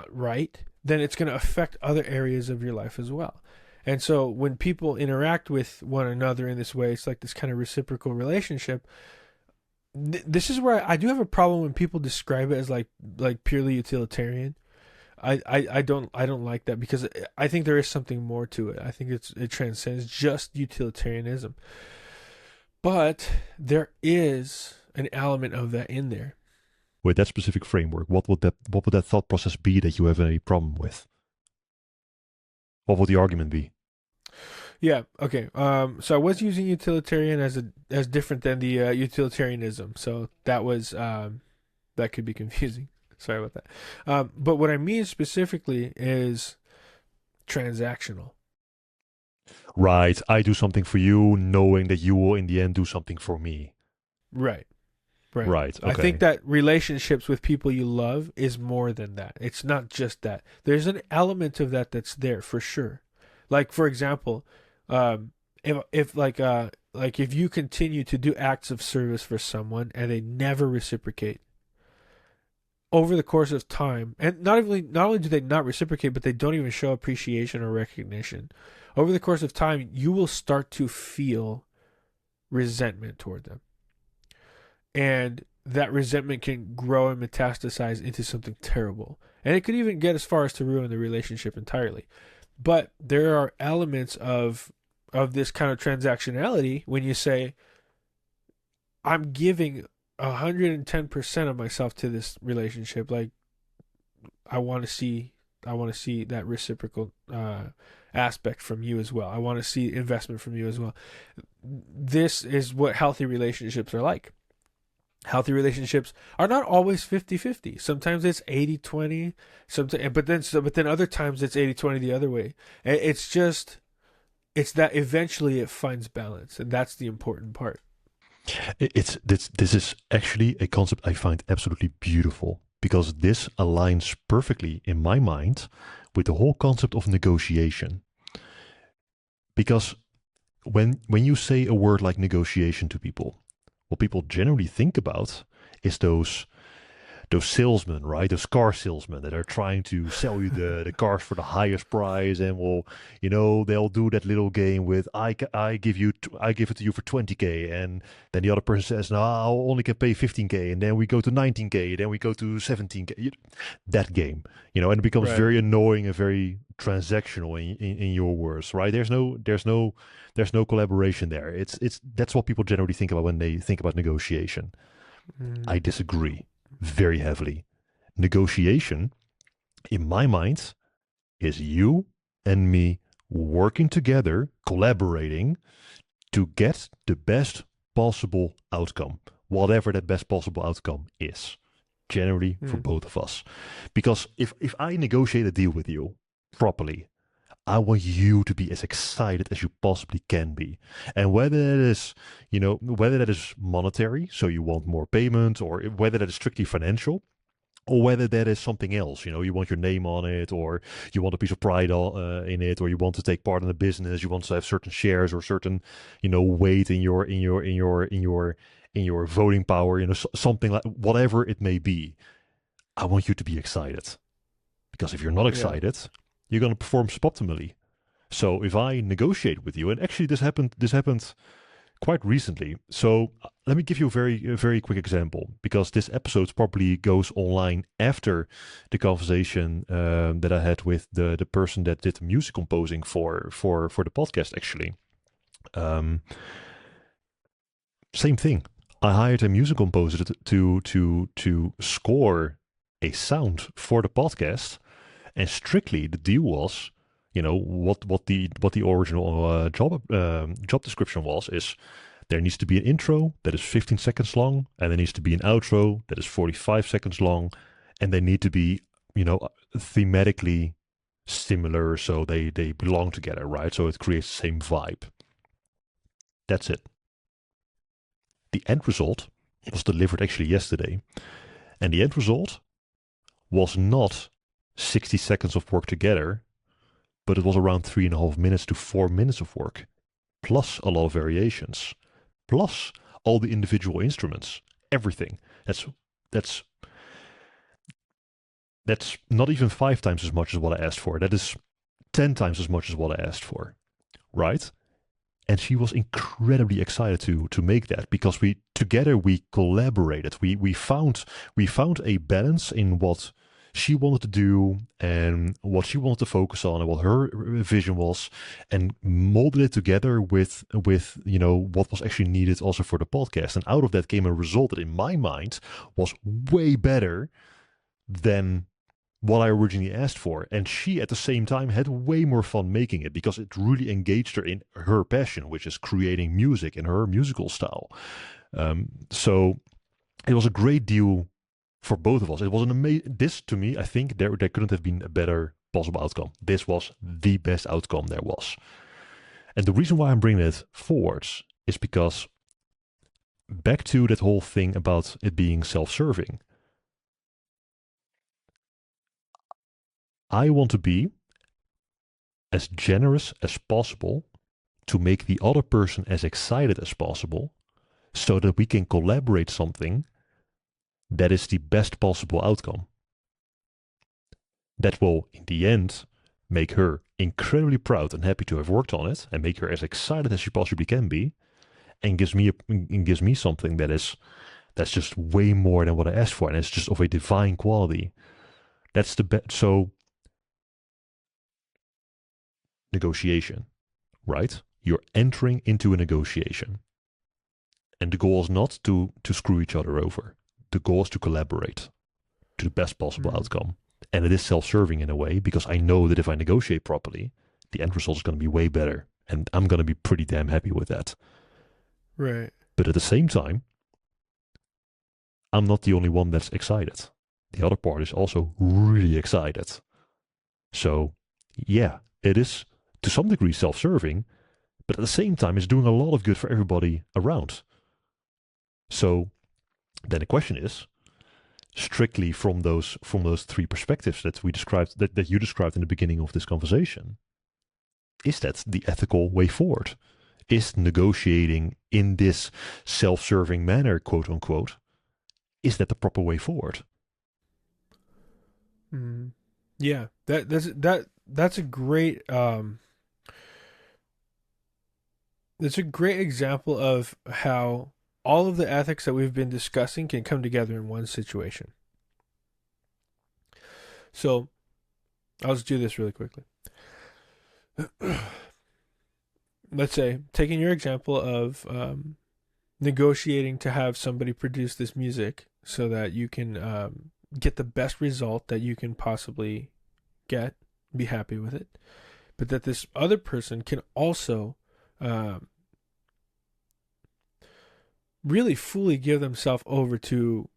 right, then it's going to affect other areas of your life as well. And so when people interact with one another in this way, it's like this kind of reciprocal relationship. This is where I do have a problem when people describe it as like purely utilitarian. I don't like that, because I think there is something more to it. I think it transcends just utilitarianism. But there is an element of that in there. With that specific framework, what would that thought process be that you have a problem with? What would the argument be? Yeah. Okay. So I was using utilitarian as different than the utilitarianism. So that was that could be confusing. Sorry about that. But what I mean specifically is transactional. Right. I do something for you, knowing that you will in the end do something for me. Right. Right. Right. Okay. I think that relationships with people you love is more than that. It's not just that. There's an element of that that's there for sure. Like, for example, if if you continue to do acts of service for someone and they never reciprocate over the course of time, and not only do they not reciprocate, but they don't even show appreciation or recognition, over the course of time, you will start to feel resentment toward them. And that resentment can grow and metastasize into something terrible. And it could even get as far as to ruin the relationship entirely. But there are elements of this kind of transactionality when you say, I'm giving 110% of myself to this relationship. Like, I want to see that reciprocal aspect from you as well. I want to see investment from you as well. This is what healthy relationships are like. Healthy relationships are not always 50-50. Sometimes it's 80-20. Sometimes, but then other times it's 80-20 the other way. It's just, it's that eventually it finds balance, and that's the important part. It's this is actually a concept I find absolutely beautiful because this aligns perfectly in my mind with the whole concept of negotiation. Because when you say a word like negotiation to people, what people generally think about is those salesmen, right? Those car salesmen that are trying to sell you the cars for the highest price, and will, they'll do that little game with I give you I give it to you for 20K, and then the other person says no, I only can pay 15K, and then we go to 19K, then we go to 17K. That game, and it becomes Right. very annoying and very transactional in your words, right? There's no collaboration there. It's that's what people generally think about when they think about negotiation. I Mm. disagree very heavily. Negotiation, in my mind, is you and me working together, collaborating to get the best possible outcome, whatever that best possible outcome is, generally for Mm. both of us. Because if I negotiate a deal with you properly, I want you to be as excited as you possibly can be. And whether that is monetary, so you want more payment, or whether that is strictly financial, or whether that is something else, you want your name on it, or you want a piece of pride in it, or you want to take part in the business, you want to have certain shares or certain, weight in your voting power, something like whatever it may be. I want you to be excited because if you're not Yeah. excited, you're going to perform suboptimally. So if I negotiate with you, and actually this happened quite recently. So let me give you a very quick example because this episode probably goes online after the conversation that I had with the person that did the music composing for the podcast. Actually, um, same thing. I hired a music composer to score a sound for the podcast, and strictly the deal was, what the original job description was is there needs to be an intro that is 15 seconds long, and there needs to be an outro that is 45 seconds long, and they need to be, thematically similar, so they belong together, right? So it creates the same vibe. That's it. The end result was delivered actually yesterday, and the end result was not 60 seconds of work together, but it was around 3.5 minutes to 4 minutes of work, plus a lot of variations, plus all the individual instruments, everything. That's that's not even 5 times as much as what I asked for. That is 10 times as much as what I asked for, right? And she was incredibly excited to make that because we collaborated. We found a balance in what she wanted to do and what she wanted to focus on and what her vision was, and molded it together with what was actually needed also for the podcast. And out of that came a result that in my mind was way better than what I originally asked for. And she, at the same time, had way more fun making it because it really engaged her in her passion, which is creating music in her musical style. So it was a great deal for both of us. It was an amazing. This, to me, I think there couldn't have been a better possible outcome. This was the best outcome there was. And the reason why I'm bringing it forwards is because back to that whole thing about it being self-serving. I want to be as generous as possible to make the other person as excited as possible so that we can collaborate something that is the best possible outcome. That will, in the end, make her incredibly proud and happy to have worked on it and make her as excited as she possibly can be, and gives me something that's just way more than what I asked for, and it's just of a divine quality. That's the best. So negotiation, right? You're entering into a negotiation. And the goal is not to screw each other over. The goal is to collaborate to the best possible Mm. outcome. And it is self-serving in a way because I know that if I negotiate properly, the end result is going to be way better. And I'm going to be pretty damn happy with that. Right. But at the same time, I'm not the only one that's excited. The other part is also really excited. So, yeah, it is to some degree self serving, but at the same time, it's doing a lot of good for everybody around. So, then the question is, strictly from those three perspectives that we described that you described in the beginning of this conversation, is that the ethical way forward? Is negotiating in this self-serving manner, quote unquote, is that the proper way forward? Mm. Yeah, that's a great it's a great example of how all of the ethics that we've been discussing can come together in one situation. So I'll just do this really quickly. Let's say, taking your example of negotiating to have somebody produce this music so that you can get the best result that you can possibly get, be happy with it, but that this other person can also um, really fully give themselves over to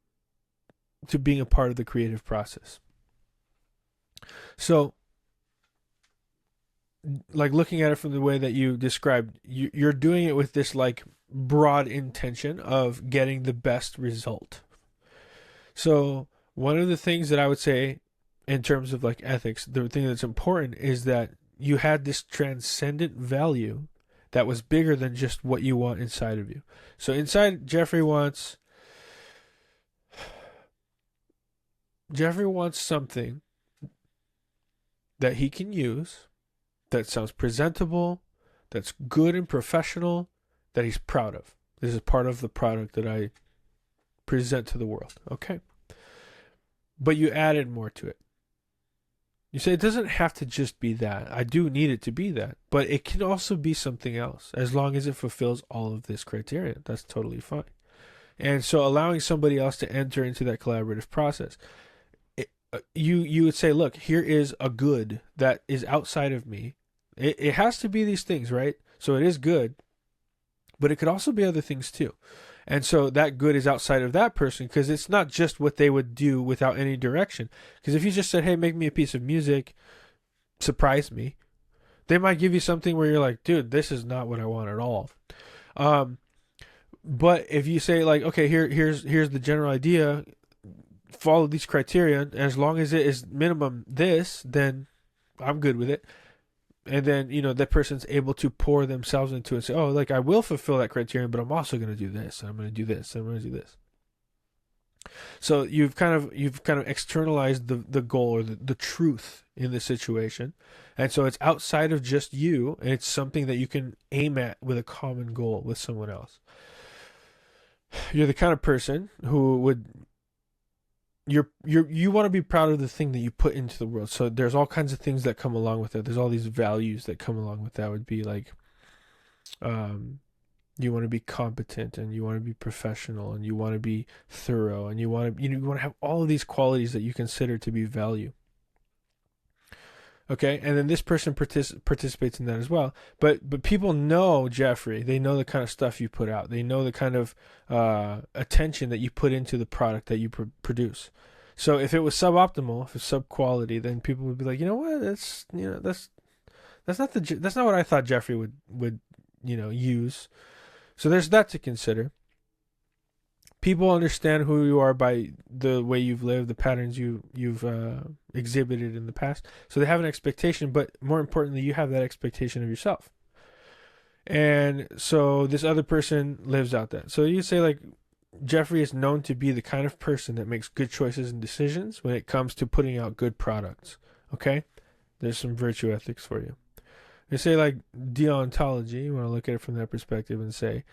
being a part of the creative process. So, like looking at it from the way that you described, you're doing it with this like broad intention of getting the best result. So, one of the things that I would say in terms of like ethics, the thing that's important is that you had this transcendent value that was bigger than just what you want inside of you. So inside Jeffrey wants something that he can use that sounds presentable, that's good and professional, that he's proud of. This is part of the product that I present to the world. Okay. But you added more to it. You say it doesn't have to just be that. I do need it to be that, but it can also be something else as long as it fulfills all of this criteria. That's totally fine. And so allowing somebody else to enter into that collaborative process, you would say, look, here is a good that is outside of me. It has to be these things, right? So it is good, but it could also be other things too. And so that good is outside of that person because it's not just what they would do without any direction. Because if you just said, hey, make me a piece of music, surprise me, they might give you something where you're like, dude, this is not what I want at all. But if you say like, okay, here's the general idea, follow these criteria, and as long as it is minimum this, then I'm good with it. And then that person's able to pour themselves into it and say, oh, like I will fulfill that criterion, but I'm also going to do this, and I'm going to do this, and I'm going to do this. So you've kind of externalized the goal or the truth in the situation, and so it's outside of just you, and it's something that you can aim at with a common goal with someone else. You're the kind of person who would you want to be proud of the thing that you put into the world. So there's all kinds of things that come along with it. There's all these values that come along with that. Would be like, you want to be competent, and you want to be professional, and you want to be thorough, and you want to have all of these qualities that you consider to be value. Okay, and then this person participates in that as well. But people know Jeffrey. They know the kind of stuff you put out. They know the kind of attention that you put into the product that you produce. So if it was suboptimal, if it's sub quality, then people would be like, you know what? That's that's not what I thought Jeffrey would use. So there's that to consider. People understand who you are by the way you've lived, the patterns you've exhibited in the past. So they have an expectation, but more importantly, you have that expectation of yourself. And so this other person lives out that. So you say like Jeffrey is known to be the kind of person that makes good choices and decisions when it comes to putting out good products. Okay? There's some virtue ethics for you. You say like deontology, you want to look at it from that perspective and say,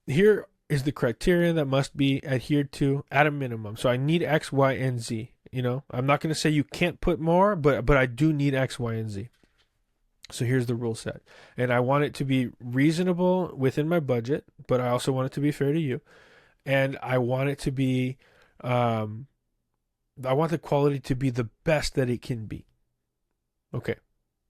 here is the criteria that must be adhered to at a minimum. So I need X, Y, and Z. I'm not going to say you can't put more, but I do need X, Y, and Z. So here's the rule set. And I want it to be reasonable within my budget, but I also want it to be fair to you. And I want it to be, I want the quality to be the best that it can be. Okay.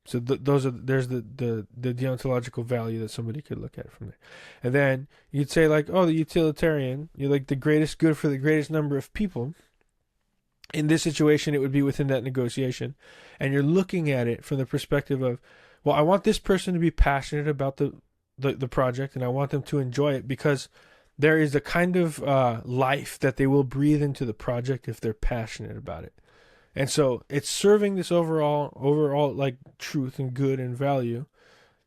So there's the deontological value that somebody could look at from there. And then you'd say like, oh, the utilitarian, you're like the greatest good for the greatest number of people. In this situation, it would be within that negotiation. And you're looking at it from the perspective of, well, I want this person to be passionate about the project, and I want them to enjoy it because there is a kind of life that they will breathe into the project if they're passionate about it. And so it's serving this overall like truth and good and value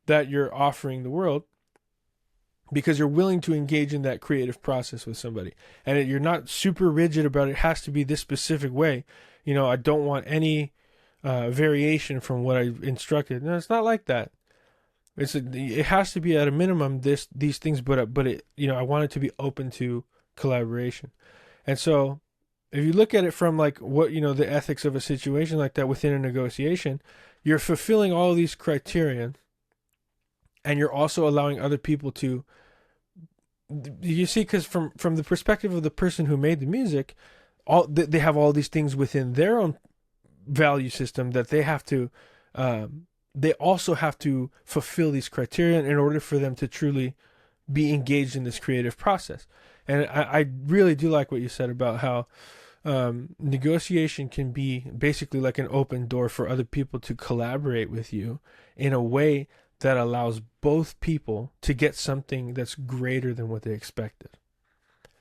that you're offering the world because you're willing to engage in that creative process with somebody. And you're not super rigid about it has to be this specific way. I don't want any variation from what I instructed. No, it's not like that. It has to be at a minimum these things, but it I want it to be open to collaboration. And so if you look at it from like what the ethics of a situation like that within a negotiation, you're fulfilling all of these criterion, and you're also allowing other people to. You see, because from the perspective of the person who made the music, they have all these things within their own value system that they have to. They also have to fulfill these criteria in order for them to truly be engaged in this creative process. And I really do like what you said about how negotiation can be basically like an open door for other people to collaborate with you in a way that allows both people to get something that's greater than what they expected.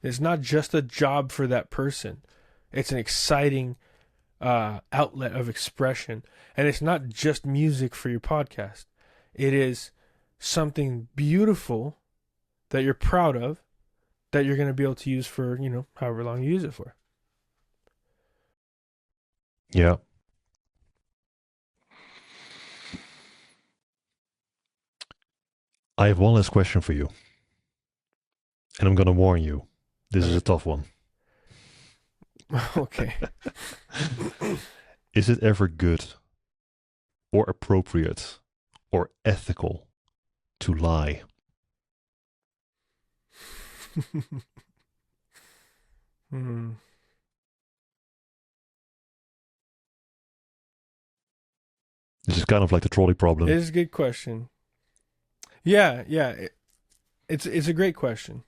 It's not just a job for that person. It's an exciting outlet of expression. And it's not just music for your podcast. It is something beautiful that you're proud of that you're going to be able to use for, however long you use it for. Yeah. I have one last question for you. And I'm going to warn you. This is a tough one. Okay. Is it ever good or appropriate or ethical to lie? This is kind of like the trolley problem. It is a good question. Yeah. It's a great question.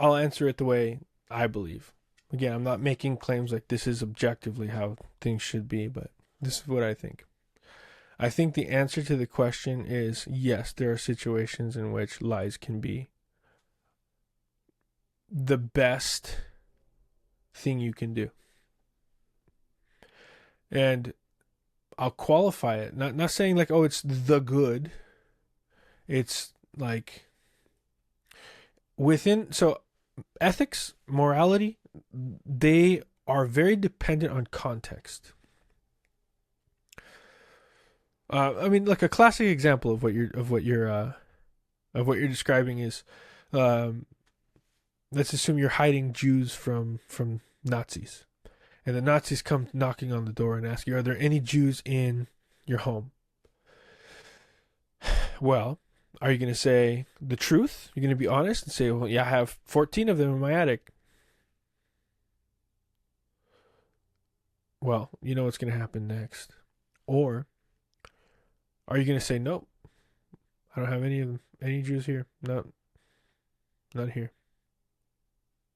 I'll answer it the way I believe. Again, I'm not making claims like this is objectively how things should be, but this is what I think. I think the answer to the question is yes, there are situations in which lies can be the best thing you can do. And I'll qualify it. Not saying like, oh, it's the good. It's like so ethics, morality, they are very dependent on context. I mean, like a classic example of what you're describing is, let's assume you're hiding Jews from Nazis, and the Nazis come knocking on the door and ask you, "Are there any Jews in your home?" Well, are you going to say the truth? You're going to be honest and say, "Well, yeah, I have 14 of them in my attic." Well, you know what's going to happen next. Or are you going to say, "Nope, I don't have any Jews here. No, not here."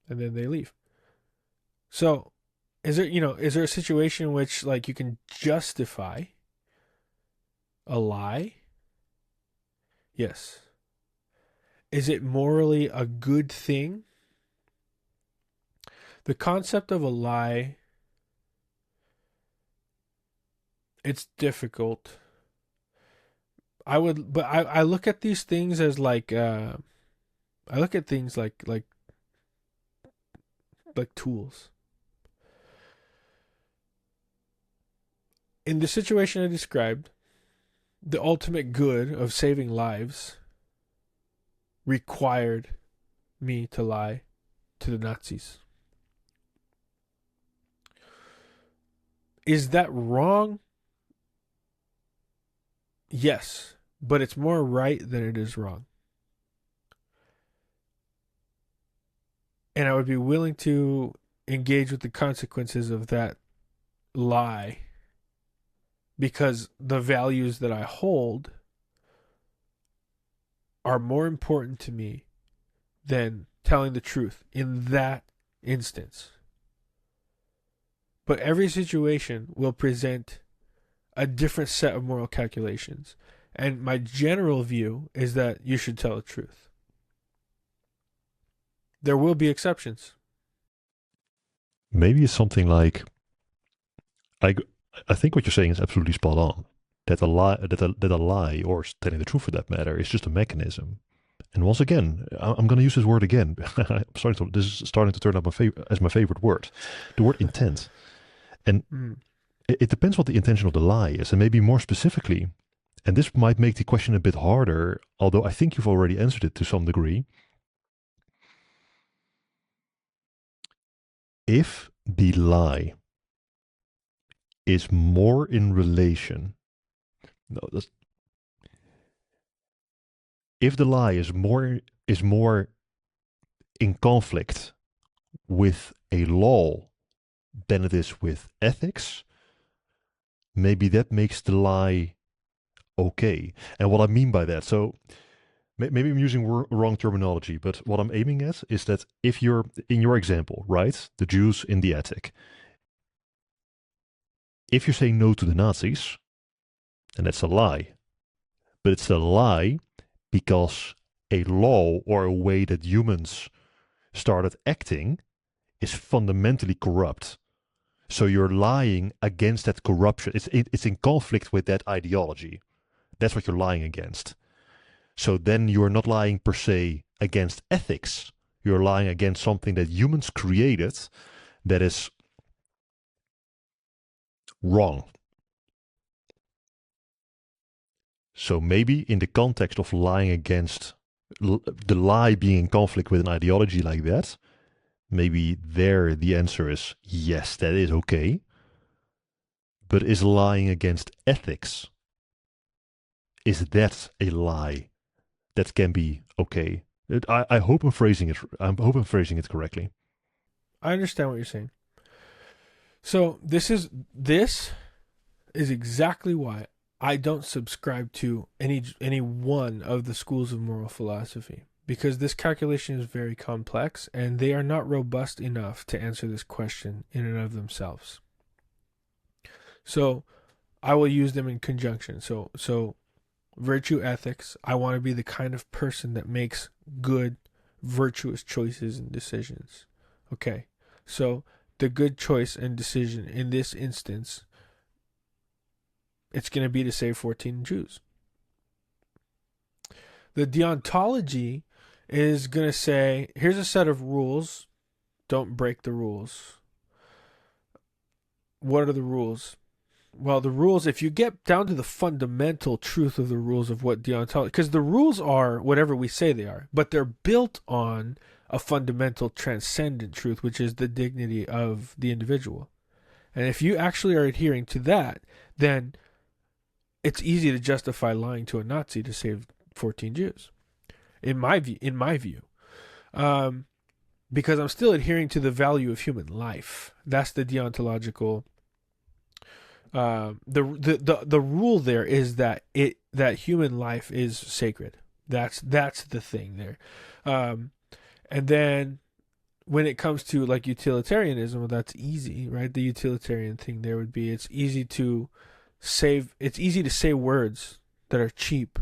And then they leave. So, is there a situation in which like you can justify a lie? Yes. Is it morally a good thing? The concept of a lie, it's difficult. I look at these things as like I look at things like tools. In the situation I described, the ultimate good of saving lives required me to lie to the Nazis. Is that wrong? Yes, but it's more right than it is wrong. And I would be willing to engage with the consequences of that lie because the values that I hold are more important to me than telling the truth in that instance. But every situation will present a different set of moral calculations. And my general view is that you should tell the truth. There will be exceptions. Maybe it's something like I, I think what you're saying is absolutely spot on. That a lie, or telling the truth for that matter, is just a mechanism. And once again, I'm going to use this word again. This is starting to turn up as my favorite word. The word intent. And it depends what the intention of the lie is. And maybe more specifically, and this might make the question a bit harder, although I think you've already answered it to some degree. If the lie is more in relation, no, if the lie is more in conflict with a law than it is with ethics, maybe that makes the lie okay. And what I mean by that, so maybe I'm using wrong terminology, but what I'm aiming at is that if you're in your example, right, the Jews in the attic, if you're saying no to the Nazis, and that's a lie, but it's a lie because a law or a way that humans started acting is fundamentally corrupt. So you're lying against that corruption. It's in conflict with that ideology. That's what you're lying against. So then you're not lying per se against ethics. You're lying against something that humans created that is wrong. So maybe in the context of lying against the lie being in conflict with an ideology like that, maybe there the answer is yes, that is okay. But is lying against ethics, is that a lie that can be okay? I hope I'm phrasing it. I hope I'm phrasing it correctly. I understand what you're saying. So this is exactly why I don't subscribe to any one of the schools of moral philosophy, because this calculation is very complex and they are not robust enough to answer this question in and of themselves. So I will use them in conjunction. So virtue ethics, I want to be the kind of person that makes good, virtuous choices and decisions. Okay. So the good choice and decision in this instance, it's going to be to save 14 Jews. The deontology is going to say, here's a set of rules. Don't break the rules. What are the rules? Well, the rules, if you get down to the fundamental truth of the rules of what deontology, because the rules are whatever we say they are, but they're built on a fundamental transcendent truth, which is the dignity of the individual. And if you actually are adhering to that, then it's easy to justify lying to a Nazi to save 14 Jews, in my view. Because I'm still adhering to the value of human life. That's the deontological. The rule there is that human life is sacred. That's the thing there. And then when it comes to like utilitarianism, well, that's easy, right? The utilitarian thing there would be it's easy to say words that are cheap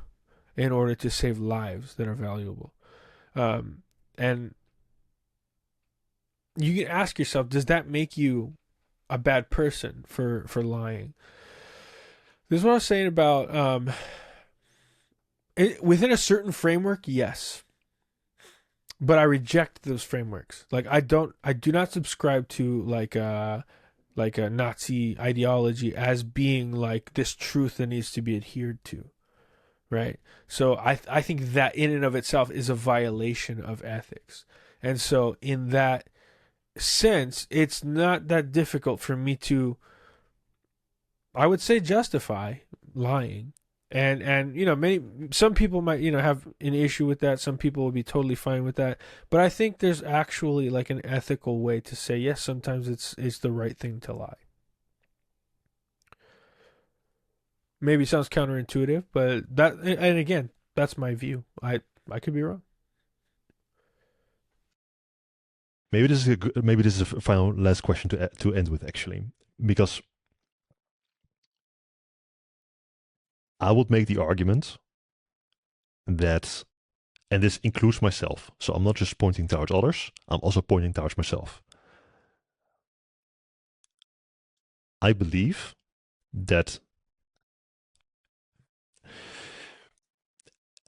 in order to save lives that are valuable. And you can ask yourself, does that make you a bad person for lying? This is what I was saying about within a certain framework, yes. But I reject those frameworks. Like I do not subscribe to like a Nazi ideology as being like this truth that needs to be adhered to. Right? So I think that in and of itself is a violation of ethics. And so in that sense, it's not that difficult for me to, I would say, justify lying. And some people might have an issue with that. Some people will be totally fine with that. But I think there's actually like an ethical way to say yes. Sometimes it's the right thing to lie. Maybe sounds counterintuitive, but that, and again, that's my view. I could be wrong. Maybe this is a final last question to end with, actually, because I would make the argument that, and this includes myself, so I'm not just pointing towards others, I'm also pointing towards myself. I believe that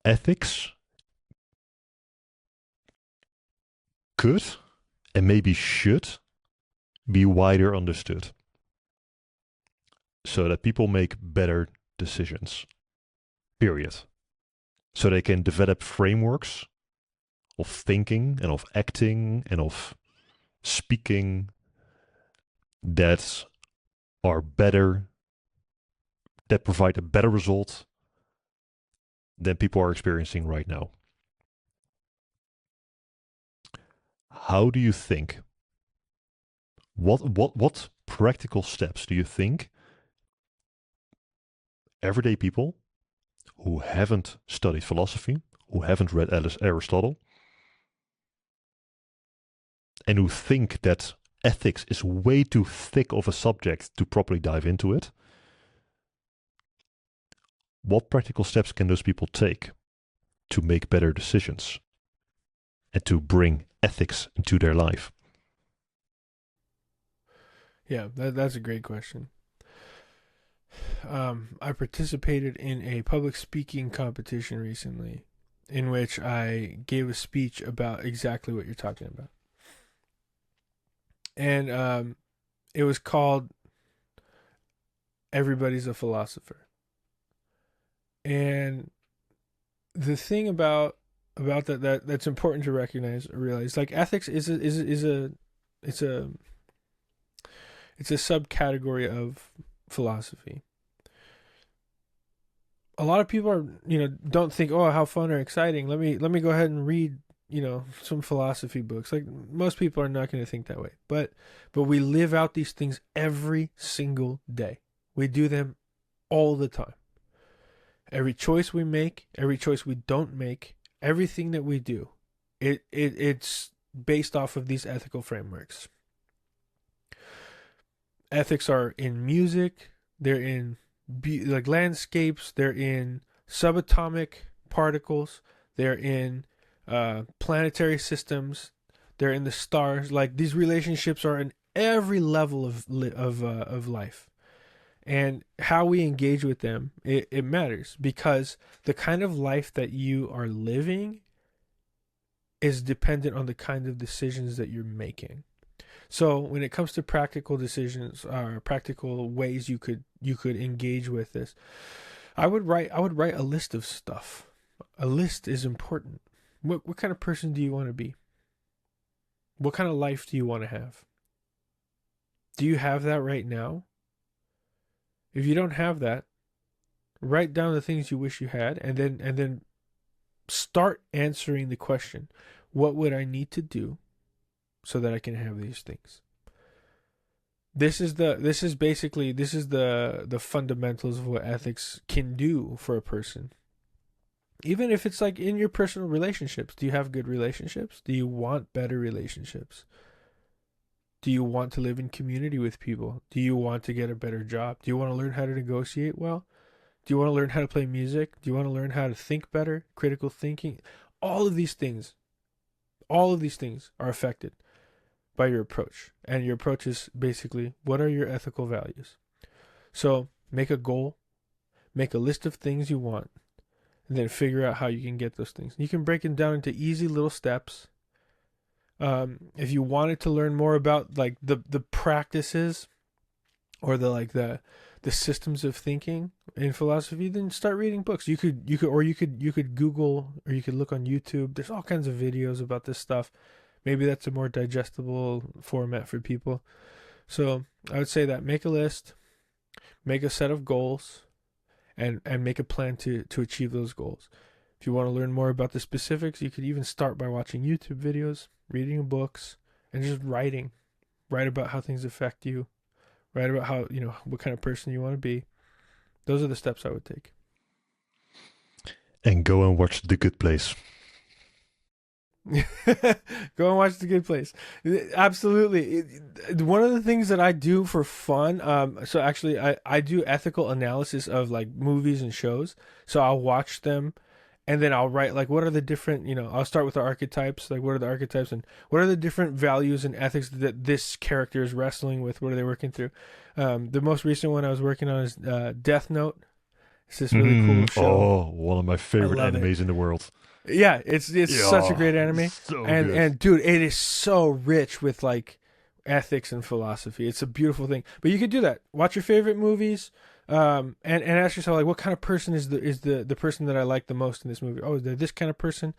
ethics could and maybe should be wider understood so that people make better decisions, period. So they can develop frameworks of thinking and of acting and of speaking that are better, that provide a better result than people are experiencing right now. How do you think? What practical steps do you think everyday people who haven't studied philosophy, who haven't read Aristotle, and who think that ethics is way too thick of a subject to properly dive into it, what practical steps can those people take to make better decisions and to bring ethics into their life? Yeah, that's a great question. I participated in a public speaking competition recently in which I gave a speech about exactly what you're talking about. And it was called Everybody's a Philosopher. And the thing about that's important to recognize or realize, like, ethics it's a it's a subcategory of philosophy. A lot of people are, don't think, oh, how fun or exciting. Let me go ahead and read, some philosophy books. Like, most people are not going to think that way. But we live out these things every single day. We do them all the time. Every choice we make, every choice we don't make, everything that we do, it's based off of these ethical frameworks. Ethics are in music, they're in like landscapes, they're in subatomic particles, they're in planetary systems, they're in the stars. Like, these relationships are in every level of life, and how we engage with them, it matters, because the kind of life that you are living is dependent on the kind of decisions that you're making. So when it comes to practical decisions or practical ways you could engage with this, I would write a list of stuff. A list is important. What kind of person do you want to be? What kind of life do you want to have? Do you have that right now? If you don't have that, write down the things you wish you had, and then start answering the question, what would I need to do so that I can have these things? This is the fundamentals of what ethics can do for a person. Even if it's like in your personal relationships, do you have good relationships? Do you want better relationships? Do you want to live in community with people? Do you want to get a better job? Do you want to learn how to negotiate well? Do you want to learn how to play music? Do you want to learn how to think better? Critical thinking? All of these things, all of these things are affected by your approach. And your approach is basically, what are your ethical values? So make a goal, make a list of things you want, and then figure out how you can get those things. You can break it down into easy little steps. If you wanted to learn more about like the practices or the systems of thinking in philosophy, then start reading books. You could Google, or you could look on YouTube. There's all kinds of videos about this stuff. Maybe that's a more digestible format for people. So I would say that make a list, make a set of goals, and make a plan to achieve those goals. If you want to learn more about the specifics, you could even start by watching YouTube videos, reading books, and just writing. Write about how things affect you. Write about how, what kind of person you want to be. Those are the steps I would take. And go and watch The Good Place. Go and watch The Good Place. Absolutely. One of the things that I do for fun, so actually I do ethical analysis of like movies and shows. So I'll watch them and then I'll write like what are the different, I'll start with the archetypes, like what are the archetypes and what are the different values and ethics that this character is wrestling with, what are they working through. The most recent one I was working on is Death Note. It's this really cool show. Oh, one of my favorite animes in the world. Yeah, it's such a great anime. So and good. and dude, it is so rich with like ethics and philosophy. It's a beautiful thing. But you could do that. Watch your favorite movies, and ask yourself like, what kind of person is the person that I like the most in this movie? Oh, is there this kind of person?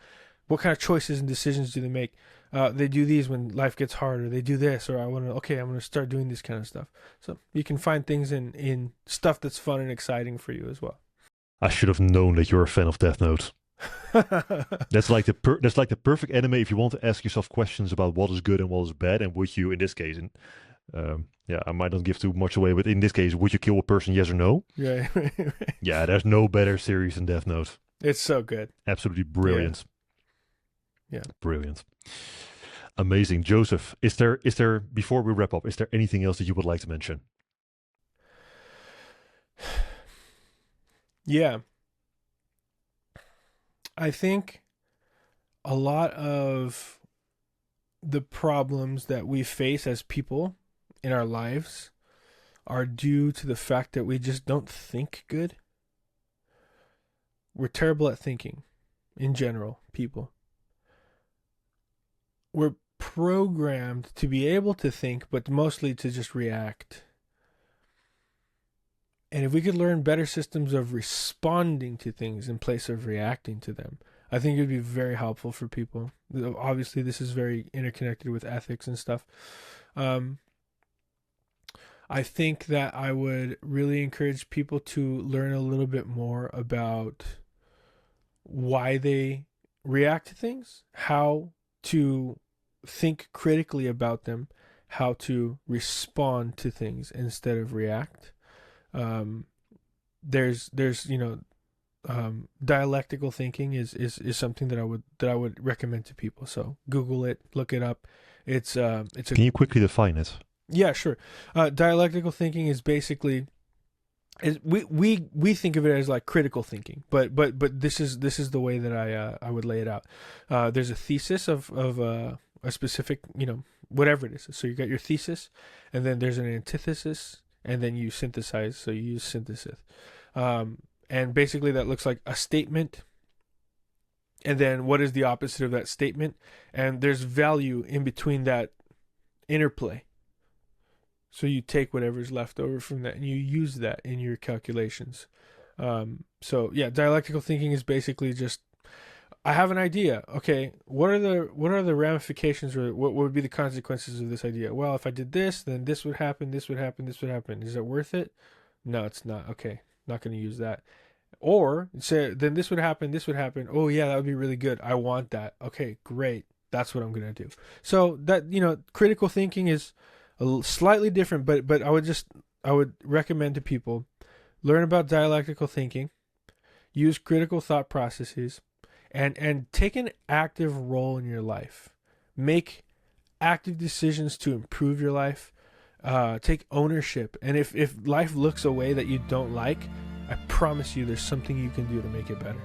What kind of choices and decisions do they make? They do these when life gets hard, or they do this, or I'm gonna start doing this kind of stuff. So you can find things in stuff that's fun and exciting for you as well. I should have known that you're a fan of Death Note. That's like the perfect anime if you want to ask yourself questions about what is good and what is bad, and would you, in this case, I might not give too much away, but in this case, would you kill a person? Yes or no? Yeah, Yeah, there's no better series than Death Note. It's so good. Absolutely brilliant. Yeah. Brilliant. Amazing. Joseph, is there before we wrap up, is there anything else that you would like to mention? Yeah. I think a lot of the problems that we face as people in our lives are due to the fact that we just don't think good. We're terrible at thinking in general, people. We're programmed to be able to think, but mostly to just react. And if we could learn better systems of responding to things in place of reacting to them, I think it would be very helpful for people. Obviously, this is very interconnected with ethics and stuff. I think that I would really encourage people to learn a little bit more about why they react to things, how to think critically about them, how to respond to things instead of react. There's dialectical thinking is something that I would recommend to people. So Google it, look it up. Can you quickly define it? Yeah, sure. Dialectical thinking is basically we think of it as like critical thinking, but this is the way that I would lay it out. There's a thesis of a specific, whatever it is. So you got your thesis, and then there's an antithesis, and then you synthesize. So you use synthesis, and basically that looks like a statement. And then what is the opposite of that statement? And there's value in between that interplay. So you take whatever's left over from that and you use that in your calculations. So yeah, dialectical thinking is basically just, I have an idea. Okay, what are the ramifications, or what would be the consequences of this idea? Well, if I did this, then this would happen, this would happen, this would happen. Is it worth it? No, it's not. Okay, not going to use that. Or say, then this would happen, this would happen. Oh yeah, that would be really good. I want that. Okay, great. That's what I'm going to do. So that, critical thinking is slightly different, but I would recommend to people learn about dialectical thinking, use critical thought processes, and take an active role in your life. Make active decisions to improve your life. Take ownership. And if life looks a way that you don't like, I promise you there's something you can do to make it better.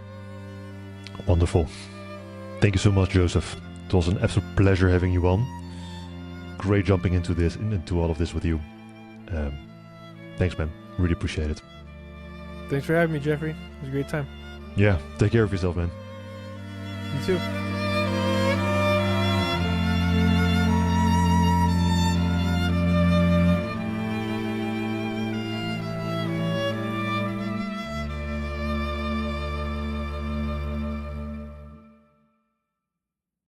Wonderful. Thank you so much, Joseph. It was an absolute pleasure having you on. Great jumping into all of this with you. Thanks, man. Really appreciate it. Thanks for having me, Jeffrey. It was a great time. Yeah, take care of yourself, man. You too.